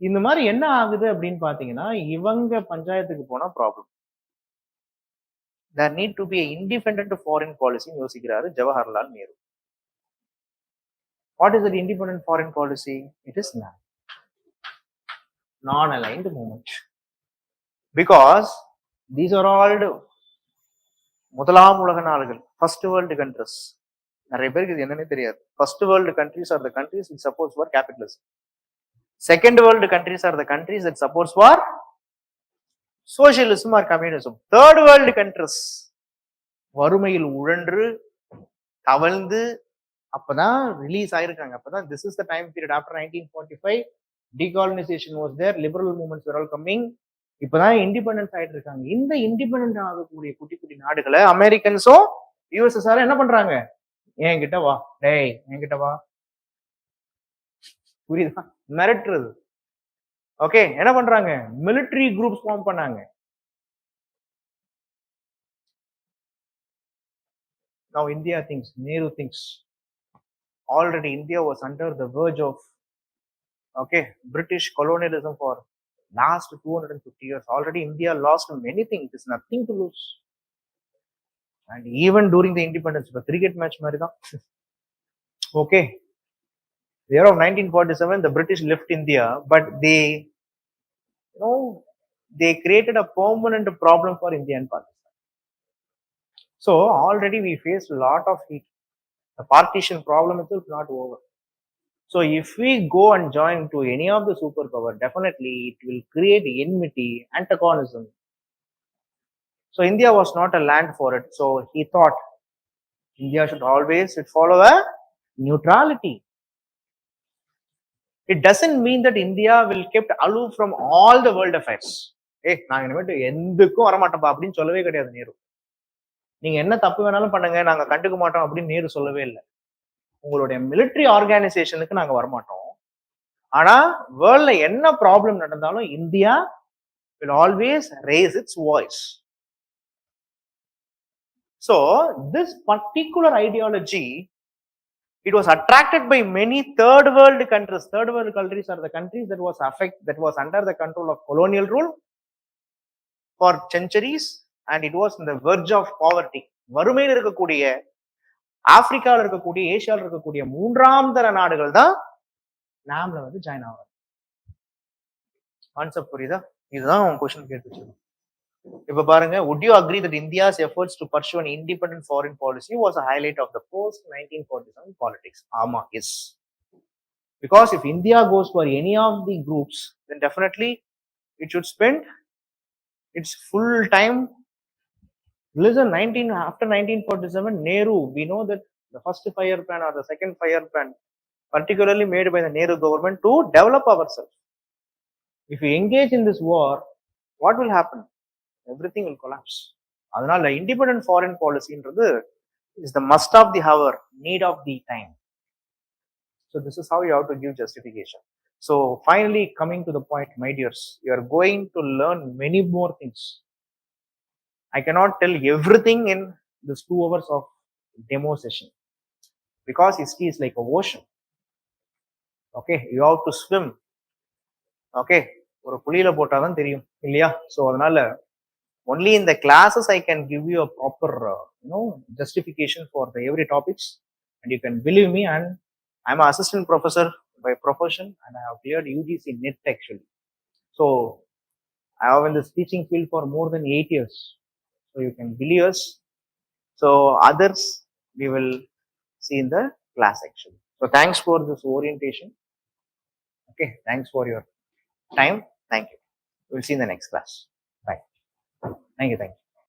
இந்த மாதிரி என்ன ஆகுது அப்படின்னு பாத்தீங்கன்னா, இவங்க பஞ்சாயத்துக்கு போனா problem. There need to be an independent foreign policy யோசிக்கிறாரு Jawaharlal Nehru. What is that independent foreign policy? It is non-aligned movement. Because these are all முதலாம் உலக நாடுகள், first world countries. நிறைய பேருக்கு இது என்னன்னே தெரியாது. First world countries are the countries which supports for capitalism. Second world countries are the countries that supports for socialism or communism. Third world countries வறுமையில் உழன்று தவழ்ந்து அப்பதான் ரிலீஸ் ஆயிருக்காங்க. அப்பதான் this is the time period after 1945 decolonization was there, liberal movements were all coming. இப்பதான் independence ஆயிட்டு இருக்காங்க. இந்த இண்டிபெண்டன்ட் ஆகக்கூடிய குட்டி குட்டி நாடுகளை அமெரிக்கன்ஸும் USSR என்ன பண்றாங்க? என்கிட்ட வா, டேய் என்கிட்ட வா, புரியுதா? மிரட்டுறது. ஓகே, என்ன பண்றாங்க? மிலிட்டரி குரூப்ஸ் ஃபார்ம் பண்ணாங்க. Now India thinks, Nehru thinks, already India was under the verge of British colonialism for last 250 years. Already India lost many things. There's nothing to lose. And even during the independence, the cricket match Marida. Okay. The year of 1947, the British left India, but they, they created a permanent problem for India and Pakistan. So already we faced a lot of heat. The partition problem itself not over. So if we go and join to any of the superpower, definitely it will create enmity, antagonism. So India was not a land for it. So he thought India should always follow a neutrality. It doesn't mean that India will kept aloof from all the world affairs. நாங்க இனிமேட்டு எதுக்கும் வரமாட்டோம்பா அப்படின்னு சொல்லவே கிடையாது நேரு. நீங்க என்ன தப்பு வேணாலும் பண்ணுங்க, நாங்க கண்டுக்க மாட்டோம் அப்படின்னு நேரு சொல்லவே இல்லை. உங்களுடைய மிலிட்டரி ஆர்கனைசேஷனுக்கு நாங்க வரமாட்டோம். ஆனா வேர்ல்ட்ல என்ன ப்ராப்ளம் நடந்தாலும் India will always raise its voice. So this particular ideology, it was attracted by many third world countries. Third world countries are the countries that was under the control of colonial rule for centuries, and it was in the verge of poverty. வறுமையில் இருக்கக்கூடிய ஆப்பிரிக்காவில் இருக்கக்கூடிய ஏசியாவில் இருக்கக்கூடிய மூன்றாம் தர நாடுகள் தான் நாம்ல வந்து ஜாயின் ஆகும். கான்செப்ட் புரியுதா? இதுதான் உங்க கொஸ்டின் கேட்டுச்சு. இப்ப பாருங்க, would you agree that India's efforts to pursue an independent foreign policy was a highlight of the post 1947 politics? ஆமா, yes. Because if India goes for any of the groups, then definitely it should spend its full time. Listen, after 1947, Nehru, we know that the first fire plan or the second fire plan, particularly made by the Nehru government to develop ourselves. If we engage in this war, what will happen? Everything will collapse. அதனால independent foreign policy is the must of the hour, need of the time. So this is how you have to give justification. So finally, coming to the point, my dears, you are going to learn many more things. I cannot tell everything in this 2 hours of demo session, because history is like a ocean. Okay, you have to swim. Okay, ஒரு புலியில போட்டாதான் தெரியும் இல்லையா? So அதனால only in the classes I can give you a proper justification for the every topics, and you can believe me. And I'm an assistant professor by profession, and I have cleared UGC NET actually. So I have in this teaching field for more than 8 years. So you can believe us. So others we will see in the class actually. So thanks for this orientation. Okay, thanks for your time. Thank you. We'll see in the next class. Bye. Thank you.